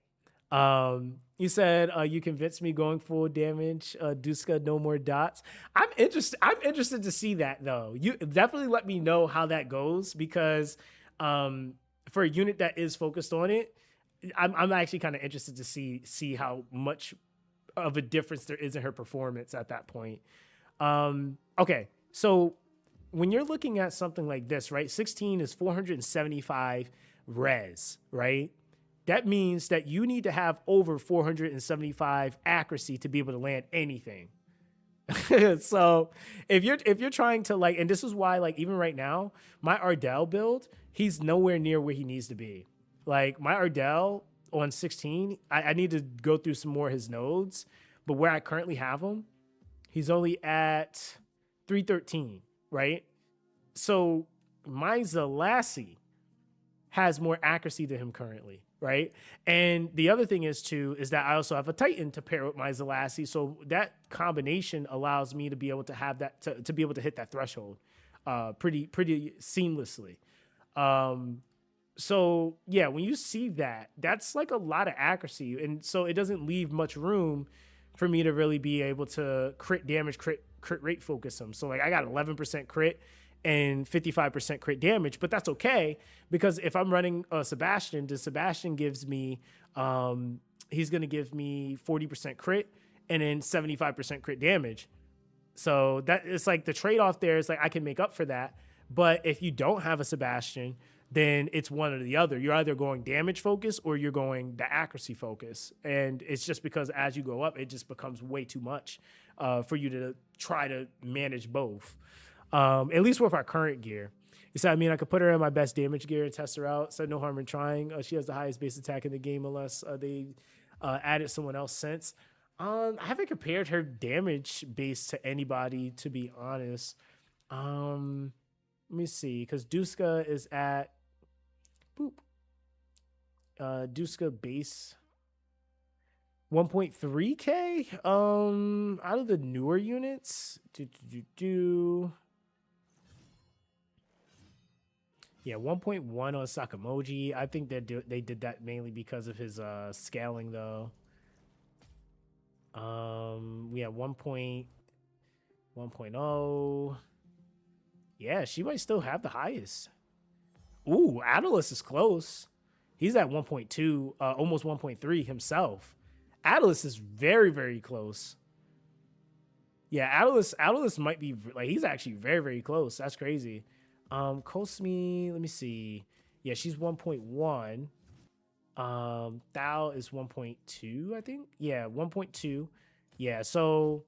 You said you convinced me going full damage. Duska, no more dots. I'm interested to see that though. You definitely let me know how that goes, because for a unit that is focused on it, I'm actually kind of interested to see how much of a difference there is in her performance at that point. Okay, so when you're looking at something like this, right? 16 is 475 res, right? That means that you need to have over 475 accuracy to be able to land anything. So if you're trying to like, and this is why like even right now, my Ardell build, he's nowhere near where he needs to be. Like my Ardell on 16, I need to go through some more of his nodes, but where I currently have him, he's only at 313, right? So my Zalassi has more accuracy than him currently, right? And the other thing is too, is that I also have a Titan to pair with my Zalassi. So that combination allows me to be able to have that, to be able to hit that threshold pretty seamlessly. So yeah, when you see that, that's like a lot of accuracy. And so it doesn't leave much room for me to really be able to crit damage, crit rate focus him. So like I got 11% crit and 55% crit damage, but that's okay because if I'm running Sebastian, the Sebastian gives me, he's gonna give me 40% crit and then 75% crit damage. So that it's like the trade-off there is like I can make up for that. But if you don't have a Sebastian, then it's one or the other. You're either going damage focus or you're going the accuracy focus. And it's just because as you go up, it just becomes way too much for you to try to manage both. At least with our current gear. He said, I mean, I could put her in my best damage gear and test her out. Said no harm in trying. She has the highest base attack in the game unless they added someone else since. I haven't compared her damage base to anybody, to be honest. Let me see, because Duska is at Duska base 1.3k. Out of the newer units, yeah, 1.1 on Sakamoji. I think they did that mainly because of his scaling though. We have 1.1.0. Yeah, she might still have the highest. Ooh, Atlas is close. He's at 1.2, almost 1.3 himself. Atlas is very, very close. Yeah, Atlas might be like he's actually very, very close. That's crazy. Cosme, let me see. Yeah, she's 1.1. Thou is 1.2, I think. Yeah, 1.2. Yeah, so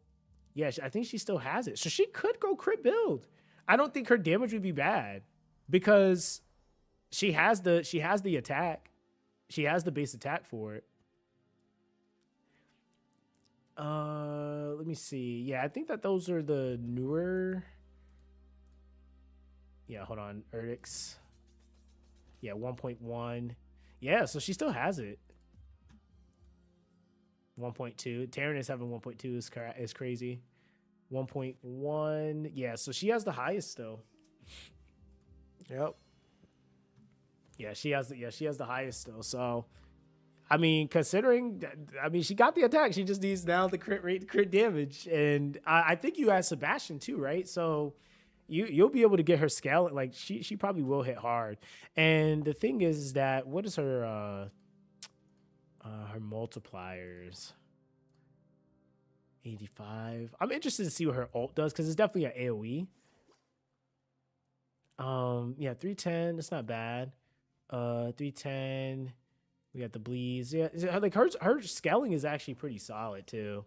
yeah, I think she still has it. So she could go crit build. I don't think her damage would be bad because she has the attack. She has the base attack for it. Let me see. Yeah, I think that those are the newer. Yeah, hold on. Erdix. Yeah, 1.1. Yeah, so she still has it. 1.2. Terran is having 1.2 is crazy. 1.1. Yeah, so she has the highest still. Yep. Yeah, she has the highest still. So I mean, considering I mean she got the attack, she just needs now the crit rate, crit damage. And I think you have Sebastian too, right? So you'll be able to get her scale. Like she probably will hit hard. And the thing is that what is her multipliers? 85. I'm interested to see what her ult does because it's definitely an AoE. Yeah, 310. That's not bad. 310. We got the bleeds. Yeah, like her scaling is actually pretty solid too.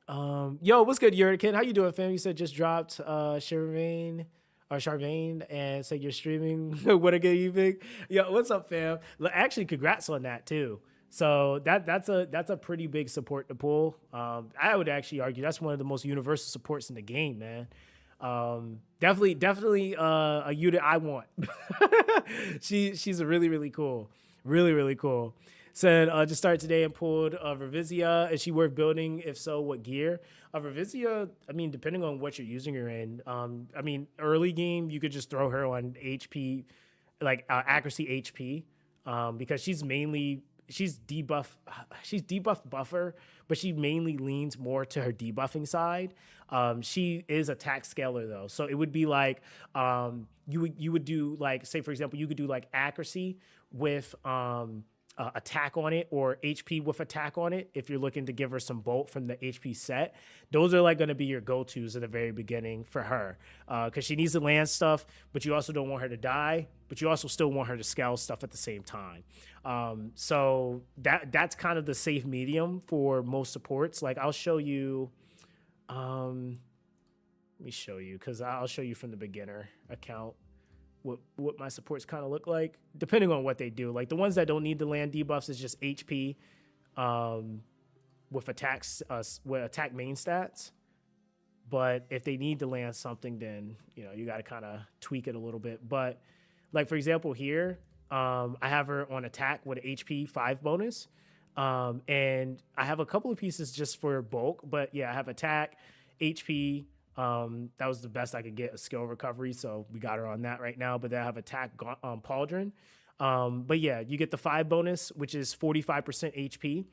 Yo, what's good, Yurikin? How you doing, fam? You said just dropped Charmaine and said you're streaming. What a good evening. Yo, what's up, fam? Actually, congrats on that too. So that's a pretty big support to pull. I would actually argue that's one of the most universal supports in the game, man. Definitely a unit I want. She's a really cool, really cool. Said just started today and pulled Revizia. Is she worth building? If so, what gear? Revizia, I mean, depending on what you're using her in. I mean, early game you could just throw her on HP, like accuracy HP, because she's mainly she's debuff buffer, but she mainly leans more to her debuffing side. She is attack scaler though, so it would be like you would do like, say for example, you could do like accuracy with attack on it, or HP with attack on it if you're looking to give her some bolt from the HP set. Those are like going to be your go-tos at the very beginning for her, because she needs to land stuff, but you also don't want her to die, but you also still want her to scale stuff at the same time. So that's kind of the safe medium for most supports. Like I'll show you, let me show you, because I'll show you from the beginner account what my supports kind of look like, depending on what they do. Like the ones that don't need the land debuffs is just HP with attacks, with attack main stats. But if they need to land something, then you got to kind of tweak it a little bit. But like for example here, I have her on attack with an HP 5 bonus, and I have a couple of pieces just for bulk. But yeah, I have attack, HP. That was the best I could get, a skill recovery, so we got her on that right now. But then I have attack pauldron. But yeah, you get the 5 bonus, which is 45% HP.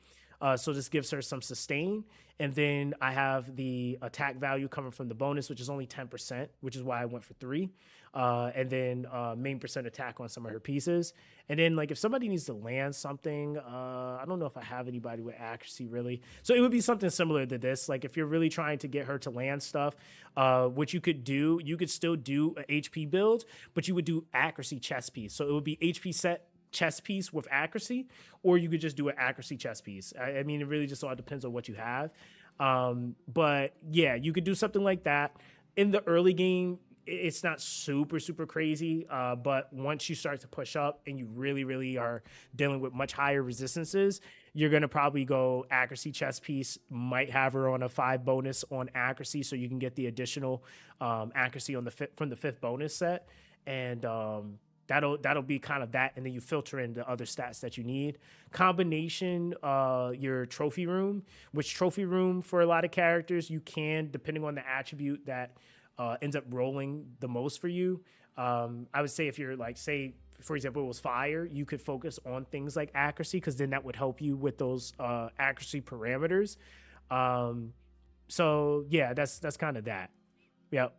So this gives her some sustain. And then I have the attack value coming from the bonus, which is only 10%, which is why I went for 3. And then main percent attack on some of her pieces. And then like if somebody needs to land something, I don't know if I have anybody with accuracy really. So it would be something similar to this. Like if you're really trying to get her to land stuff, what you could do, you could still do an HP build, but you would do accuracy chess piece. So it would be HP set chess piece with accuracy, or you could just do an accuracy chess piece. I mean, it really just all depends on what you have. But yeah, you could do something like that. In the early game, it's not super, super crazy. But once you start to push up and you really, really are dealing with much higher resistances, you're going to probably go accuracy chess piece, might have her on a 5 bonus on accuracy, so you can get the additional accuracy on from the 5th bonus set. And that'll be kind of that, and then you filter in the other stats that you need. Combination, your trophy room, which trophy room for a lot of characters you can, depending on the attribute that ends up rolling the most for you. I would say if you're like, say for example it was fire, you could focus on things like accuracy, because then that would help you with those accuracy parameters. So yeah, that's kind of that. Yep.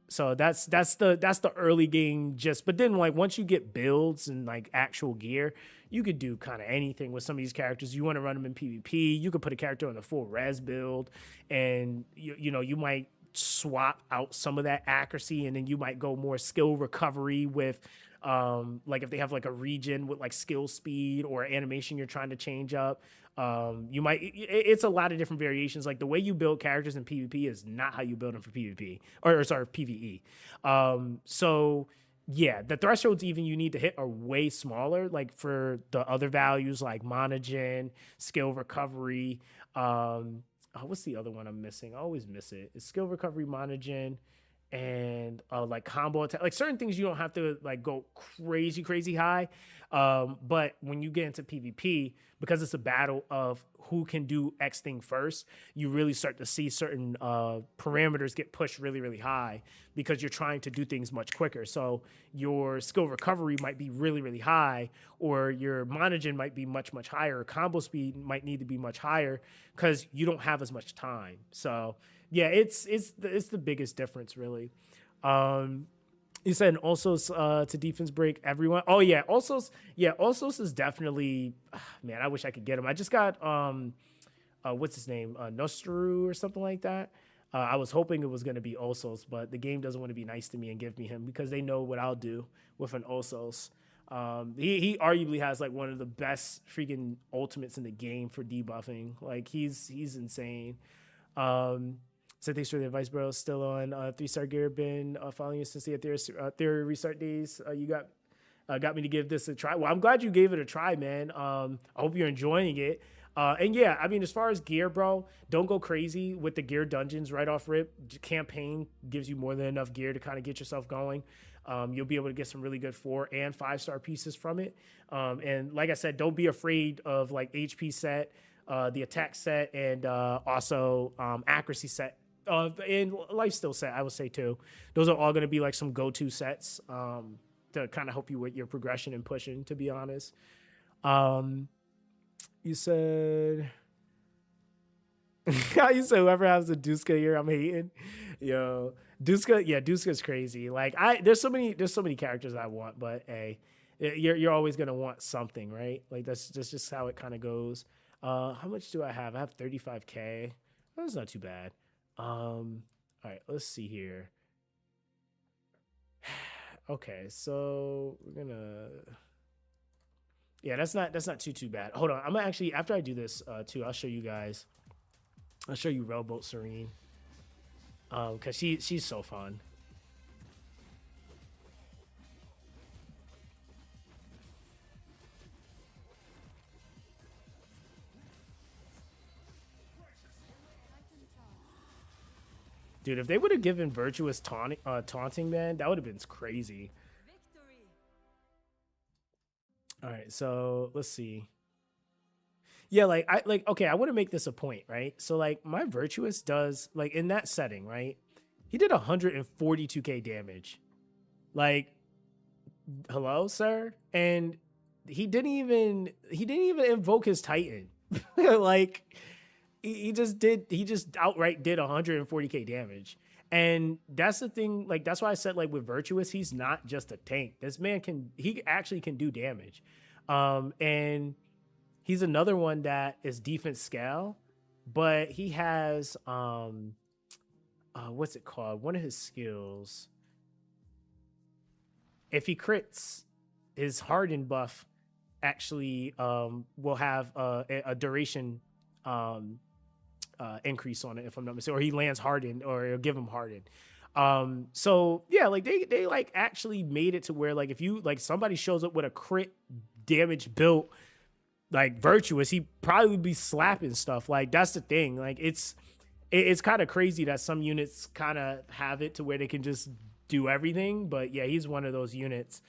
So that's the early game just, but then like once you get builds and like actual gear, you could do kind of anything with some of these characters. You want to run them in PvP, you could put a character on a full res build, and you might swap out some of that accuracy, and then you might go more skill recovery with like if they have like a region with like skill speed or animation you're trying to change up. You might, it's a lot of different variations. Like the way you build characters in PvP is not how you build them for PvP, or sorry, PvE. So yeah, the thresholds even you need to hit are way smaller. Like for the other values like monogen, skill recovery. What's the other one I'm missing? I always miss it. It's skill recovery, monogen, and like combo attack. Like certain things you don't have to like go crazy high. But when you get into PvP, because it's a battle of who can do X thing first, you really start to see certain parameters get pushed really high, because you're trying to do things much quicker. So your skill recovery might be really high, or your monogen might be much higher, or combo speed might need to be much higher, because you don't have as much time. So yeah, it's the biggest difference really. You said also to defense break everyone. Oh yeah, Alsos is definitely, man, I wish I could get him. I just got what's his name, Nostru or something like that. I was hoping it was going to be Osos, but the game doesn't want to be nice to me and give me him, because they know what I'll do with an Osos. He arguably has like one of the best freaking ultimates in the game for debuffing. Like he's insane. So thanks for the advice, bro. Still on 3-star gear. Been following you since the theory restart days. You got me to give this a try. Well, I'm glad you gave it a try, man. I hope you're enjoying it. And yeah, I mean, as far as gear, bro, don't go crazy with the gear dungeons right off rip. Campaign gives you more than enough gear to kind of get yourself going. You'll be able to get some really good 4 and 5-star pieces from it. And like I said, don't be afraid of like HP set, the attack set, and also accuracy set. And lifesteal set, I would say too. Those are all going to be like some go-to sets to kind of help you with your progression and pushing, to be honest. You said you said whoever has the Duska here, I'm hating. Yo, Duska, yeah, Duska's crazy. Like there's so many characters I want, but hey, you're always gonna want something, right? Like that's just how it kind of goes. How much do I have? I have 35K. That's not too bad. All right, let's see here. Okay, so we're gonna yeah, that's not too bad. Hold on, I'm gonna actually after I do this too, I'll show you guys. I'll show you Rowboat Serene. Cause she's so fun. Dude, if they would have given Virtuous taunting, man, that would have been crazy. All right, so let's see. Yeah, like I like okay, I want to make this a point, right? So like my Virtuous does like in that setting, right? He did 142k damage. Like, hello, sir? And he didn't even invoke his Titan. Like he just outright did 140k damage. And that's the thing, like that's why I said like with Virtuous, he's not just a tank. This man he actually can do damage. And he's another one that is defense scale, but he has what's it called? One of his skills. If he crits, his hardened buff actually will have a duration um increase on it, if I'm not mistaken, or he lands hardened, or it'll give him hardened. So yeah, like they like actually made it to where like if you like somebody shows up with a crit damage built like Virtuous, he probably would be slapping stuff. Like that's the thing. Like it's kind of crazy that some units kind of have it to where they can just do everything. But yeah, he's one of those units.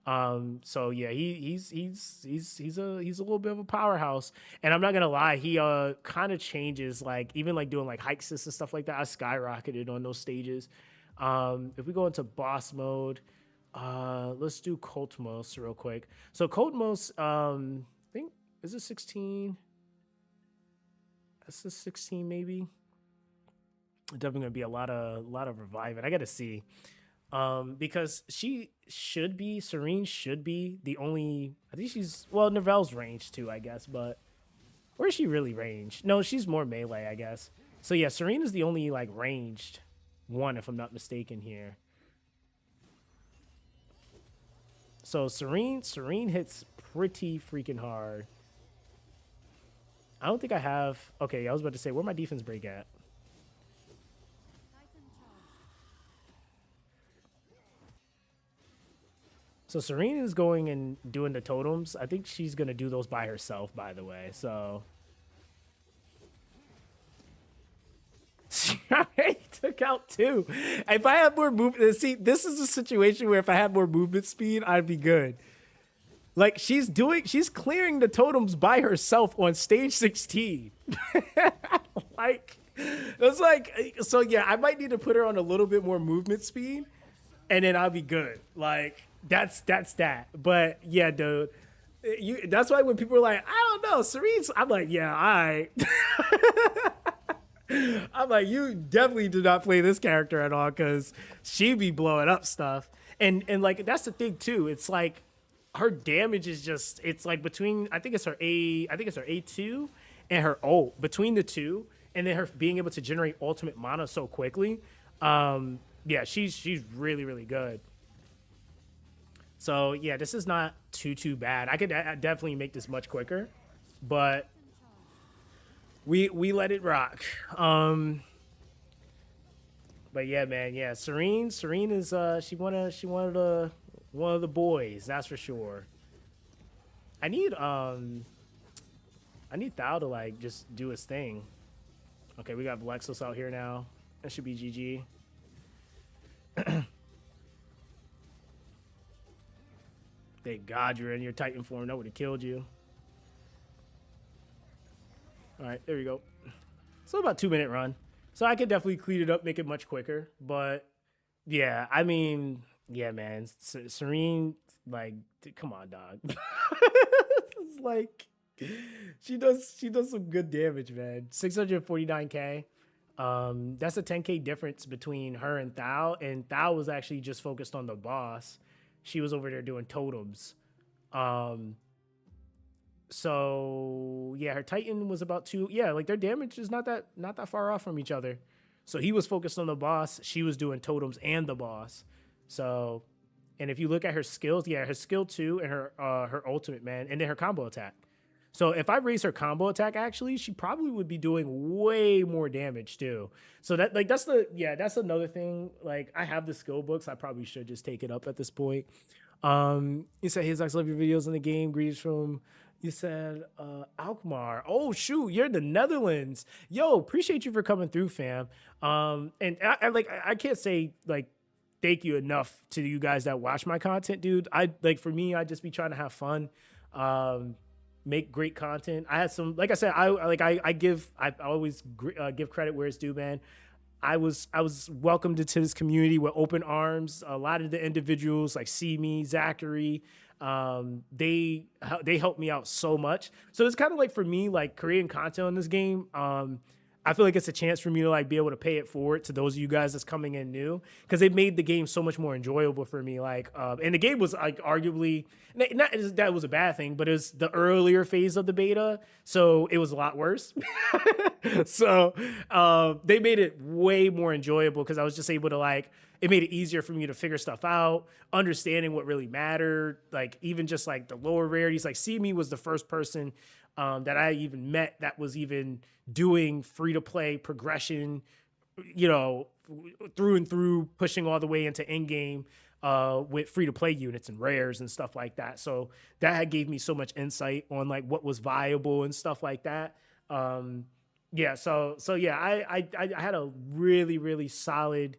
So yeah, he's a little bit of a powerhouse. And I'm not gonna lie, he kind of changes, like even like doing like hike and stuff like that. I skyrocketed on those stages. If we go into boss mode, let's do Coltmos real quick. So Coltmos, I think is it 16? That's a 16 maybe. Definitely gonna be a lot of reviving. I gotta see. Because Serene should be the only, I think she's, well, Nivelle's ranged too, I guess, but or is she really ranged? No, she's more melee, I guess. So yeah, Serene is the only like ranged one, if I'm not mistaken here. So Serene hits pretty freaking hard. I don't think I have, okay, I was about to say, where my defense break at? So Serena is going and doing the totems. I think she's gonna do those by herself, by the way. So she took out two. If I had more movement, see, this is a situation where if I had more movement speed, I'd be good. Like she's clearing the totems by herself on stage 16. Like it's like, so yeah, I might need to put her on a little bit more movement speed, and then I'll be good. Like that's that. But yeah, dude, that's why when people are like, I don't know, Serene's, I'm like, yeah, all right. I'm like, you definitely do not play this character at all, because she be blowing up stuff. And like that's the thing too. It's like her damage is just, it's like between, I think it's her A2 and her ult, between the two, and then her being able to generate ultimate mana so quickly. Yeah, she's really good. So yeah, this is not too bad. I could definitely make this much quicker, but we let it rock. But yeah, man, yeah, Serene is she one of the boys, that's for sure. I need Thao to like just do his thing. Okay, we got Lexus out here now. That should be GG. Thank God you're in your Titan form. That would have killed you. All right, there we go. So about 2 minute run. So I could definitely clean it up, make it much quicker. But yeah, I mean, yeah, man, Serene, like, come on, dog. It's like, She does some good damage, man. 649k. That's a 10k difference between her and Thao, and Thao was actually just focused on the boss. She was over there doing totems. Um, so yeah, her Titan was about two. Yeah, like their damage is not that far off from each other. So he was focused on the boss. She was doing totems and the boss. So, and if you look at her skills, yeah, her skill two and her ultimate, man, and then her combo attack. So if I raise her combo attack, actually, she probably would be doing way more damage too. So that's another thing. Like I have the skill books. I probably should just take it up at this point. You said, "Hey Zox, love your videos in the game. Greetings from." You said, Alkmaar. Oh shoot, you're in the Netherlands. Yo, appreciate you for coming through, fam. And I can't say like thank you enough to you guys that watch my content, dude. I like for me, I just be trying to have fun. Um, make great content. I had some, like I said, I always give credit where it's due, man. I was welcomed into this community with open arms. A lot of the individuals like see me, Zachary, they helped me out so much. So it's kind of like for me, like creating content on this game. I feel like it's a chance for me to like be able to pay it forward to those of you guys that's coming in new because it made the game so much more enjoyable for me. Like, and the game was like arguably not that was a bad thing, but it was the earlier phase of the beta, so it was a lot worse. So they made it way more enjoyable because I was just able to like it made it easier for me to figure stuff out, understanding what really mattered, like even just like the lower rarities. Like, See Me was the first person that I even met that was even doing free to play progression, you know, through and through, pushing all the way into in game with free to play units and rares and stuff like that. So that had gave me so much insight on like what was viable and stuff like that. Yeah, so yeah, I had a really solid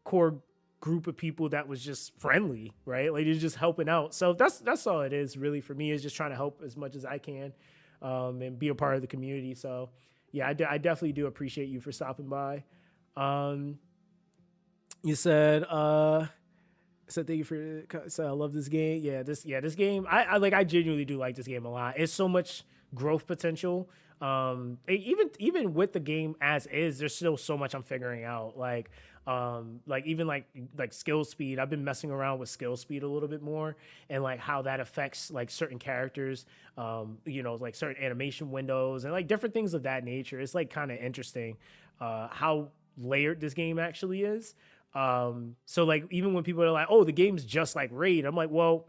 core group of people that was just friendly, right? Like it's just helping out. So that's all it is really for me is just trying to help as much as I can and be a part of the community. So yeah, I definitely do appreciate you for stopping by. Um, you said thank you for so I love this game. Yeah, this game I genuinely do like this game a lot. It's so much growth potential. Even with the game as is, there's still so much I'm figuring out. Like even like skill speed. I've been messing around with skill speed a little bit more and like how that affects like certain characters, like certain animation windows and like different things of that nature. It's like kind of interesting how layered this game actually is. So like even when people are like, "Oh, the game's just like Raid," I'm like, "Well,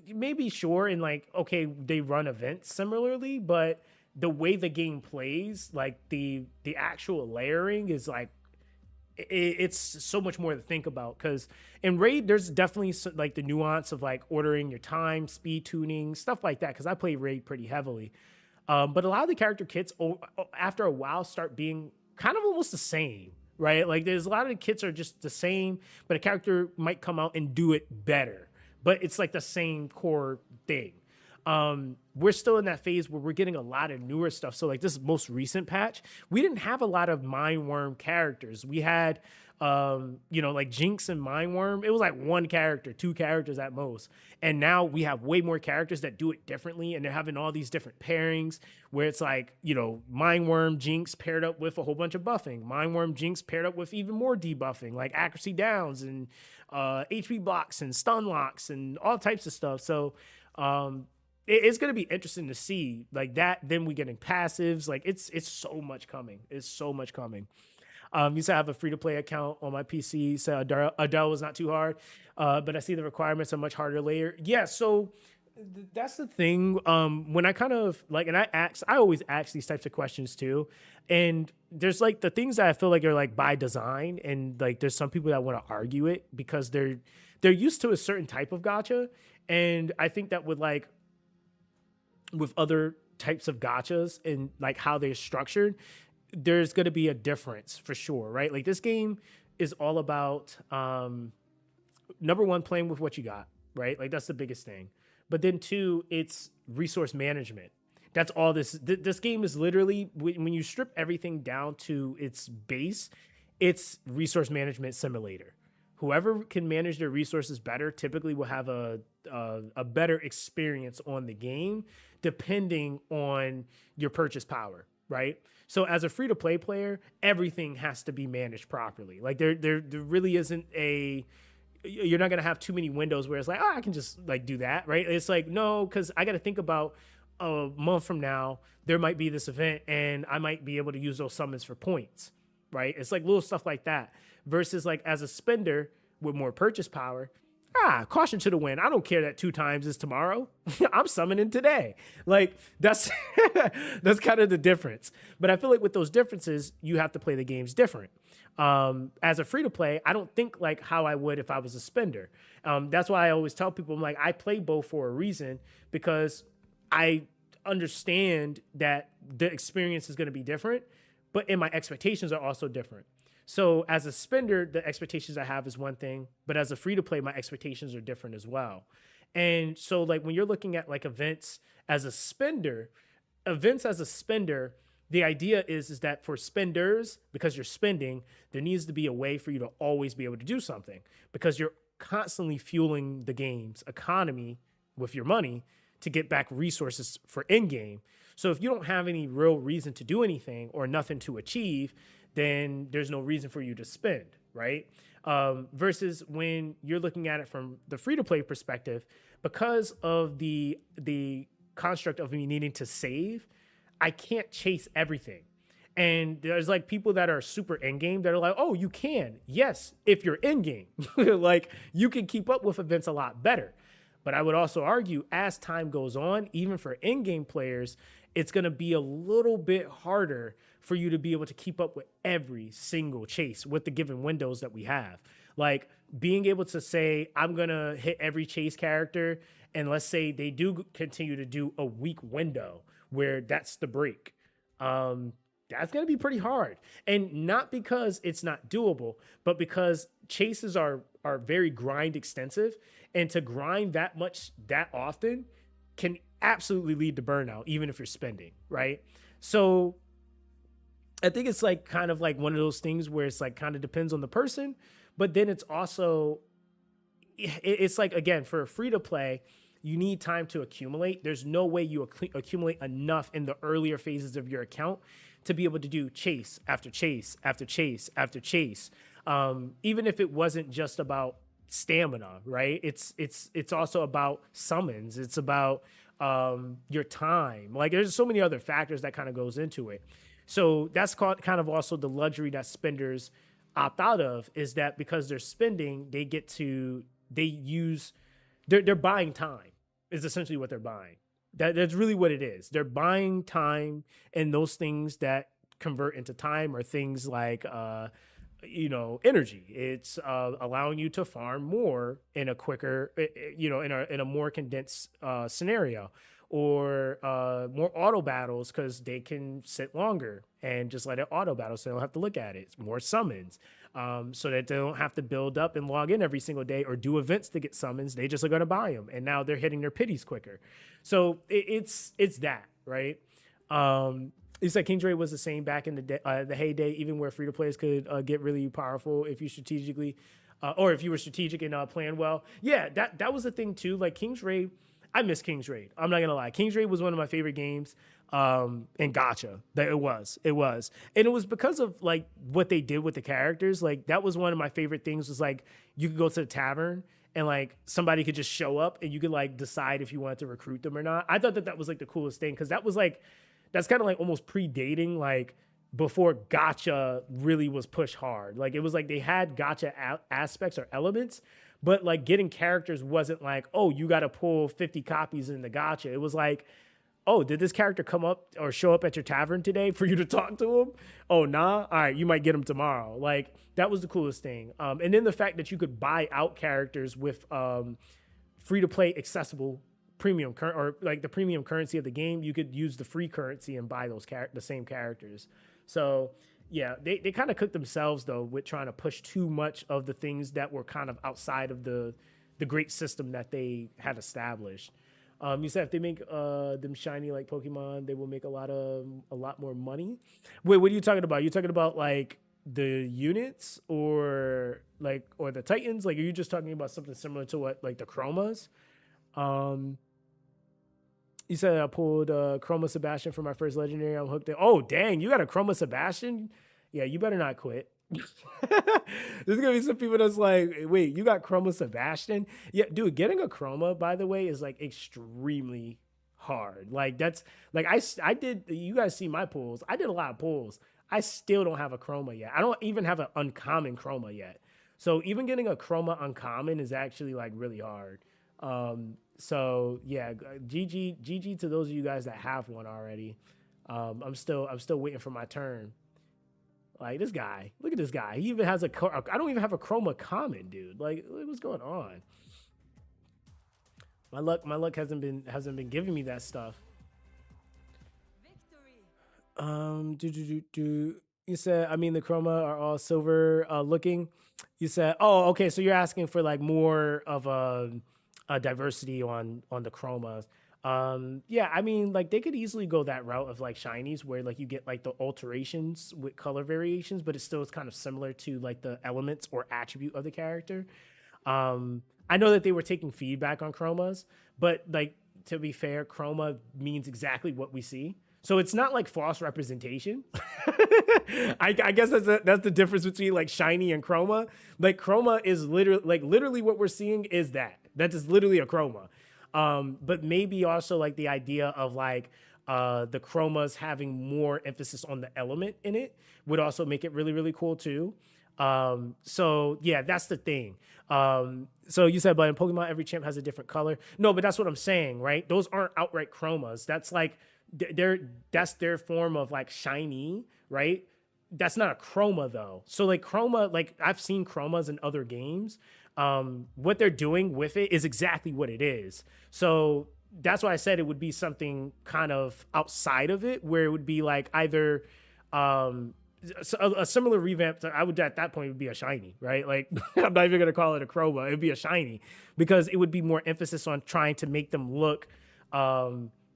maybe sure." And like, okay, they run events similarly, but the way the game plays, like the actual layering is like it's so much more to think about because in Raid there's definitely like the nuance of like ordering your time, speed tuning, stuff like that. Because I play Raid pretty heavily, but a lot of the character kits after a while start being kind of almost the same, right? Like there's a lot of the kits are just the same, but a character might come out and do it better, but it's like the same core thing. We're still in that phase where we're getting a lot of newer stuff. So like this most recent patch, we didn't have a lot of Mindworm characters. We had like Jinx and Mindworm. It was like one character, two characters at most. And now we have way more characters that do it differently, and they're having all these different pairings where it's like, Mindworm Jinx paired up with a whole bunch of buffing. Mindworm Jinx paired up with even more debuffing, like accuracy downs and HP blocks and stun locks and all types of stuff. So it's going to be interesting to see like that. Then we getting passives. Like it's so much coming. It's so much coming. You said I have a free to play account on my PC. So Adele was not too hard, but I see the requirements are much harder later. Yeah, so that's the thing. When I kind of like, and I always ask these types of questions too. And there's like the things that I feel like are like by design, and like there's some people that want to argue it because they're used to a certain type of gotcha, and I think that with other types of gotchas and like how they're structured, there's going to be a difference for sure, right? Like this game is all about number one, playing with what you got, right? Like that's the biggest thing. But then two, it's resource management. That's all this game is literally, when you strip everything down to its base, it's resource management simulator. whoever can manage their resources better typically will have a better experience on the game, depending on your purchase power, right? So as a free to play player, everything has to be managed properly. Like there really isn't a, you're not gonna have too many windows where it's like, oh, I can just like do that, right? It's like, no, because I got to think about a month from now, there might be this event and I might be able to use those summons for points, right? It's like little stuff like that. Versus like as a spender with more purchase power, caution to the wind. I don't care that 2 times is tomorrow. I'm summoning today. Like that's that's kind of the difference. But I feel like with those differences, you have to play the games different. As a free to play, I don't think like how I would if I was a spender. That's why I always tell people, I'm like, I play both for a reason, because I understand that the experience is going to be different, and my expectations are also different. So as a spender, the expectations I have is one thing, but as a free to play, my expectations are different as well. And so like when you're looking at like events as a spender, the idea is that for spenders, because you're spending, there needs to be a way for you to always be able to do something, because you're constantly fueling the game's economy with your money to get back resources for in-game. So if you don't have any real reason to do anything or nothing to achieve, then there's no reason for you to spend, right? Versus when you're looking at it from the free-to-play perspective, because of the construct of me needing to save, I can't chase everything. And there's like people that are super in-game that are like, oh, you can. Yes, if you're in-game. Like you can keep up with events a lot better. But I would also argue as time goes on, even for in-game players, it's going to be a little bit harder for you to be able to keep up with every single chase with the given windows that we have. Like being able to say, I'm going to hit every chase character, and let's say they do continue to do a week window where that's the break. That's going to be pretty hard. And not because it's not doable, but because chases are very grind extensive, and to grind that much that often can absolutely lead to burnout, even if you're spending, right? So I think it's like kind of like one of those things where it's like kind of depends on the person, but then it's also, it's like, again, for a free to play, you need time to accumulate. There's no way you accumulate enough in the earlier phases of your account to be able to do chase after chase after chase after chase. Even if it wasn't just about stamina, right? It's also about summons. It's about your time. Like there's so many other factors that kind of goes into it. So that's kind of also the luxury that spenders opt out of, is that because they're spending, they're buying time is essentially what they're buying. That's really what it is. They're buying time, and those things that convert into time are things like, energy. It's allowing you to farm more in a quicker, in a more condensed scenario, or more auto battles because they can sit longer and just let it auto battle so they don't have to look at it. It's more summons, so that they don't have to build up and log in every single day or do events to get summons. They just are going to buy them, and now they're hitting their pities quicker. So it's that, right? It's like King Dre was the same back in the heyday, even where free to players could get really powerful if you strategically, or if you were strategic and playing well. Yeah, that was the thing too. Like King's Raid, I miss King's Raid. I'm not gonna lie. King's Raid was one of my favorite games in Gacha. It was, and it was because of like what they did with the characters. Like that was one of my favorite things. Was like you could go to the tavern and like somebody could just show up and you could like decide if you wanted to recruit them or not. I thought that was like the coolest thing, because that was like, that's kind of like almost predating like before gacha really was pushed hard. Like it was like they had gacha aspects or elements, but like getting characters wasn't like, oh, you got to pull 50 copies in the gacha. It was like, oh, did this character come up or show up at your tavern today for you to talk to him? Oh, nah? All right, you might get him tomorrow. Like that was the coolest thing. And then the fact that you could buy out characters with free-to-play accessible premium or like the premium currency of the game. You could use the free currency and buy those the same characters. So yeah, they kind of cooked themselves though with trying to push too much of the things that were kind of outside of the great system that they had established. You said if they make them shiny like Pokemon, they will make a lot more money. Wait, what are you talking about? You talking about like the units or the Titans? Like, are you just talking about something similar to what like the chromas? Um, you said I pulled Chroma Sebastian for my first legendary. I'm hooked. Oh dang, you got a Chroma Sebastian? Yeah, you better not quit. There's gonna be some people that's like, wait, you got Chroma Sebastian? Yeah, dude, getting a Chroma, by the way, is like extremely hard. Like that's like I did. You guys see my pulls? I did a lot of pulls. I still don't have a Chroma yet. I don't even have an uncommon Chroma yet. So even getting a Chroma uncommon is actually like really hard. So yeah, GG to those of you guys that have one already. I'm still waiting for my turn. Like this guy, look at this guy. He even has a. I don't even have a Chroma common, dude. Like what's going on? My luck hasn't been giving me that stuff. Do. You said, I mean, the chroma are all silver looking. You said, oh, okay. So you're asking for like more of a diversity on the chromas. Yeah, I mean, like they could easily go that route of like shinies where like you get like the alterations with color variations, but it still is kind of similar to like the elements or attribute of the character. I know that they were taking feedback on chromas, but like to be fair, chroma means exactly what we see. So it's not like false representation. I guess that's the difference between like shiny and chroma. Like chroma is literally what we're seeing is that is literally a chroma. But maybe also like the idea of like the chromas having more emphasis on the element in it would also make it really really cool too. So yeah, that's the thing. So you said, but in Pokemon, every champ has a different color. No, but that's what I'm saying, right? Those aren't outright chromas. That's like that's their form of like shiny, right? That's not a chroma though. So like chroma, like I've seen chromas in other games. What they're doing with it is exactly what it is. So that's why I said it would be something kind of outside of it, where it would be like either a similar revamp to, I would at that point would be a shiny, right? Like I'm not even gonna call it a chroma, it'd be a shiny because it would be more emphasis on trying to make them look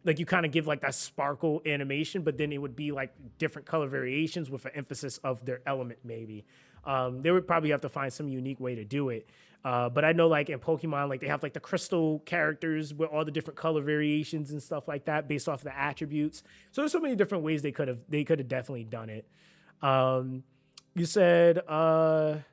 like you kind of give like that sparkle animation, but then it would be like different color variations with an emphasis of their element maybe. They would probably have to find some unique way to do it. But I know like in Pokemon, like they have like the crystal characters with all the different color variations and stuff like that based off the attributes. So there's so many different ways they could have definitely done it. You said I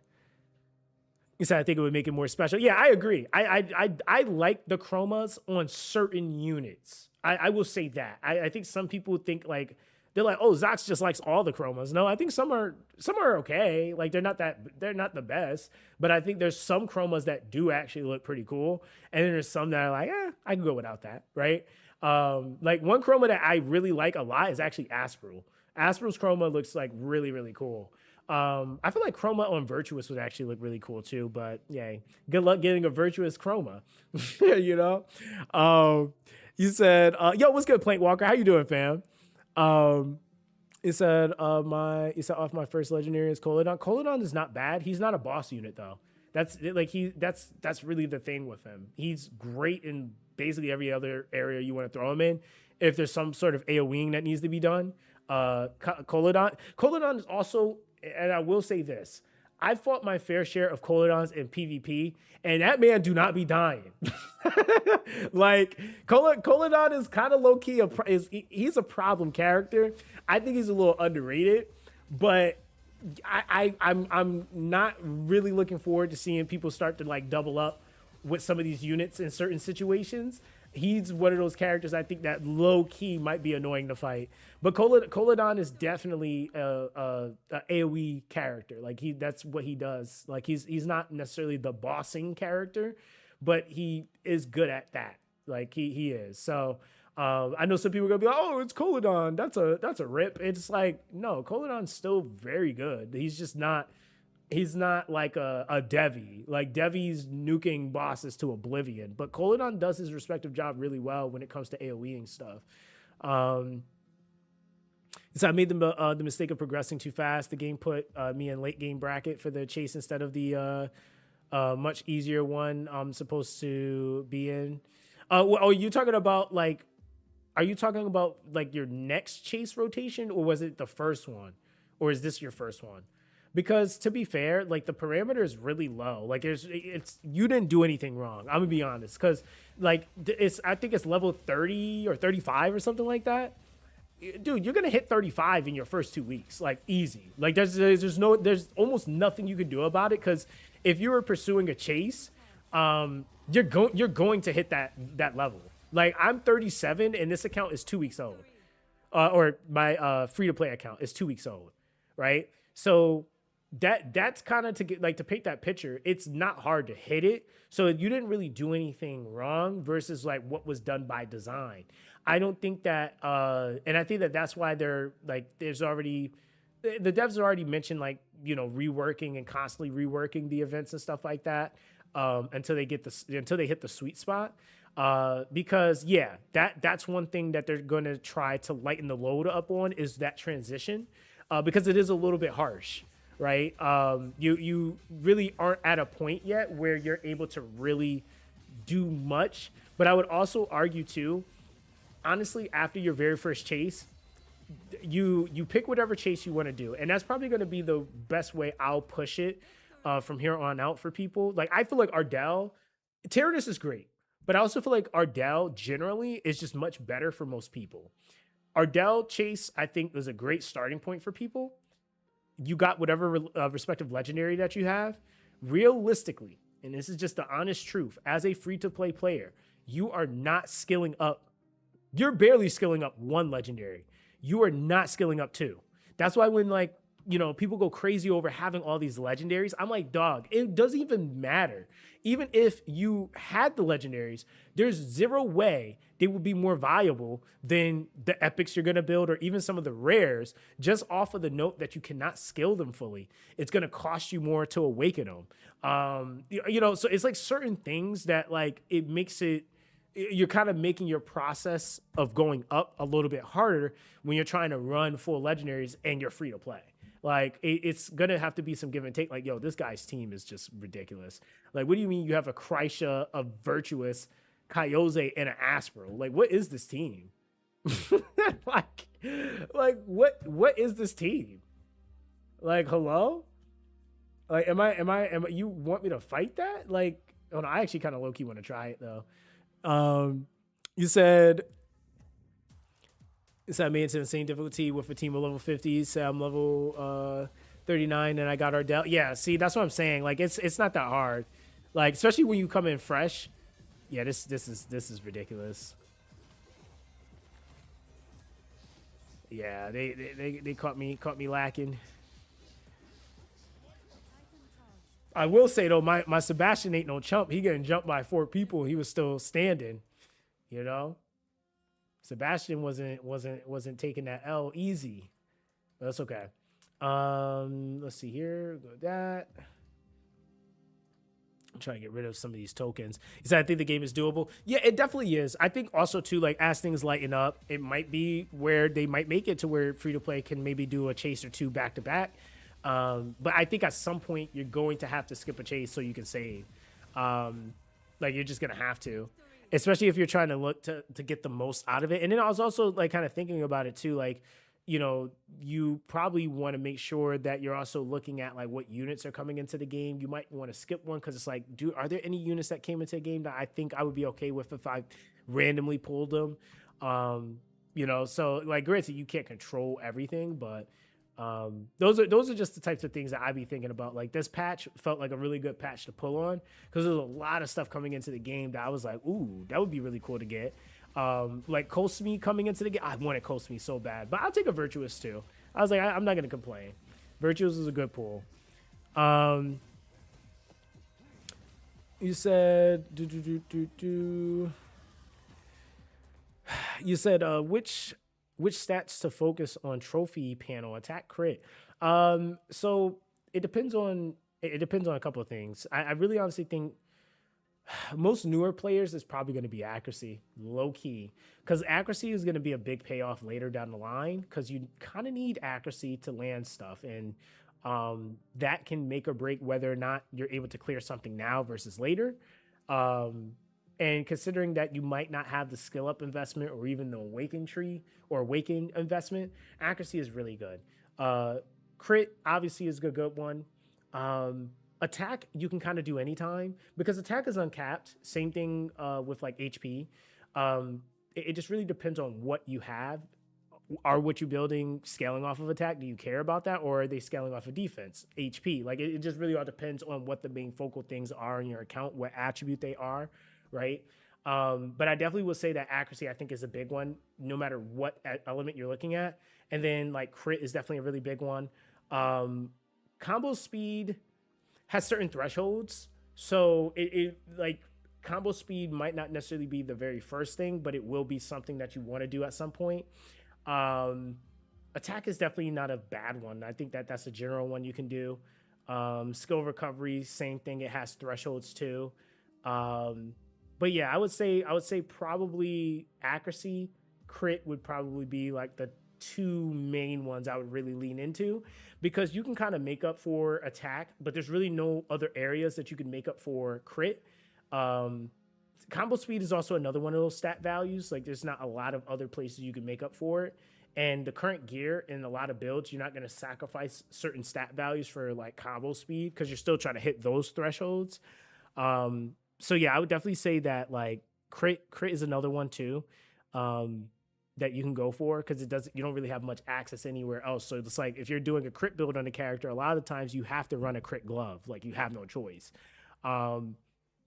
think it would make it more special. Yeah, I agree. I like the chromas on certain units. I will say that. I think some people think like they're like, oh, Zox just likes all the chromas. No, I think some are okay. Like they're not the best. But I think there's some chromas that do actually look pretty cool. And then there's some that are like, I can go without that, right? Like one chroma that I really like a lot is actually Aspral. Aspral's chroma looks like really, really cool. I feel like chroma on Virtuous would actually look really cool too, but yeah, good luck getting a Virtuous chroma, you know? You said, yo, what's good, Plank Walker? How you doing, fam? It said, you said off my first legendary is Colodon. Colodon is not bad. He's not a boss unit though. That's really the thing with him. He's great in basically every other area you want to throw him in. If there's some sort of AoEing that needs to be done, Colodon is also, and I will say this, I fought my fair share of Colodons in PvP, and that man do not be dying. Like Colodon is kind of low key. He's a problem character. I think he's a little underrated, but I'm not really looking forward to seeing people start to like double up with some of these units in certain situations. He's one of those characters I think that low key might be annoying to fight. But Colodon is definitely a AoE character. Like that's what he does. Like he's not necessarily the bossing character, but he is good at that. Like he is. So I know some people are gonna be like, oh, it's Colodon. That's a rip. It's like, no, Colodon's still very good. He's not like a Devi. Like Devi's nuking bosses to oblivion, but Colodon does his respective job really well when it comes to AoEing stuff. So I made the mistake of progressing too fast. The game put me in late game bracket for the chase instead of the much easier one I'm supposed to be in. Are you talking about like? Are you talking about like your next chase rotation, or was it the first one, or is this your first one? Because to be fair, like the parameter is really low. Like it's you didn't do anything wrong. I'm gonna be honest, because like it's I think it's level 30 or 35 or something like that. Dude, you're gonna hit 35 in your first 2 weeks, like easy. Like there's almost nothing you can do about it because if you were pursuing a chase, you're going to hit that level. Like I'm 37 and this account is 2 weeks old, or my free to play account is 2 weeks old, right? So that's kind of to get like to paint that picture. It's not hard to hit it, so you didn't really do anything wrong versus like what was done by design. I don't think that, and I think that that's why they're like there's already the devs already mentioned like reworking and constantly reworking the events and stuff like that until they get until they hit the sweet spot. Because yeah, that's one thing that they're going to try to lighten the load up on is that transition, because it is a little bit harsh, right? You really aren't at a point yet where you're able to really do much. But I would also argue too, honestly, after your very first chase, you pick whatever chase you want to do, and that's probably going to be the best way I'll push it from here on out for people. Like I feel like Ardell, Tyrannus is great, but I also feel like Ardell generally is just much better for most people. Ardell chase I think was a great starting point for people. You got whatever respective legendary that you have. Realistically, and this is just the honest truth, as a free to play player, you are not skilling up. You're barely skilling up one legendary. You are not skilling up two. That's why when like people go crazy over having all these legendaries, I'm like, dog, it doesn't even matter. Even if you had the legendaries, there's zero way they would be more valuable than the epics you're gonna build or even some of the rares, just off of the note that you cannot skill them fully. It's gonna cost you more to awaken them. So it's like certain things that like it makes it you're kind of making your process of going up a little bit harder when you're trying to run full legendaries and you're free to play. Like it's gonna have to be some give and take. Like, yo, this guy's team is just ridiculous. Like, what do you mean you have a Kreisha, a Virtuous, Kaiose, and an Aspro? Like, what is this team? like, what is this team? Like, hello? Like, am you want me to fight that? Like, oh no, I actually kind of low key want to try it though. You said I made it to the same difficulty with a team of level 50. So I'm level 39 and I got Ardell. Yeah, see, that's what I'm saying. Like it's not that hard. Like, especially when you come in fresh. Yeah, this is ridiculous. Yeah, they caught me lacking. I will say though, my Sebastian ain't no chump. He getting jumped by 4 people. He was still standing. You know, Sebastian wasn't taking that L easy. But that's okay. Let's see here. Go with that. I'm trying to get rid of some of these tokens. He said, I think the game is doable. Yeah, it definitely is. I think also too, like as things lighten up, it might be where they might make it to where free to play can maybe do a chase or two back to back. But I think at some point you're going to have to skip a chase so you can save. Like you're just gonna have to, especially if you're trying to look to get the most out of it. And then I was also like kind of thinking about it too, like, you probably want to make sure that you're also looking at like what units are coming into the game. You might want to skip one because it's like, are there any units that came into the game that I think I would be okay with if I randomly pulled them? So like granted, you can't control everything, but those are just the types of things that I'd be thinking about. Like this patch felt like a really good patch to pull on because there's a lot of stuff coming into the game that I was like, ooh, that would be really cool to get. Like Kosmi coming into the game, I wanted Kosmi so bad, but I'll take a Virtuous too. I was like, I'm not gonna complain. Virtuous is a good pull. You said you said which stats to focus on trophy panel attack crit. So it depends on a couple of things. I really honestly think most newer players is probably going to be accuracy, low key, because accuracy is going to be a big payoff later down the line because you kind of need accuracy to land stuff, and that can make or break whether or not you're able to clear something now versus later. And considering that you might not have the skill up investment or even the awaken tree or awaken investment, accuracy is really good. Crit obviously is a good one. Um, Attack you can kind of do anytime because attack is uncapped. Same thing with like HP. It just really depends on what you have. Are what you're building scaling off of attack? Do you care about that, or are they scaling off of defense, HP? Like it just really all depends on what the main focal things are in your account, what attribute they are, right? But I definitely would say that accuracy I think is a big one, no matter what element you're looking at. And then like crit is definitely a really big one. Combo speed has certain thresholds, so it like combo speed might not necessarily be the very first thing, but it will be something that you want to do at some point. Um, Attack is definitely not a bad one. I think that that's a general one you can do. Skill recovery, same thing. It has thresholds too. But yeah, I would say probably accuracy, crit would probably be like the two main ones I would really lean into because you can kind of make up for attack, but there's really no other areas that you can make up for crit. Um, Combo speed is also another one of those stat values. Like there's not a lot of other places you can make up for it. And the current gear in a lot of builds, you're not going to sacrifice certain stat values for like combo speed because you're still trying to hit those thresholds. So yeah, I would definitely say that like crit is another one too. That you can go for because you don't really have much access anywhere else. So it's like if you're doing a crit build on a character, a lot of the times you have to run a crit glove. Like you have no choice.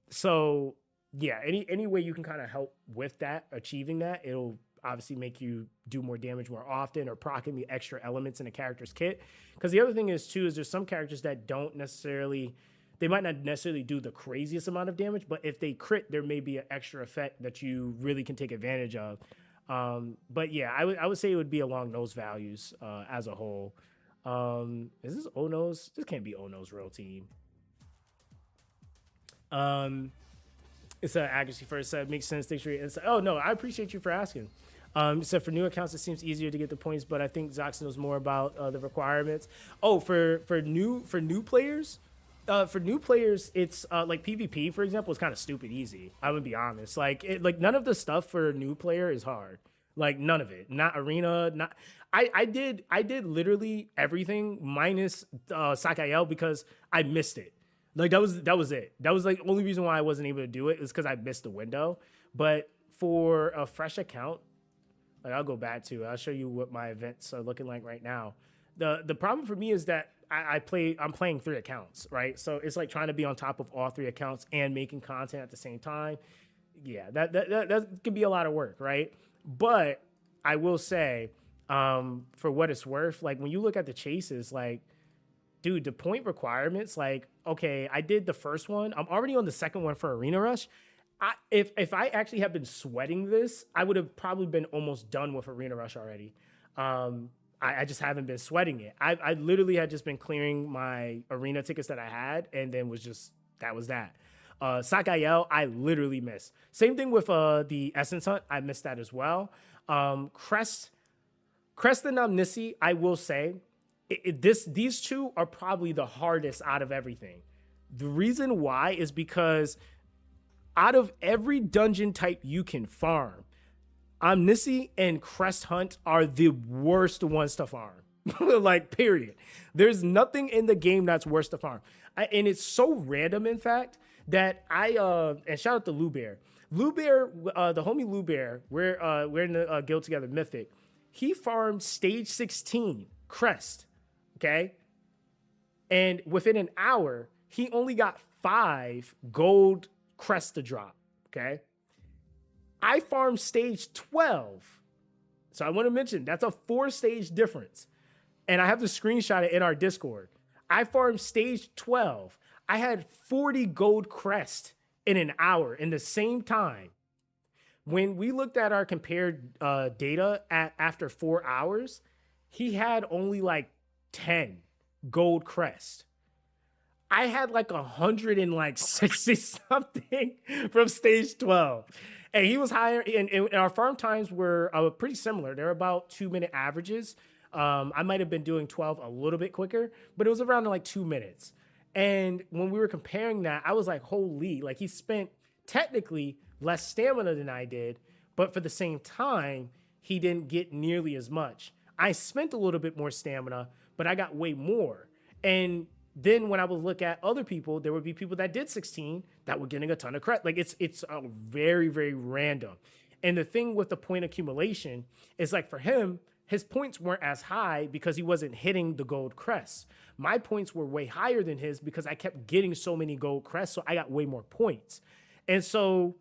So yeah, any way you can kind of help with that, achieving that, it'll obviously make you do more damage more often or procking the extra elements in a character's kit. Because the other thing is too is there's some characters that don't necessarily, they might not necessarily do the craziest amount of damage, but if they crit, there may be an extra effect that you really can take advantage of. But yeah, I would say it would be along those values as a whole. Is this Ono's? This can't be Ono's real team. Um, it's an accuracy first. Makes sense. Thanks for your insight. Oh no, I appreciate you for asking. So for new accounts, it seems easier to get the points, but I think Zox knows more about the requirements. Oh, for new players, it's like PvP, for example, is kind of stupid easy. I would be honest. Like none of the stuff for a new player is hard. Like none of it. Not arena. Not. I did literally everything minus Sakael because I missed it. Like that was it. That was like the only reason why I wasn't able to do it is because I missed the window. But for a fresh account, like I'll go back to. I'll show you what my events are looking like right now. The problem for me is that I'm playing 3 accounts, right? So it's like trying to be on top of all 3 accounts and making content at the same time. Yeah, that could be a lot of work, right? But I will say, for what it's worth, like when you look at the chases, like, dude, the point requirements, like, okay, I did the first one. I'm already on the second one for Arena Rush. If I actually have been sweating this, I would have probably been almost done with Arena Rush already. I just haven't been sweating it. I literally had just been clearing my arena tickets that I had, and then that was that. Sakael, I literally missed. Same thing with the Essence Hunt. I missed that as well. Crest and Omnisci, I will say, these two are probably the hardest out of everything. The reason why is because out of every dungeon type you can farm, Omnisci and Crest Hunt are the worst ones to farm. Like, period. There's nothing in the game that's worse to farm. And it's so random, in fact, that and shout out to Lou Bear. Lou Bear, the homie Lou Bear, we're in the guild together, Mythic. He farmed stage 16, Crest, okay? And within an hour, he only got 5 gold Crest to drop, okay? I farmed stage 12. So I want to mention that's a 4-stage difference. And I have to screenshot it in our Discord. I farmed stage 12. I had 40 gold crest in an hour in the same time. When we looked at our compared data after 4 hours, he had only like 10 gold crest. I had like 160 something from stage 12. And he was higher, and our farm times were pretty similar. They're about 2-minute averages. I might have been doing 12 a little bit quicker, but it was around like 2 minutes. And when we were comparing that, I was like, holy, like he spent technically less stamina than I did, but for the same time, he didn't get nearly as much. I spent a little bit more stamina, but I got way more. And then when I would look at other people, there would be people that did 16 that were getting a ton of credit. Like it's a very, very random. And the thing with the point accumulation is like for him, his points weren't as high because he wasn't hitting the gold crests. My points were way higher than his because I kept getting so many gold crests, so I got way more points. And so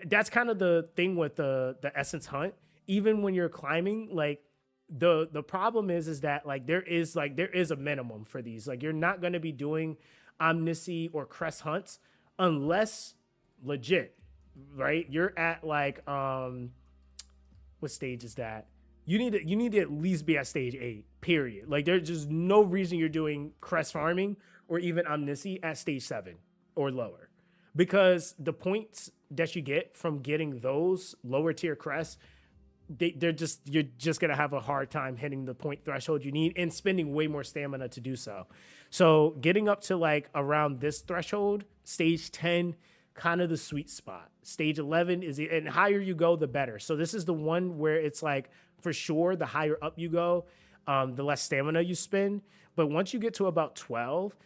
that's kind of the thing with the essence hunt. Even when you're climbing, like the problem is that there is a minimum for these. Like you're not going to be doing omnisci or crest hunts unless legit, right? You're at like what stage is that? You need to at least be at stage 8. Period. Like there's just no reason you're doing crest farming or even omnisci at stage 7 or lower, because the points that you get from getting those lower tier crests, you're just gonna have a hard time hitting the point threshold you need and spending way more stamina to do so. So getting up to like around this threshold, stage 10, kind of the sweet spot. Stage 11 is, and higher you go, the better. So this is the one where it's like for sure the higher up you go, the less stamina you spend. But once you get to about 12,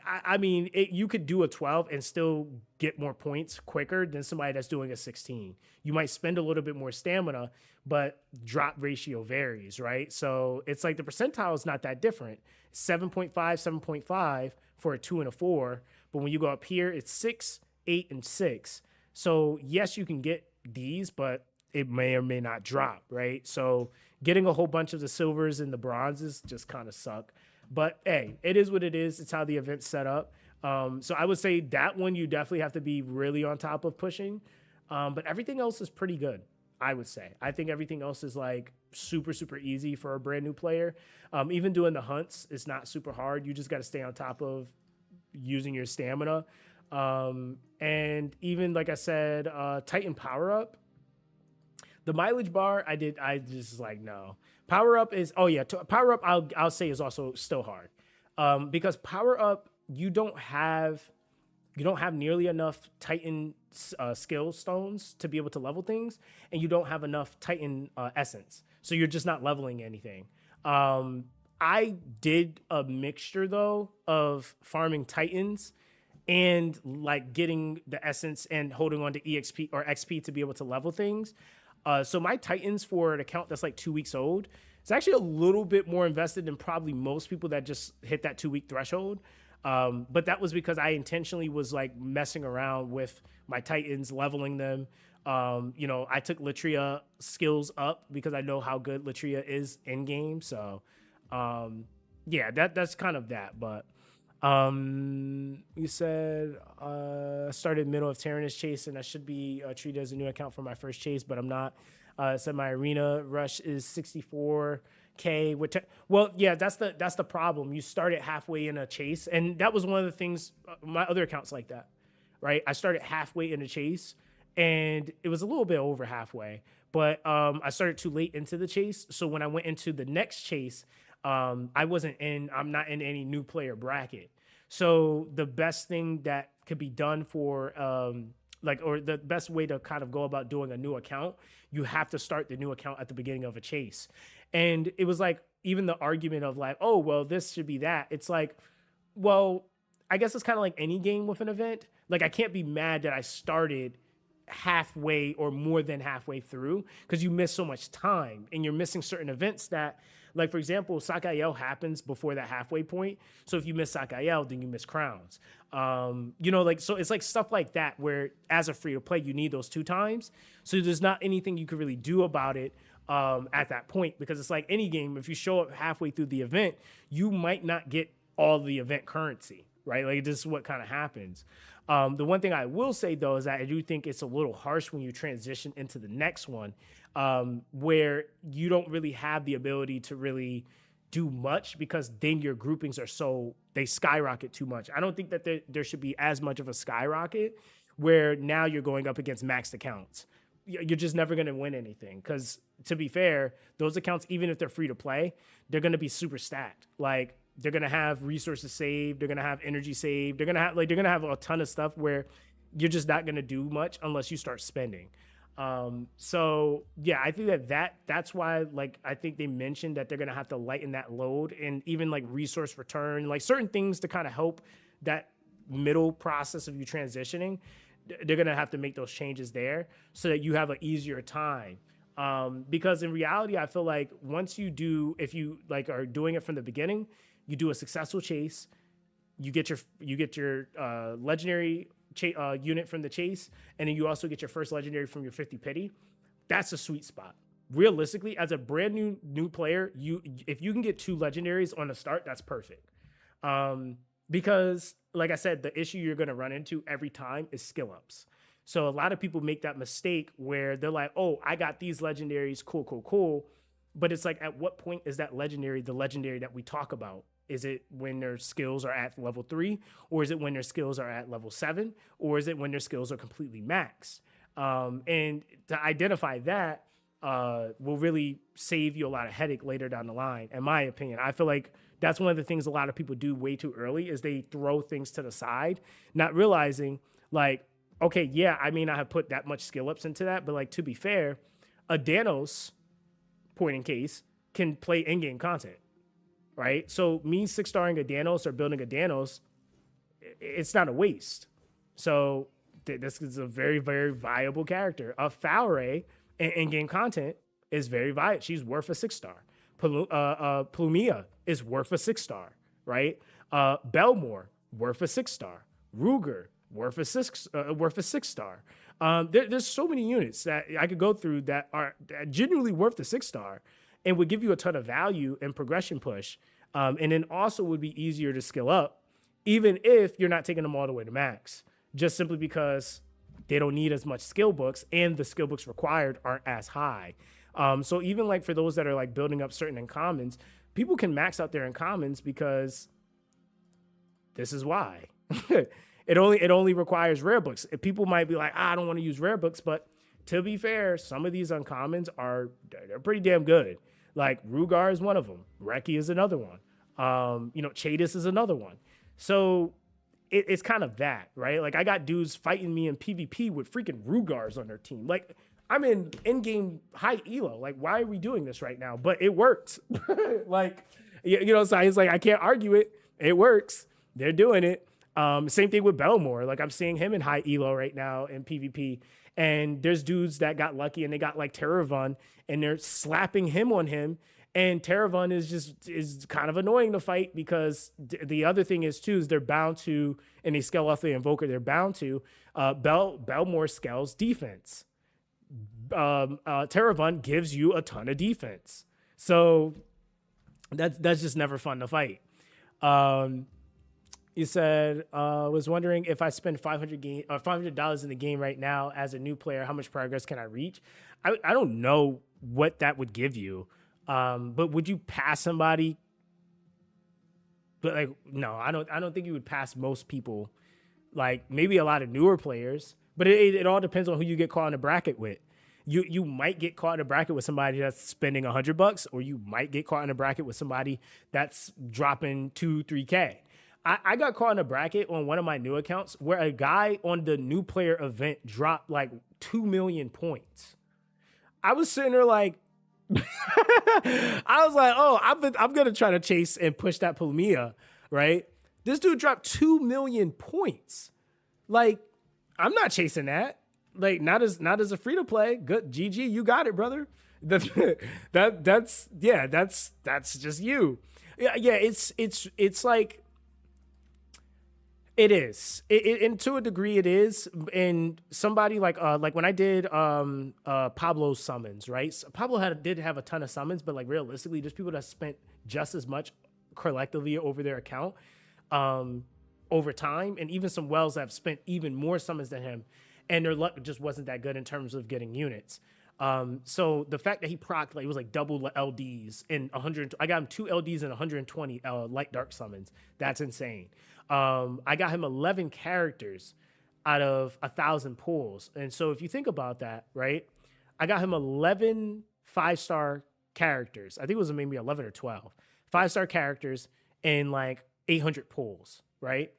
I mean, you could do a 12 and still get more points quicker than somebody that's doing a 16. You might spend a little bit more stamina, but drop ratio varies, right? So it's like the percentile is not that different. 7.5, 7.5 for a 2 and a 4. But when you go up here, it's 6, 8, and 6. So yes, you can get these, but it may or may not drop, right? So getting a whole bunch of the silvers and the bronzes just kind of suck. But hey, it is what it is. It's how the event's set up. So I would say that one you definitely have to be really on top of pushing. But everything else is pretty good, I would say. I think everything else is like super, super easy for a brand new player. Even doing the hunts is not super hard. You just got to stay on top of using your stamina. And even like I said, Titan power up. The mileage bar, I just like, no. Power up is, oh yeah, power up I'll say is also still hard. Because power up, you don't have nearly enough Titan skill stones to be able to level things, and you don't have enough Titan essence. So you're just not leveling anything. I did a mixture though of farming Titans and like getting the essence and holding on to EXP or XP to be able to level things. So my Titans for an account that's like 2 weeks old, it's actually a little bit more invested than probably most people that just hit that 2 week threshold. But that was because I intentionally was like messing around with my Titans, leveling them. I took Latria skills up because I know how good Latria is in game. So yeah, that's kind of that. But you said started middle of Tyrannus chase, and I should be treated as a new account for my first chase, but I'm not. Said my arena rush is 64K. Well, yeah, that's the problem. You started halfway in a chase, and that was one of the things. My other accounts like that, right? I started halfway in a chase, and it was a little bit over halfway, but I started too late into the chase. So when I went into the next chase, I'm not in any new player bracket. So the best thing that could be done for or the best way to kind of go about doing a new account, you have to start the new account at the beginning of a chase. And it was like, even the argument of like, oh, well, this should be that. It's like, well, I guess it's kind of like any game with an event. Like, I can't be mad that I started halfway or more than halfway through, because you miss so much time and you're missing certain events that, like, for example, Sakael happens before that halfway point. So if you miss Sakael, then you miss crowns. So it's like stuff like that where as a free to play, you need those 2 times. So there's not anything you could really do about it at that point, because it's like any game. If you show up halfway through the event, you might not get all the event currency, right? Like, this is what kind of happens. The one thing I will say, though, is that I do think it's a little harsh when you transition into the next one, where you don't really have the ability to really do much, because then your groupings they skyrocket too much. I don't think that there should be as much of a skyrocket where now you're going up against maxed accounts. You're just never going to win anything, because, to be fair, those accounts, even if they're free to play, they're going to be super stacked. Like, they're going to have resources saved. They're going to have energy saved. They're going to have a ton of stuff where you're just not going to do much unless you start spending. So yeah, I think that's why, like, I think they mentioned that they're gonna have to lighten that load, and even like resource return, like certain things to kind of help that middle process of you transitioning. They're gonna have to make those changes there so that you have an easier time. Because in reality, I feel like once you do, if you like are doing it from the beginning, you do a successful chase, you get your legendary unit from the chase, and then you also get your first legendary from your 50 pity. That's a sweet spot. Realistically, as a brand new player, you if you can get two legendaries on the start, that's perfect. Because like I said, the issue you're going to run into every time is skill ups. So a lot of people make that mistake where they're like, "Oh, I got these legendaries, cool, cool, cool." But it's like, at what point is that legendary the legendary that we talk about? Is it when their skills are at level 3, or is it when their skills are at level 7, or is it when their skills are completely maxed? And to identify that will really save you a lot of headache later down the line. In my opinion, I feel like that's one of the things a lot of people do way too early is they throw things to the side, not realizing like, okay, yeah, I may not have put that much skill ups into that, but like, to be fair, a Danos, point in case, can play in-game content, right? So me 6-starring a Danos or building a Danos, it's not a waste. So this is a very, very viable character. A Falre in-game content is very viable. She's worth a 6-star. Plumia is worth a 6-star, right? Belmore, worth a 6-star. Ruger, worth a 6-star. There's so many units that I could go through that are genuinely worth the 6-star and would give you a ton of value and progression push. And then also would be easier to skill up, even if you're not taking them all the way to max, just simply because they don't need as much skill books and the skill books required aren't as high. So even like for those that are like building up certain uncommons, people can max out their uncommons because this is why. It only requires rare books. People might be like, I don't want to use rare books, but to be fair, some of these uncommons they're pretty damn good. Like Rugar is one of them. Reki is another one. Chadis is another one. So it's kind of that, right? Like I got dudes fighting me in PvP with freaking Rugars on their team. Like I'm in-game high elo. Like, why are we doing this right now? But it worked. Like, so it's like, I can't argue it. It works. They're doing it. Same thing with Belmore. Like I'm seeing him in high elo right now in PvP. And there's dudes that got lucky and they got like Terravon and they're slapping him on him. And Terravon is kind of annoying to fight because the other thing is too, is they're bound to, and they scale off the Invoker, they're bound to, Belmore scales defense. Terravon gives you a ton of defense. So that's just never fun to fight. You said, was wondering if I spend $500 in the game right now as a new player, how much progress can I reach? I don't know what that would give you. But would you pass somebody? But like, no, I don't think you would pass most people. Like maybe a lot of newer players, but it all depends on who you get caught in a bracket with. You might get caught in a bracket with somebody that's spending $100, or you might get caught in a bracket with somebody that's dropping 2-3K. I got caught in a bracket on one of my new accounts where a guy on the new player event dropped like 2 million points. I was sitting there like, I was like, oh, I'm gonna try to chase and push that Pulmia, right? This dude dropped 2 million points. Like, I'm not chasing that. Like, not as a free to play. Good, GG, you got it, brother. That's just you. Yeah. It's like. It is. And to a degree, it is. And somebody like when I did Pablo's summons, right? So Pablo did have a ton of summons, but like realistically, there's people that spent just as much collectively over their account over time, and even some Wells that have spent even more summons than him, and their luck just wasn't that good in terms of getting units. So the fact that he procced, like, it was like double LDs in 100. I got him 2 LDs and 120 light dark summons. That's insane. I got him 11 characters out of 1,000 pulls. And so if you think about that, right, I got him 11 5-star characters. I think it was maybe 11 or 12 5-star characters in like 800 pulls, right?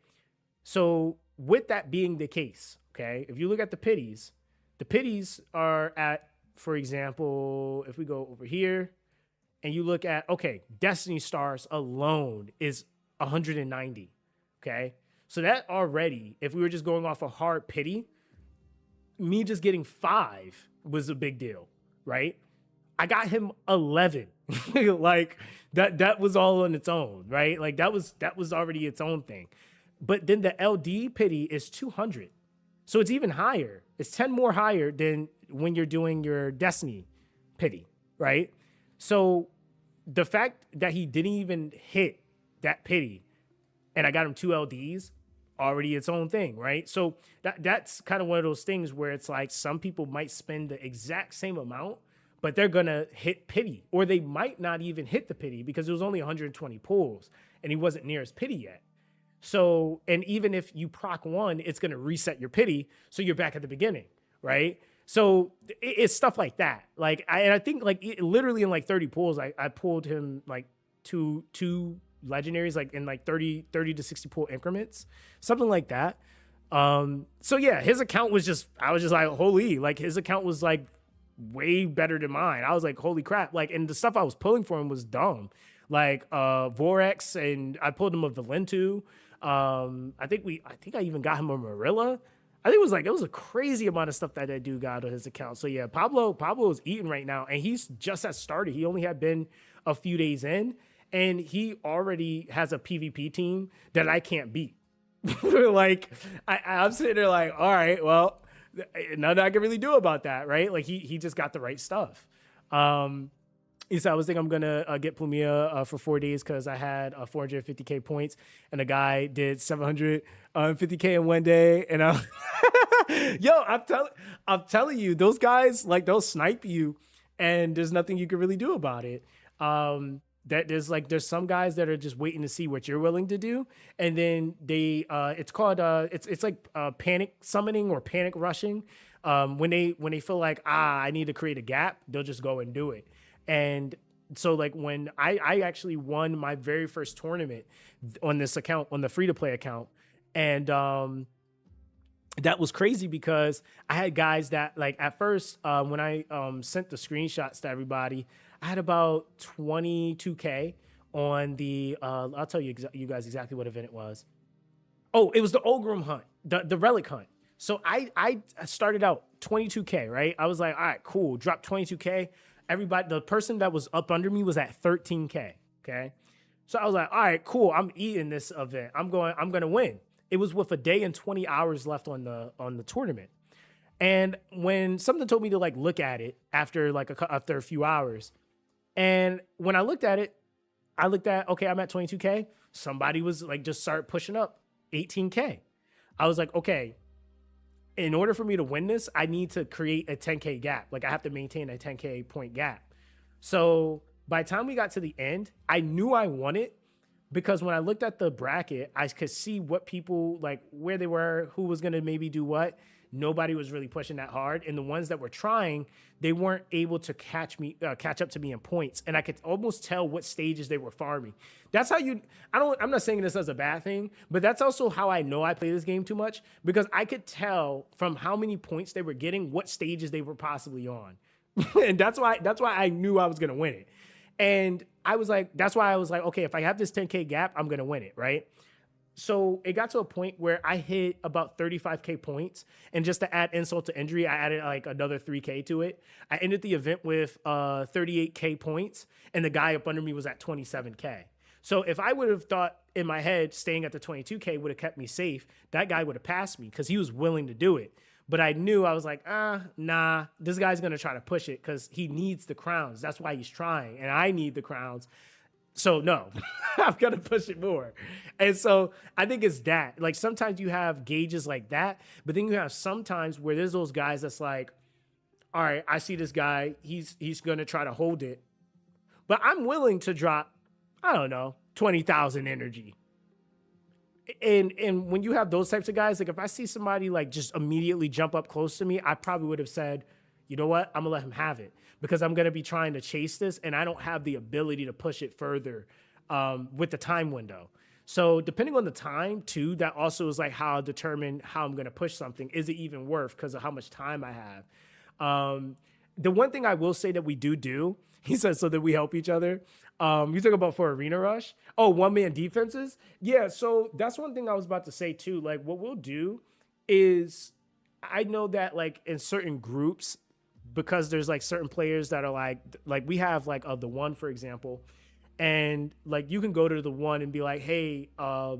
So with that being the case, okay, if you look at the pities, The pities are at, for example, if we go over here and you look at, okay, Destiny Stars alone is 190. Okay. So that already, if we were just going off a hard pity, me just getting 5 was a big deal, right? I got him 11. Like that was all on its own, right? Like that was already its own thing. But then the LD pity is 200. So it's even higher. It's 10 more higher than when you're doing your Destiny pity, right? So the fact that he didn't even hit that pity and I got him 2 LDs, already its own thing, right? So that's kind of one of those things where it's like some people might spend the exact same amount, but they're gonna hit pity, or they might not even hit the pity because it was only 120 pulls and he wasn't near his pity yet. So, and even if you proc 1, it's gonna reset your pity, so you're back at the beginning, right? So it's stuff like that. Like I think like literally in like 30 pulls, I pulled him like two legendaries like in like 30 to 60 pull increments, something like that. So yeah, his account was just, I was just like, holy, like his account was like way better than mine. I was like, holy crap. Like, and the stuff I was pulling for him was dumb. Like Vorex, and I pulled him a Valentu. I think I even got him a Marilla. I think it was a crazy amount of stuff that dude got on his account. So yeah, Pablo is eating right now, and he's just at started. He only had been a few days in, and he already has a PvP team that I can't beat. Like I'm sitting there like, all right, well, nothing I can really do about that, right? Like he just got the right stuff. He said, I was thinking I'm gonna get Plumia for 4 days because I had 450k points, and the guy did 750k in 1 day, and yo, I'm telling you, those guys, like, they'll snipe you, and there's nothing you can really do about it. That there's some guys that are just waiting to see what you're willing to do, and then they it's called it's like panic summoning or panic rushing. When they feel like I need to create a gap, they'll just go and do it. And so like when I actually won my very first tournament on this account, on the free-to-play account, and that was crazy because I had guys that, like, at first when I sent the screenshots to everybody, I had about 22k on the I'll tell you guys exactly what event it was. Oh, it was the Ogrim hunt, the relic hunt. So I started out 22k, right? I was like, all right, cool, drop 22k. Everybody, the person that was up under me was at 13k. Okay. So I was like, all right, cool. I'm eating this event. I'm gonna win. It was with a day and 20 hours left on the tournament. And when something told me to like look at it after after a few hours, and when I looked at it, okay, I'm at 22k. Somebody was like, just start pushing up 18k. I was like, okay, in order for me to win this, I need to create a 10k gap. Like I have to maintain a 10k point gap. So by the time we got to the end, I knew I won it because when I looked at the bracket, I could see what people, like where they were, who was going to maybe do what. Nobody was really pushing that hard. And the ones that were trying, they weren't able to catch up to me in points. And I could almost tell what stages they were farming. That's how I'm not saying this as a bad thing, but that's also how I know I play this game too much, because I could tell from how many points they were getting, what stages they were possibly on. And that's why I knew I was going to win it. And that's why I was like, okay, if I have this 10k gap, I'm going to win it. Right. So it got to a point where I hit about 35k points, and just to add insult to injury, I added like another 3k to it. I ended the event with 38k points, and the guy up under me was at 27k. So if I would have thought in my head staying at the 22k would have kept me safe, that guy would have passed me because he was willing to do it. But I knew, I was like, nah, this guy's gonna try to push it because he needs the crowns. That's why he's trying, and I need the crowns. So no, I've got to push it more. And so I think it's that. Like sometimes you have gauges like that, but then you have sometimes where there's those guys that's like, all right, I see this guy, he's going to try to hold it, but I'm willing to drop, I don't know, 20,000 energy. And when you have those types of guys, like if I see somebody like just immediately jump up close to me, I probably would have said, you know what, I'm gonna let him have it because I'm gonna be trying to chase this and I don't have the ability to push it further with the time window. So depending on the time too, that also is like how I determine how I'm gonna push something. Is it even worth because of how much time I have? The one thing I will say that we do, he says, so that we help each other. You talk about for arena rush. Oh, one man defenses. Yeah, so that's one thing I was about to say too. Like what we'll do is I know that like in certain groups, because there's like certain players that are like we have like the one, for example, and like you can go to the one and be like, hey, I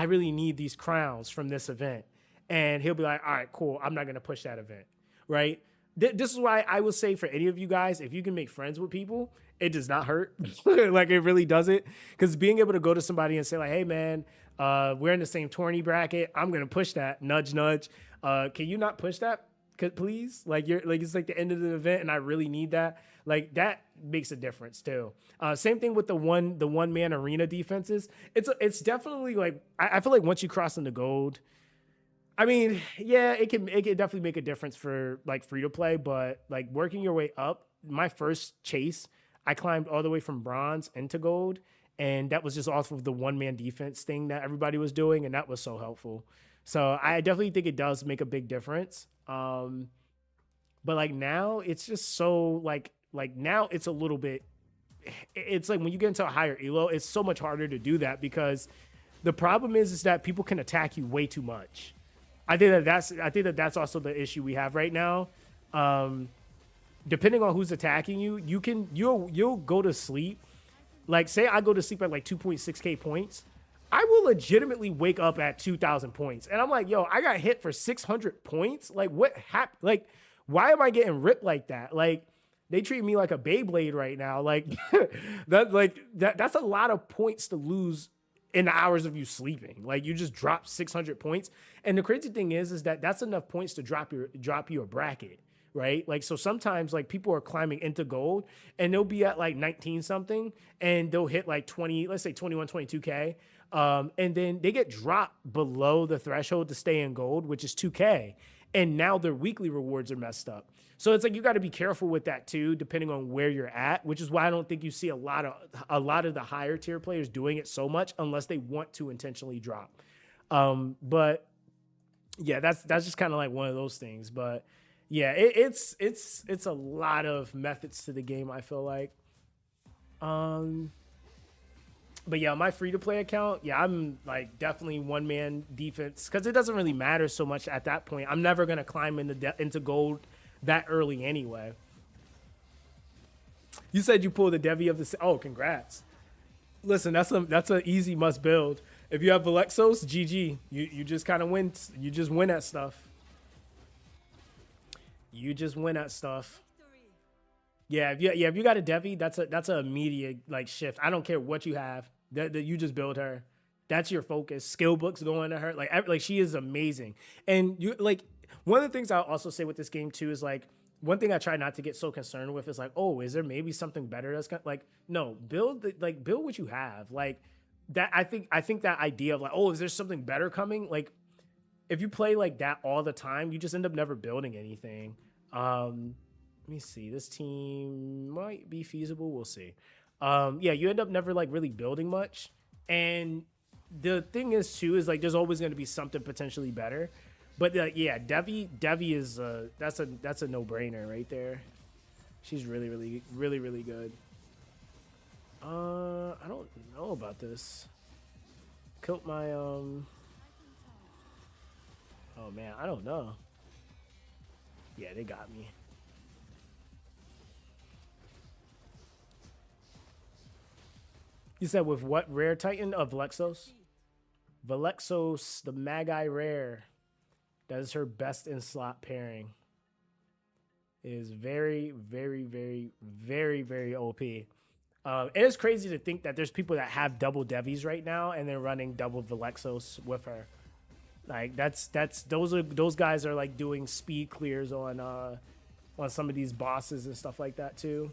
really need these crowns from this event. And he'll be like, all right, cool. I'm not going to push that event. Right. This is why I would say for any of you guys, if you can make friends with people, it does not hurt. Like it really doesn't. Because being able to go to somebody and say like, hey man, we're in the same tourney bracket. I'm going to push that. Nudge, nudge. Can you not push that? Please? Like you're like, it's like the end of the event and I really need that. Like that makes a difference too. Same thing with the one man arena defenses. It's definitely like, I feel like once you cross into gold, I mean, yeah, it can definitely make a difference for like free to play, but like working your way up, my first chase, I climbed all the way from bronze into gold, and that was just off of the one man defense thing that everybody was doing, and that was so helpful. So I definitely think it does make a big difference. But like now it's just so like now it's a little bit, it's like when you get into a higher elo, it's so much harder to do that because the problem is that people can attack you way too much. I think that that's also the issue we have right now. Depending on who's attacking you, you'll go to sleep. Like say I go to sleep at like 2.6k points. I will legitimately wake up at 2,000 points. And I'm like, yo, I got hit for 600 points. Like what happened? Like, why am I getting ripped like that? Like they treat me like a Beyblade right now. Like that's a lot of points to lose in the hours of you sleeping. Like you just dropped 600 points. And the crazy thing is that that's enough points to drop you a bracket, right? Like, so sometimes like people are climbing into gold and they'll be at like 19 something and they'll hit like 20, let's say 21, 22K. And then they get dropped below the threshold to stay in gold, which is 2K. And now their weekly rewards are messed up. So it's like you got to be careful with that too, depending on where you're at, which is why I don't think you see a lot of the higher tier players doing it so much unless they want to intentionally drop. But yeah, that's just kind of like one of those things. But yeah, it's a lot of methods to the game, I feel like. But yeah, my free to play account, yeah, I'm like definitely one man defense because it doesn't really matter so much at that point. I'm never gonna climb into gold that early anyway. You said you pulled the Devi of the. Oh, congrats! Listen, that's an easy must build. If you have Velexos, GG. You just kind of win. You just win at stuff. You just win at stuff. Yeah, if you got a Devi, that's an immediate like shift. I don't care what you have. That you just build her. That's your focus. Skill books going to her. Like she is amazing. And you like one of the things I'll also say with this game too is like one thing I try not to get so concerned with is like, oh, is there maybe something better that's like no, build what you have. Like that I think that idea of like, oh, is there something better coming? Like if you play like that all the time, you just end up never building anything. Let me see. This team might be feasible. We'll see. Yeah, you end up never like really building much. And the thing is too is like there's always going to be something potentially better. But yeah, Devi is that's a no-brainer right there. She's really good. I don't know about this. Killed my oh man, I don't know. Yeah, they got me. You said with what rare Titan of Velexos? Velexos, the Magi rare. That is her best in slot pairing. It is very OP. It is crazy to think that there's people that have double Devis right now and they're running double Velexos with her. Like those guys are like doing speed clears on some of these bosses and stuff like that too.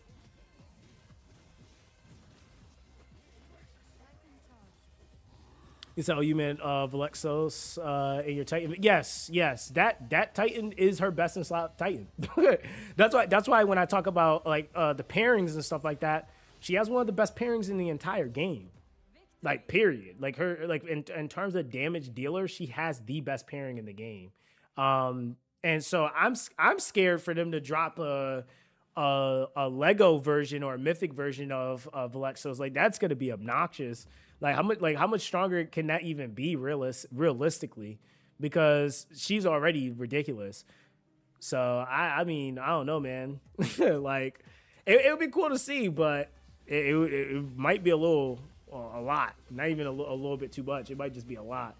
You said, oh, you meant Velexos in your Titan? Yes. That Titan is her best in slot Titan. That's why when I talk about like the pairings and stuff like that, she has one of the best pairings in the entire game. like period. Like her, like in terms of damage dealer, she has the best pairing in the game. And so I'm scared for them to drop a Lego version or a mythic version of Alexos. Like that's gonna be obnoxious. Like how much stronger can that even be realistically? Because she's already ridiculous. So I mean I don't know, man. Like it would be cool to see, but it might be a lot, not even a little bit too much. It might just be a lot.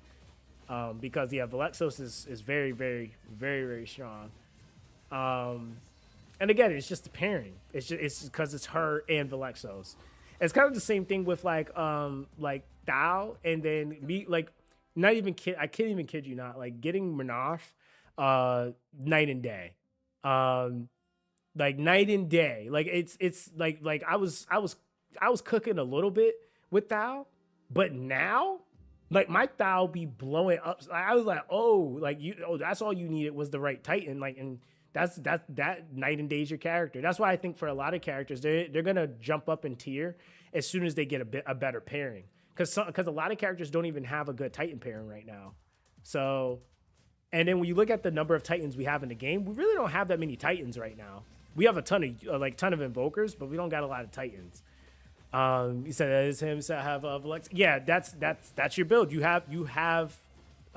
Because yeah, Valexos is very, very, very, very strong. And again, it's just the pairing. It's because it's her and Valexos. It's kind of the same thing with like Thao and then me like not even kid. I can't even kid you not. Like getting Menaf, night and day. Um, like night and day. Like it's like I was cooking a little bit with Thao, but now like my Thao be blowing up. I was like, oh, like that's all you needed was the right Titan. Like, and that night and day's your character. That's why I think for a lot of characters, they're gonna jump up in tier as soon as they get a better pairing. Because a lot of characters don't even have a good Titan pairing right now. So, and then when you look at the number of Titans we have in the game, we really don't have that many Titans right now. We have a ton of Invokers, but we don't got a lot of Titans. You said that is him. So I have Alex. Yeah, that's your build. You have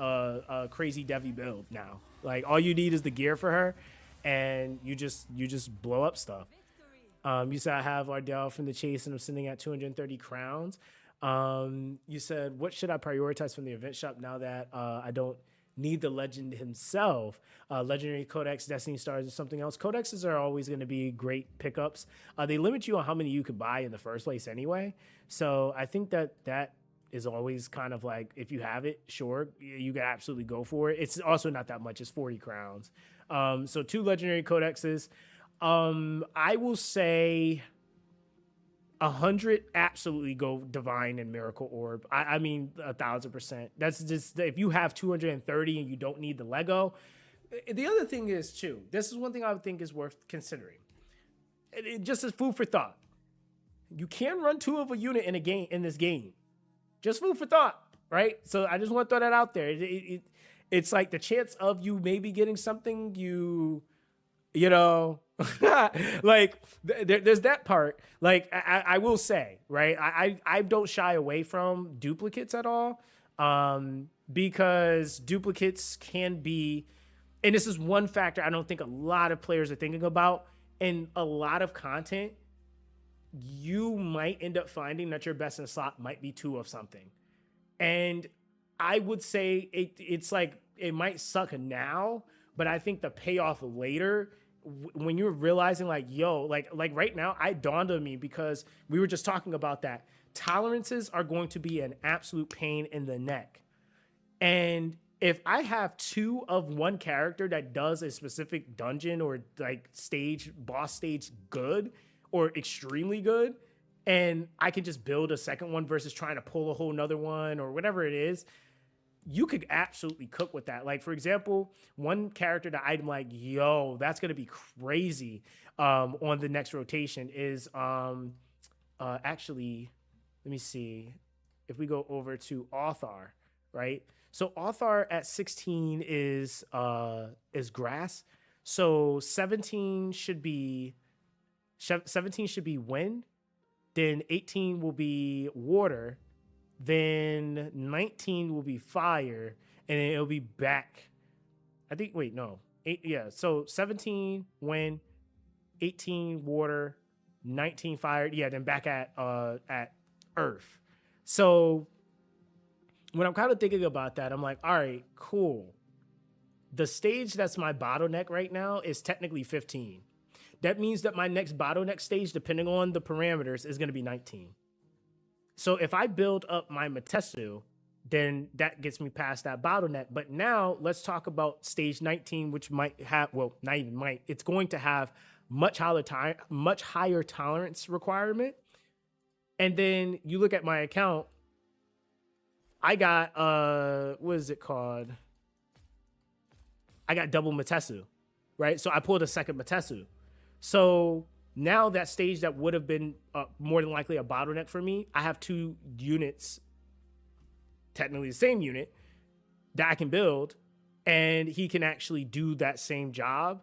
a crazy Devi build now. Like all you need is the gear for her, and you just blow up stuff. You said I have Ardell from the chase, and I'm sitting at 230 crowns. You said what should I prioritize from the event shop now that I don't need the legend himself. Legendary Codex, Destiny Stars, or something else. Codexes are always going to be great pickups. They limit you on how many you could buy in the first place anyway. So I think that is always kind of like, if you have it, sure, you can absolutely go for it. It's also not that much. It's 40 crowns. So 2 Legendary Codexes. I will say 100 absolutely go Divine and Miracle Orb. I mean 1,000%. That's just if you have 230 and you don't need the Lego. The other thing is too, this is one thing I would think is worth considering. Just as food for thought. You can run 2 of a unit in this game. Just food for thought, right? So I just want to throw that out there. It's like the chance of you maybe getting something you know, like there's that part. Like I will say, right? I don't shy away from duplicates at all, because duplicates can be, and this is one factor I don't think a lot of players are thinking about. In a lot of content, you might end up finding that your best in slot might be 2 of something, and I would say it's like it might suck now, but I think the payoff later, when you're realizing like, yo, like right now, I dawned on me because we were just talking about that. Tolerances are going to be an absolute pain in the neck. And if I have 2 of one character that does a specific dungeon or like boss stage good or extremely good, and I can just build a second one versus trying to pull a whole nother one or whatever it is, you could absolutely cook with that. Like, for example, one character that I'm like, yo, that's going to be crazy on the next rotation is actually, let me see. If we go over to Authar, right? So Authar at 16 is grass. So 17 should be wind. Then 18 will be water. Then 19 will be fire, and then it'll be back. I think, wait, no. 8, yeah, so 17 wind, 18 water, 19 fire. Yeah, then back at earth. So when I'm kind of thinking about that, I'm like, all right, cool. The stage that's my bottleneck right now is technically 15. That means that my next bottleneck stage, depending on the parameters, is going to be 19. So if I build up my Matesu, then that gets me past that bottleneck. But now let's talk about stage 19, which might have, well, not even might, it's going to have much higher tolerance requirement. And then you look at my account, I got, what is it called? I got double Matesu, right? So I pulled a second Matesu. So now that stage that would have been more than likely a bottleneck for me, I have 2 units technically the same unit that I can build, and he can actually do that same job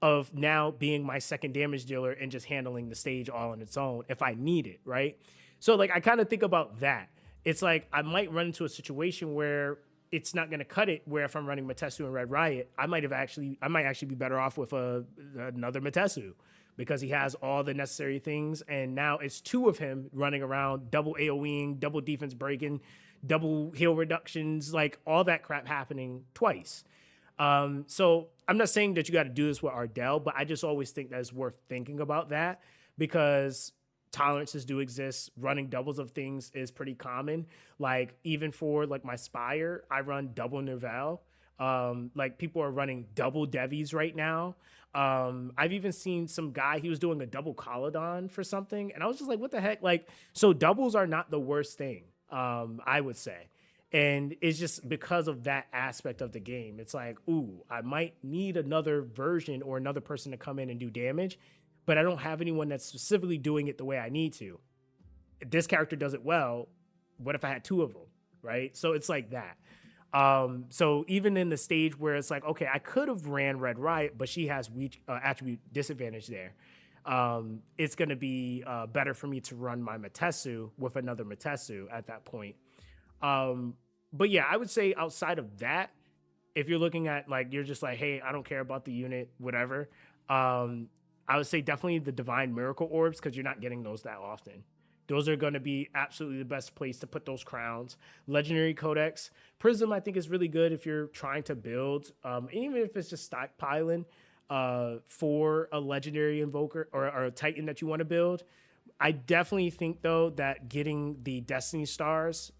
of now being my second damage dealer and just handling the stage all on its own if I need it, right? So like I kind of think about that. It's like I might run into a situation where it's not going to cut it. Where if I'm running Matesu and Red Riot, I might actually be better off with another Matesu because he has all the necessary things, and now it's two of him running around, double AOEing, double defense breaking, double heal reductions, like all that crap happening twice. So I'm not saying that you got to do this with Ardell, but I just always think that it's worth thinking about that because tolerances do exist. Running doubles of things is pretty common. Like even for like my Spire, I run double Nerval. Like people are running double Devies right now. I've even seen some guy, he was doing a double Caladon for something. And I was just like, what the heck? Like, so doubles are not the worst thing, I would say. And it's just because of that aspect of the game. It's like, ooh, I might need another version or another person to come in and do damage, but I don't have anyone that's specifically doing it the way I need to. If this character does it well, what if I had two of them, right? So it's like that. So even in the stage where it's like, okay, I could have ran Red Riot, but she has weak attribute disadvantage there. It's going to be better for me to run my Matesu with another Matesu at that point. But yeah, I would say outside of that, if you're looking at like, you're just like, hey, I don't care about the unit, whatever. I would say definitely the Divine Miracle Orbs, because you're not getting those that often. Those are going to be absolutely the best place to put those crowns. Legendary Codex. Prism, I think, is really good if you're trying to build, even if it's just stockpiling for a legendary invoker or a Titan that you want to build. I definitely think, though, that getting the Destiny Stars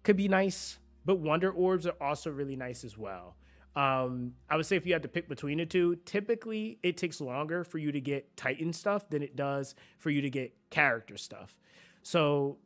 could be nice, but Wonder Orbs are also really nice as well. I would say if you had to pick between the two, typically it takes longer for you to get Titan stuff than it does for you to get character stuff. So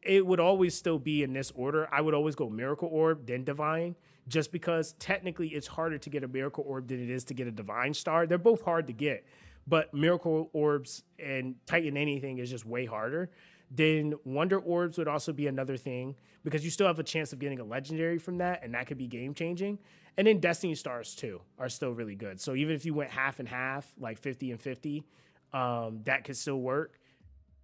it would always still be in this order. I would always go Miracle Orb, then Divine, just because technically it's harder to get a Miracle Orb than it is to get a Divine Star. They're both hard to get, but Miracle Orbs and Titan anything is just way harder. Then Wonder Orbs would also be another thing because you still have a chance of getting a legendary from that, and that could be game changing. And then Destiny Stars too are still really good. So even if you went half and half, like 50 and 50, that could still work.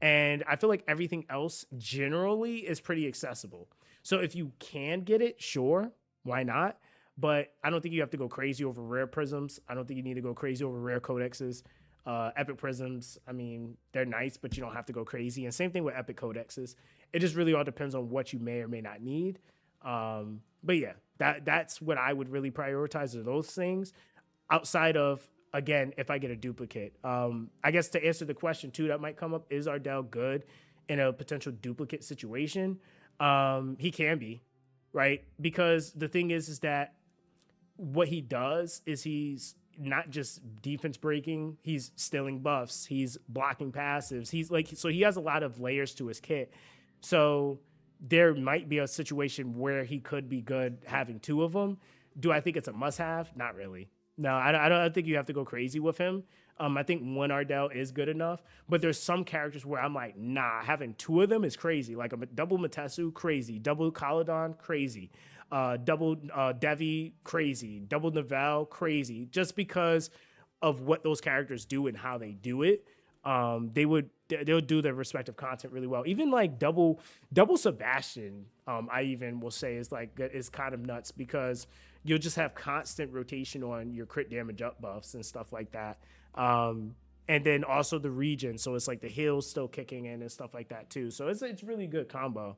And I feel like everything else generally is pretty accessible. So if you can get it, sure, why not? But I don't think you have to go crazy over rare prisms. I don't think you need to go crazy over rare codexes. Epic prisms, I mean, they're nice, but you don't have to go crazy. And same thing with epic codexes. It just really all depends on what you may or may not need. But yeah, that's what I would really prioritize, are those things. Outside of, again, if I get a duplicate. I guess to answer the question too that might come up, is Ardell good in a potential duplicate situation? He can be, right? Because the thing is that what he does is he's not just defense breaking, he's stealing buffs, he's blocking passives, he's like, so he has a lot of layers to his kit. So there might be a situation where he could be good having two of them. Do I think it's a must-have? Not really. No, I don't think you have to go crazy with him. I think one Ardell is good enough, but there's some characters where I'm like, nah, having two of them is crazy. Like a double Matesu, crazy. Double Caladon, crazy. Double Devi, crazy. Double Naval, crazy. Just because of what those characters do and how they do it. They'll do their respective content really well. Even like double Sebastian, I even will say is kind of nuts because you'll just have constant rotation on your crit damage up buffs and stuff like that. And then also the region, so it's like the heals still kicking in and stuff like that too. So it's really good combo.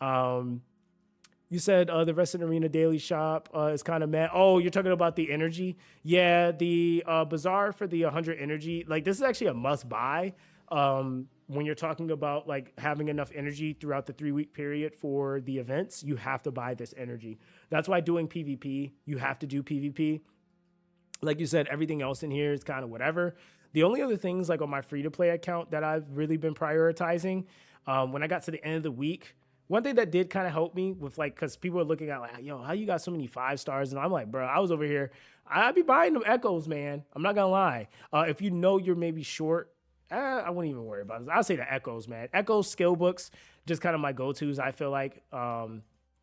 You said the Resident Arena Daily Shop is kind of mad. Oh, you're talking about the energy? Yeah, the Bazaar for the 100 energy. Like, this is actually a must buy when you're talking about like having enough energy throughout the 3-week period for the events. You have to buy this energy. That's why doing PvP, you have to do PvP. Like you said, everything else in here is kind of whatever. The only other things like on my free-to-play account that I've really been prioritizing, when I got to the end of the week, one thing that did kind of help me with like, because people are looking at like, yo, how you got so many 5 stars? And I'm like, bro, I was over here. I'd be buying them echoes, man. I'm not going to lie. If you know you're maybe short, I wouldn't even worry about this. I'll say the echoes, man. Echoes, skill books, just kind of my go-tos, I feel like.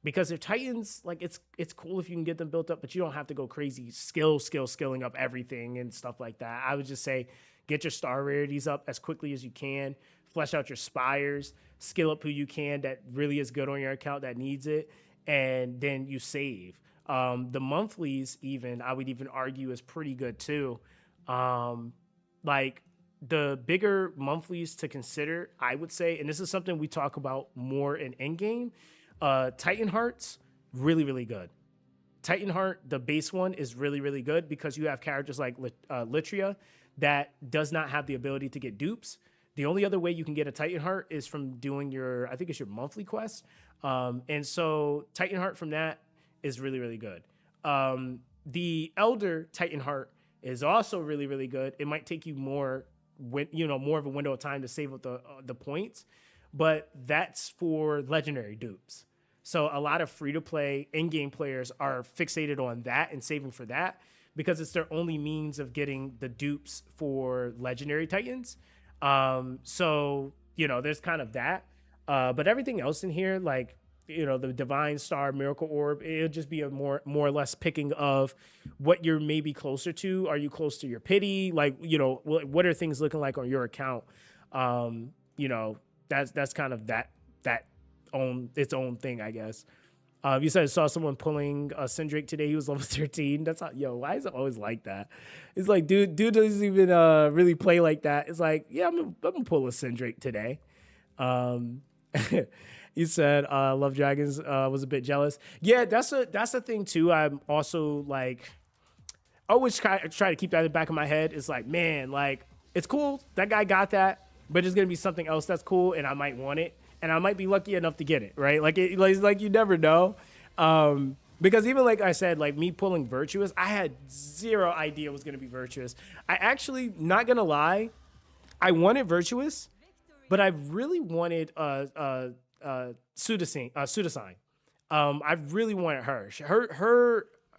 because if Titans, like, it's cool if you can get them built up, but you don't have to go crazy skilling up everything and stuff like that. I would just say get your star rarities up as quickly as you can, flesh out your spires, skill up who you can that really is good on your account that needs it, and then you save. The monthlies, even I would even argue, is pretty good too. Um, like the bigger monthlies to consider, I would say, and this is something we talk about more in endgame. Titan Hearts, really, really good. Titan Heart, the base one, is really, really good because you have characters like Litria that does not have the ability to get dupes. The only other way you can get a Titan Heart is from doing your, I think it's your monthly quest. And so Titan Heart from that is really, really good. The Elder Titan Heart is also really, really good. It might take you more, more of a window of time to save up the points, but that's for legendary dupes. So a lot of free to play in game players are fixated on that and saving for that because it's their only means of getting the dupes for legendary titans. So there's kind of that. But everything else in here, like the divine star, miracle orb, it'll just be a more or less picking of what you're maybe closer to. Are you close to your pity? Like what are things looking like on your account? That's kind of that own its own thing, I guess. You said I saw someone pulling Syndrake today. He was level 13. That's not, why is it always like that? It's like, dude doesn't even really play like that. It's like, yeah, I'm gonna pull a Syndrake today. You said Love Dragons was a bit jealous. Yeah, that's a thing too. I'm also like, I always try to keep that in the back of my head. It's like, man, like it's cool that guy got that, but there's gonna be something else that's cool, and I might want it, and I might be lucky enough to get it, right? Like you never know. Because even like I said, like me pulling Virtuous, I had zero idea it was gonna be Virtuous. I actually, not gonna lie, I wanted Virtuous, but I really wanted Pseudosine. I really wanted her.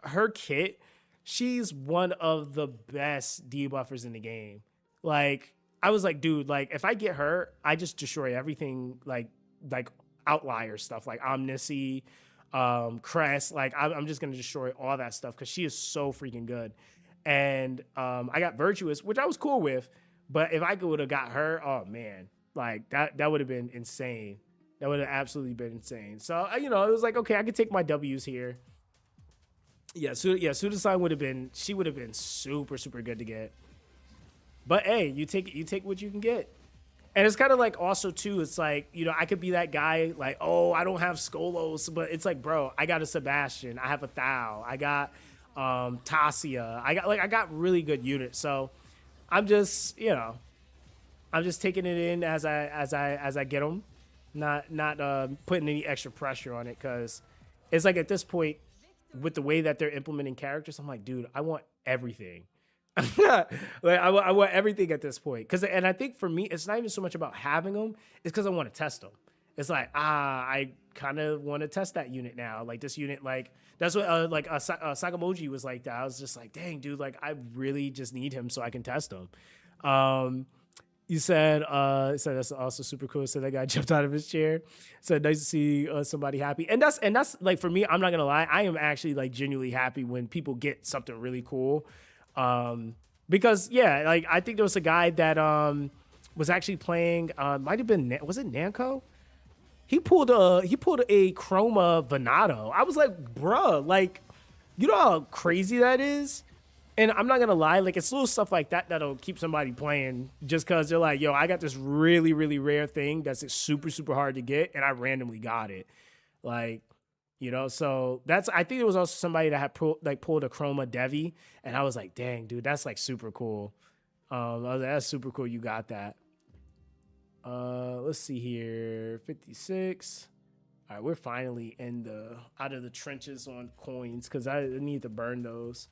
Her kit. She's one of the best debuffers in the game. Like I was like, dude, like if I get her, I just destroy everything. Like outlier stuff, like Omnisci, Crest. Like I'm just gonna destroy all that stuff because she is so freaking good. And I got Virtuous, which I was cool with. But if I would have got her, oh man, like that would have been insane. That would have absolutely been insane. So it was like, okay, I could take my W's here. Pseudosine would have been, she would have been super, super good to get. But hey, you take what you can get. And it's kind of like also too, it's like, I could be that guy like, oh, I don't have Skolos, but it's like, bro, I got a Sebastian, I have a Thao, I got Tasia, I got really good units. So I'm just, I'm just taking it in as I get them, not putting any extra pressure on it, because it's like at this point, with the way that they're implementing characters, I'm like, dude, I want everything. Like I want everything at this point, and I think for me, it's not even so much about having them; it's because I want to test them. It's like I kind of want to test that unit now. Like this unit, like that's what Sakamoji was like that. I was just like, dang, dude, like I really just need him so I can test him. You said that's also super cool. So that guy jumped out of his chair. Said nice to see somebody happy, and that's like for me. I'm not gonna lie, I am actually like genuinely happy when people get something really cool. Because yeah, like I think there was a guy that was actually playing. Might have been, was it Namco? He pulled a Chroma Venato. I was like, bruh, like you know how crazy that is. And I'm not gonna lie, like it's little stuff like that that'll keep somebody playing just because they're like, yo, I got this really, really rare thing that's super, super hard to get, and I randomly got it. Like, so I think there was also somebody that had pulled a Chroma Devi, and I was like, dang, dude, that's like super cool. I was like, that's super cool. You got that. Let's see here, 56. All right, we're finally out of the trenches on coins because I need to burn those.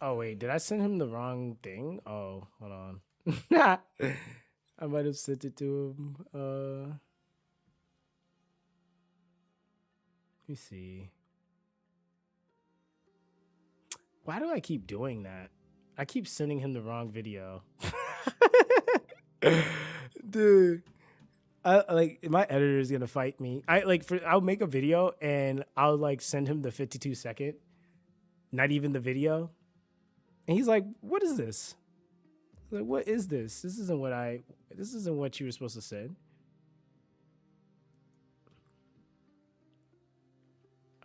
Oh wait, did I send him the wrong thing? Oh, hold on. I might have sent it to him. Let me see. Why do I keep doing that? I keep sending him the wrong video. Dude. Like my editor is gonna fight me. I'll make a video and I'll like send him the 52-second, not even the video. And he's like, what is this? Like, what is this? This isn't what you were supposed to send.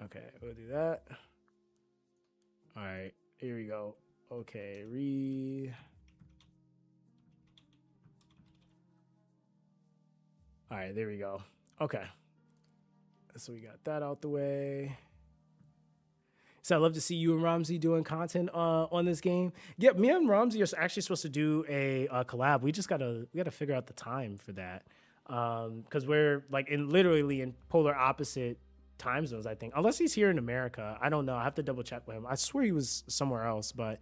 Okay, we'll do that. All right, here we go. Okay, all right, there we go. Okay. So we got that out the way. So I love to see you and Ramsey doing content on this game. Yeah, me and Ramsey are actually supposed to do a collab. We gotta figure out the time for that, because we're like literally in polar opposite time zones. I think, unless he's here in America, I don't know. I have to double check with him. I swear he was somewhere else, but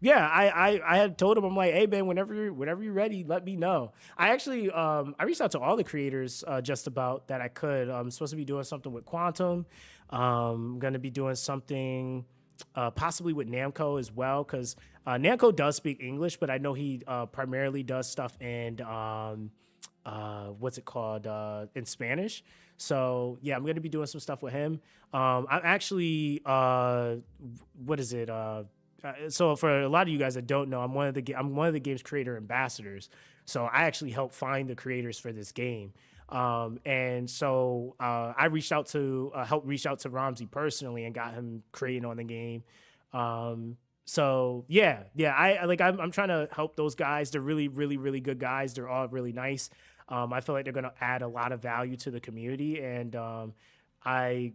yeah, I had told him, I'm like, hey man, whenever you're ready, let me know. I actually I reached out to all the creators just about that I could. I'm supposed to be doing something with Quantum. I'm gonna be doing something possibly with Namco as well, because Namco does speak English, but I know he primarily does stuff in what's it called in Spanish. So yeah, I'm gonna be doing some stuff with him. I'm actually what is it? So for a lot of you guys that don't know, I'm one of the game's creator ambassadors. So I actually help find the creators for this game. And so I reached out to help reach out to Ramsey personally and got him creating on the game. So yeah, I'm trying to help those guys. They're really, really, really good guys. They're all really nice. I feel like they're gonna add a lot of value to the community, and I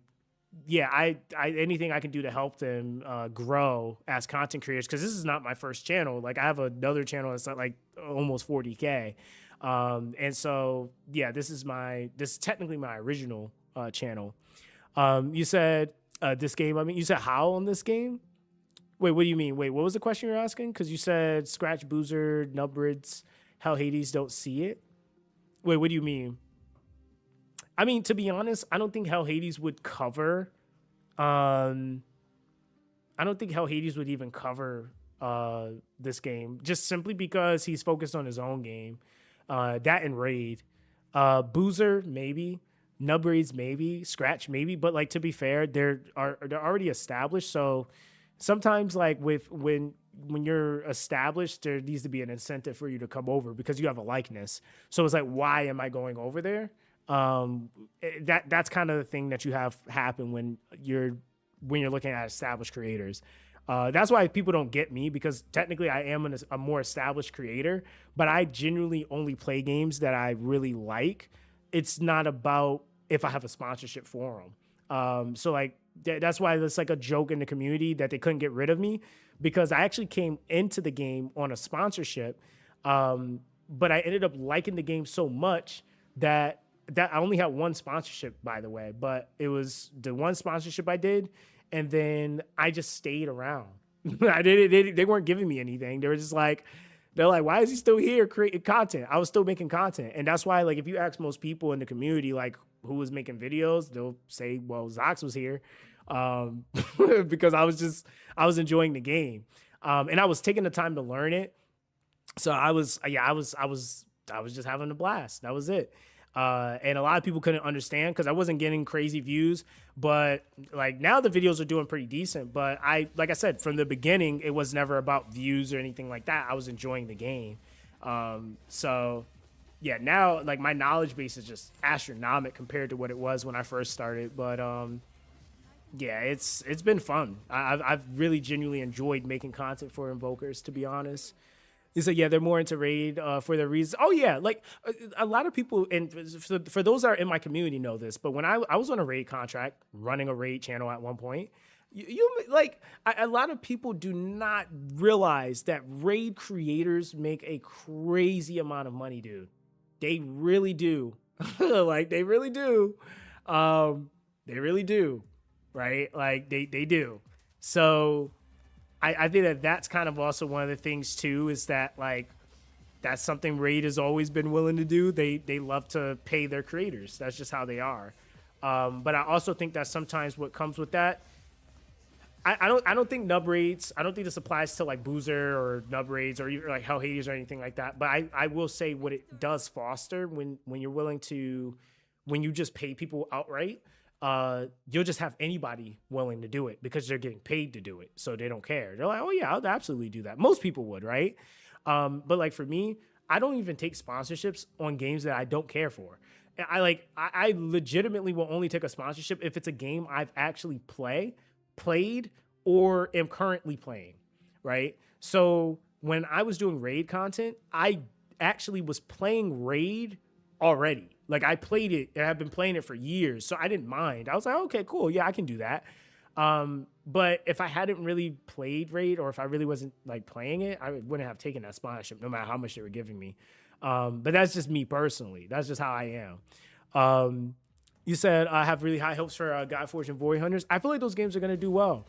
I anything I can do to help them grow as content creators, because this is not my first channel. Like I have another channel that's like almost 40K, and so yeah, this is technically my original channel. You said this game. I mean, you said how on this game? Wait, what do you mean? Wait, what was the question you're asking? Because you said Scratch, Boozer, Nubrids, Hell Hades don't see it. Wait, what do you mean? I mean, to be honest, I don't think Hell Hades would cover. I don't think Hell Hades would even cover this game, just simply because he's focused on his own game. That and Raid. Boozer maybe, Nubraids maybe, Scratch maybe, but like to be fair, they're already established. So sometimes like when you're established, there needs to be an incentive for you to come over because you have a likeness. So it's like, why am I going over there? That's kind of the thing that you have happen when you're looking at established creators. That's why people don't get me, because technically I am a more established creator, but I genuinely only play games that I really like. It's not about if I have a sponsorship for them. So like that's why there's like a joke in the community that they couldn't get rid of me, because I actually came into the game on a sponsorship, but I ended up liking the game so much that I only had one sponsorship, by the way, but it was the one sponsorship I did, and then I just stayed around. They weren't giving me anything. They're like, why is he still here creating content? I was still making content, and that's why, like, if you ask most people in the community, like, who was making videos, they'll say, well, Zox was here, because I was enjoying the game, and I was taking the time to learn it. So I was just having a blast. That was it. And a lot of people couldn't understand because I wasn't getting crazy views, but like now the videos are doing pretty decent. But like I said, from the beginning, it was never about views or anything like that. I was enjoying the game. So yeah, now like my knowledge base is just astronomical compared to what it was when I first started. But yeah, it's been fun. I've really genuinely enjoyed making content for Invokers, to be honest. He said, yeah, they're more into Raid for their reasons. Oh, yeah. Like a lot of people, and for those that are in my community know this, but when I was on a Raid contract, running a Raid channel at one point, a lot of people do not realize that Raid creators make a crazy amount of money, dude. They really do. Like, they really do. They really do. Right? Like, they do. So I think that's kind of also one of the things too, is that like that's something Raid has always been willing to do. They love to pay their creators. That's just how they are. But I also think that sometimes what comes with that, I don't think nub raids. I don't think this applies to like Boozer or nub raids or like Hell Hades or anything like that. But I will say what it does foster when you're willing to, when you just pay people outright, you'll just have anybody willing to do it because they're getting paid to do it, so they don't care. They're like, oh yeah, I'll absolutely do that. Most people would, right? But like for me, I don't even take sponsorships on games that I don't care for. I legitimately will only take a sponsorship if it's a game I've actually played or am currently playing, right? So when I was doing raid content, I actually was playing raid already. Like I played it and I've been playing it for years, so I didn't mind. I was like, okay, cool, yeah, I can do that. But if I hadn't really played raid, or if I really wasn't like playing it, I wouldn't have taken that sponsorship no matter how much they were giving me. But that's just me personally. That's just how I am. You said I have really high hopes for God Forge and Void Hunters. I feel like those games are going to do well.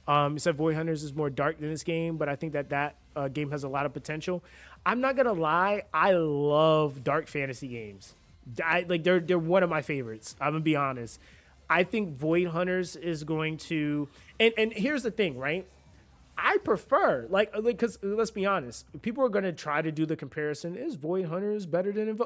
You said Void Hunters is more dark than this game, but I think that game has a lot of potential. I'm not going to lie. I love dark fantasy games. They're one of my favorites. I'm going to be honest. I think Void Hunters is going to, and here's the thing, right? I prefer, because let's be honest, people are going to try to do the comparison. Is Void Hunters better than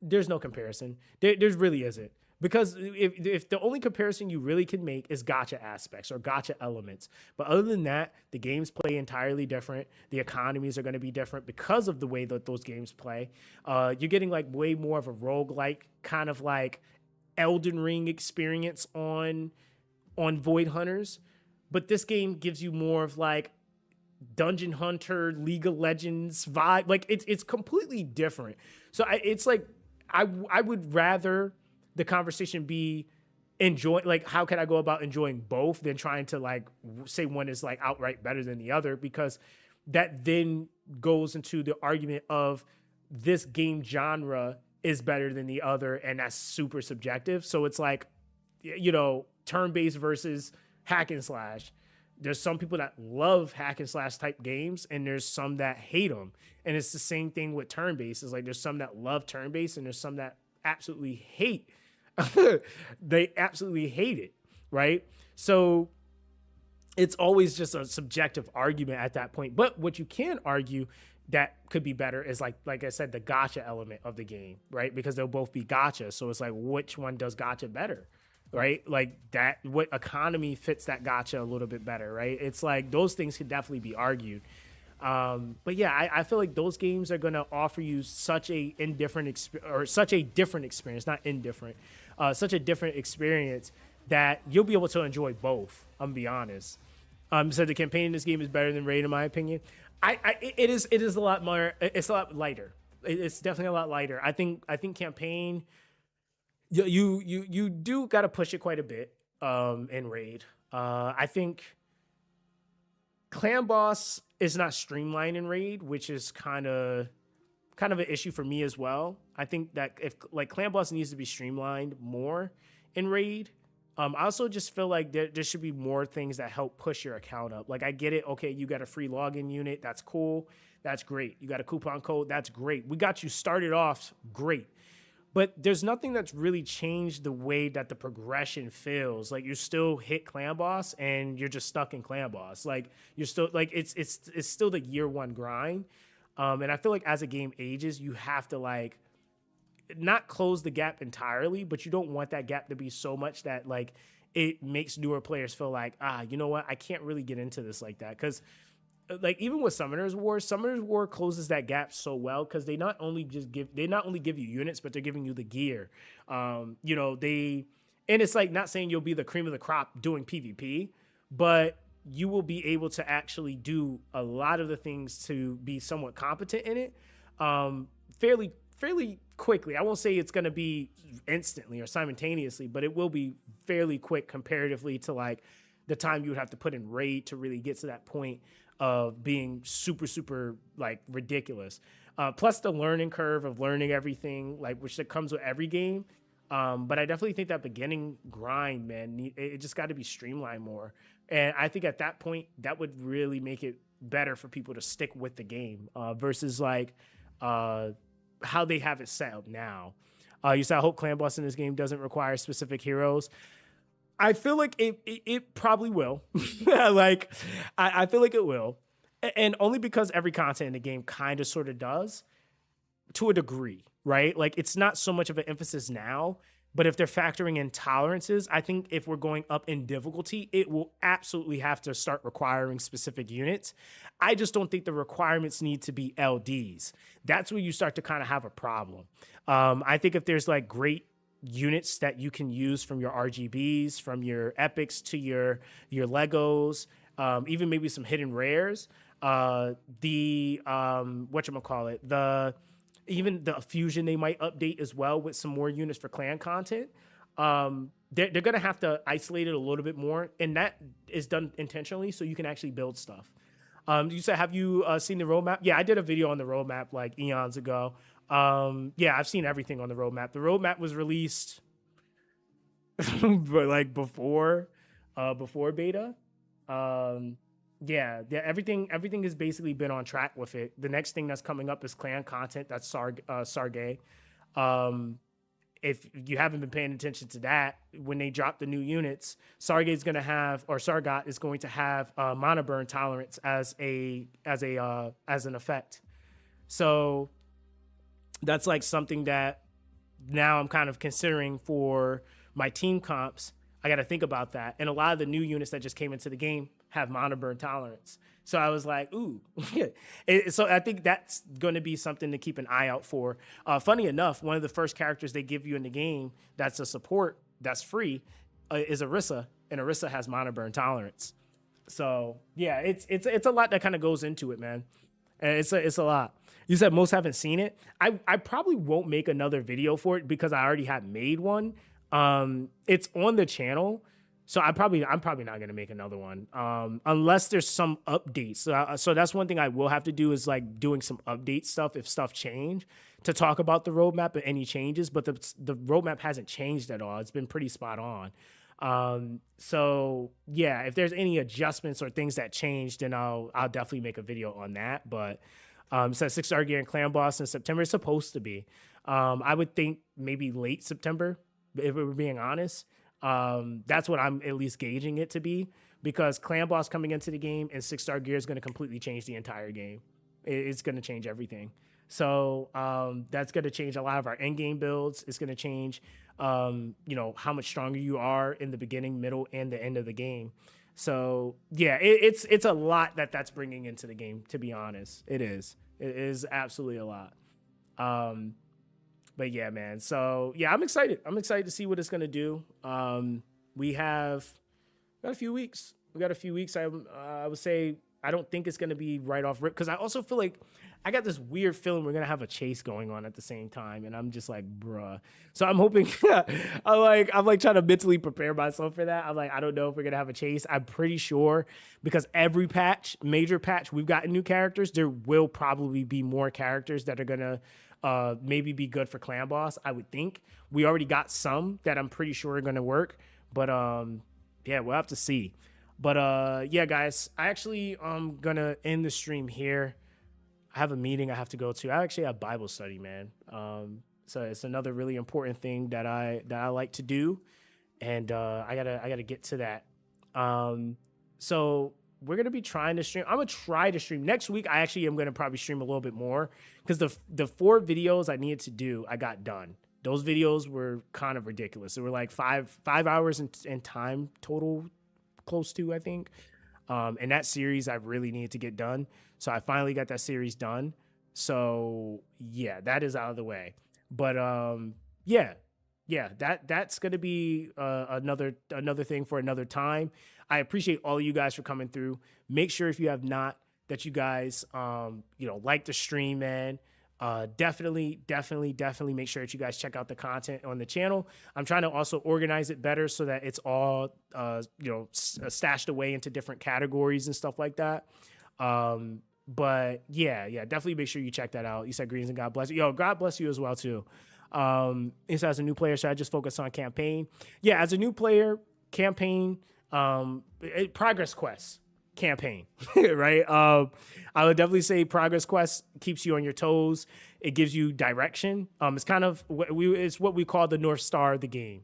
There's no comparison. There really isn't. Because if the only comparison you really can make is gacha aspects or gacha elements. But other than that, the games play entirely different. The economies are going to be different because of the way that those games play. You're getting like way more of a roguelike kind of like Elden Ring experience on Void Hunters. But this game gives you more of like Dungeon Hunter, League of Legends vibe. Like it's completely different. So it's like I would rather the conversation be enjoy, like how can I go about enjoying both than trying to like say one is like outright better than the other, because that then goes into the argument of this game genre is better than the other, and that's super subjective. So it's like, you know, turn-based versus hack and slash. There's some people that love hack and slash type games, and there's some that hate them. And it's the same thing with turn-based. It's like there's some that love turn-based, and there's some that absolutely hate. They absolutely hate it, right? So it's always just a subjective argument at that point. But what you can argue that could be better is like I said, the gacha element of the game, right? Because they'll both be gacha. So it's like, which one does gacha better? Right? Like that, what economy fits that gacha a little bit better, right? It's like those things could definitely be argued. But yeah, I feel like those games are going to offer you such a such a different experience, not indifferent, such a different experience that you'll be able to enjoy both. I'm gonna be honest. So the campaign in this game is better than Raid, in my opinion. It is a lot more. It's a lot lighter. It's definitely a lot lighter. I think campaign. You do got to push it quite a bit in Raid. I think Clan Boss is not streamlined in Raid, which is kind of an issue for me as well. I think that if like Clan Boss needs to be streamlined more in Raid. I also just feel like there should be more things that help push your account up. Like I get it. Okay, you got a free login unit. That's cool. That's great. You got a coupon code. That's great. We got you started off great. But there's nothing that's really changed the way that the progression feels. Like you still hit Clan Boss and you're just stuck in Clan Boss. Like you're still like it's still the year one grind. And I feel like as a game ages, you have to like not close the gap entirely, but you don't want that gap to be so much that like it makes newer players feel like, you know what, I can't really get into this like that. Because like even with Summoner's War closes that gap so well because they not only give you units, but they're giving you the gear. You know, and it's like not saying you'll be the cream of the crop doing PvP, but you will be able to actually do a lot of the things to be somewhat competent in it fairly quickly. I won't say it's going to be instantly or simultaneously, but it will be fairly quick comparatively to like the time you would have to put in Raid to really get to that point of being super, super like ridiculous. Plus the learning curve of learning everything, like which that comes with every game. But I definitely think that beginning grind, man, it just got to be streamlined more. And I think at that point, that would really make it better for people to stick with the game versus like uh, how they have it set up now. You said, I hope clan boss in this game doesn't require specific heroes. I feel like it probably will. Like, I feel like it will. And only because every content in the game kind of sort of does to a degree, right? Like, it's not so much of an emphasis now, but if they're factoring in tolerances, I think if we're going up in difficulty, it will absolutely have to start requiring specific units. I just don't think the requirements need to be LDs. That's where you start to kind of have a problem. I think if there's like great units that you can use from your RGBs, from your epics to your Legos, even maybe some hidden rares, whatchamacallit, even the fusion they might update as well with some more units for clan content. They're going to have to isolate it a little bit more, and that is done intentionally so you can actually build stuff. You said, have you seen the roadmap? Yeah, I did a video on the roadmap like eons ago. Yeah, I've seen everything on the roadmap. The roadmap was released but like before beta. Yeah, everything has basically been on track with it. The next thing that's coming up is clan content. That's Sargay. If you haven't been paying attention to that, when they drop the new units, Sargot is going to have mana burn tolerance as an effect. So that's like something that now I'm kind of considering for my team comps. I got to think about that. And a lot of the new units that just came into the game have mana burn tolerance. So I was like, ooh. So I think that's going to be something to keep an eye out for. Funny enough, one of the first characters they give you in the game that's a support, that's free, is Orisa. And Orisa has mana burn tolerance. So yeah, it's a lot that kind of goes into it, man. And it's a lot. You said most haven't seen it. I probably won't make another video for it because I already had made one. It's on the channel. So I'm probably not going to make another one unless there's some updates. So that's one thing I will have to do is like doing some update stuff if stuff change to talk about the roadmap and any changes. But the roadmap hasn't changed at all. It's been pretty spot on. So yeah, if there's any adjustments or things that changed, then I'll definitely make a video on that. But it says 6-star gear and clan boss in September. It's supposed to be. I would think maybe late September, if we're being honest. That's what I'm at least gauging it to be, because clan boss coming into the game and 6-star gear is going to completely change the entire game. It's going to change everything. So that's going to change a lot of our end game builds. It's going to change, how much stronger you are in the beginning, middle, and the end of the game. So yeah, it's a lot that's bringing into the game. To be honest, it is absolutely a lot. But yeah, man. So yeah, I'm excited. I'm excited to see what it's gonna do. We got a few weeks. I would say I don't think it's gonna be right off rip, because I also feel like I got this weird feeling we're gonna have a chase going on at the same time, and I'm just like, bruh. So I'm hoping. I'm like trying to mentally prepare myself for that. I'm like, I don't know if we're gonna have a chase. I'm pretty sure, because every major patch, we've gotten new characters. There will probably be more characters that are gonna maybe be good for clan boss. I would think we already got some that I'm pretty sure are gonna work, but yeah, we'll have to see. But yeah, guys, I actually am gonna end the stream here. I have a meeting I have to go to. I actually have Bible study, man. So it's another really important thing that I like to do, and I gotta get to that. So we're gonna be trying to stream. I'm gonna try to stream next week. I actually am gonna probably stream a little bit more, because the 4 videos I needed to do, I got done. Those videos were kind of ridiculous. They were like 5 hours in time total, close to, I think. And that series I really needed to get done. So I finally got that series done. So yeah, that is out of the way. But yeah, that's gonna be another thing for another time. I appreciate all of you guys for coming through. Make sure, if you have not, that you guys like the stream, man. Definitely make sure that you guys check out the content on the channel. I'm trying to also organize it better so that it's all stashed away into different categories and stuff like that. But yeah, definitely make sure you check that out. You said greetings and God bless you. Yo, God bless you as well too. As a new player, should I just focus on campaign? Yeah, as a new player, campaign, progress quests. campaign, right? I would definitely say Progress Quest keeps you on your toes. It gives you direction. It's kind of it's what we call the North Star of the game.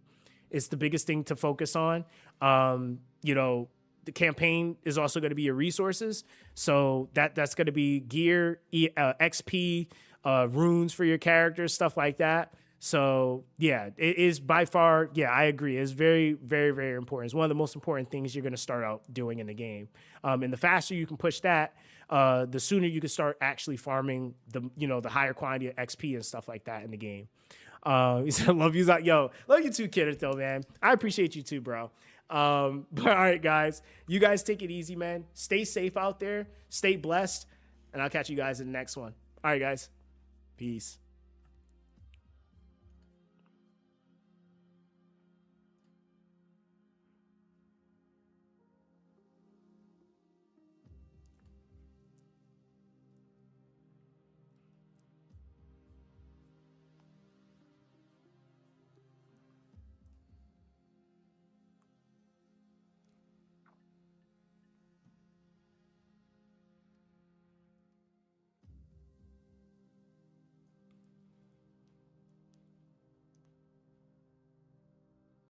It's the biggest thing to focus on. You know, the campaign is also going to be your resources. So that's going to be gear, XP, runes for your characters, stuff like that. So yeah, it is by far. Yeah, I agree. It's very, very, very important. It's one of the most important things you're going to start out doing in the game. And the faster you can push that, the sooner you can start actually farming the higher quantity of XP and stuff like that in the game. He said, "Love you, yo, love you too, kid. Though, man, I appreciate you too, bro." But all right, guys, you guys take it easy, man. Stay safe out there. Stay blessed, and I'll catch you guys in the next one. All right, guys, peace.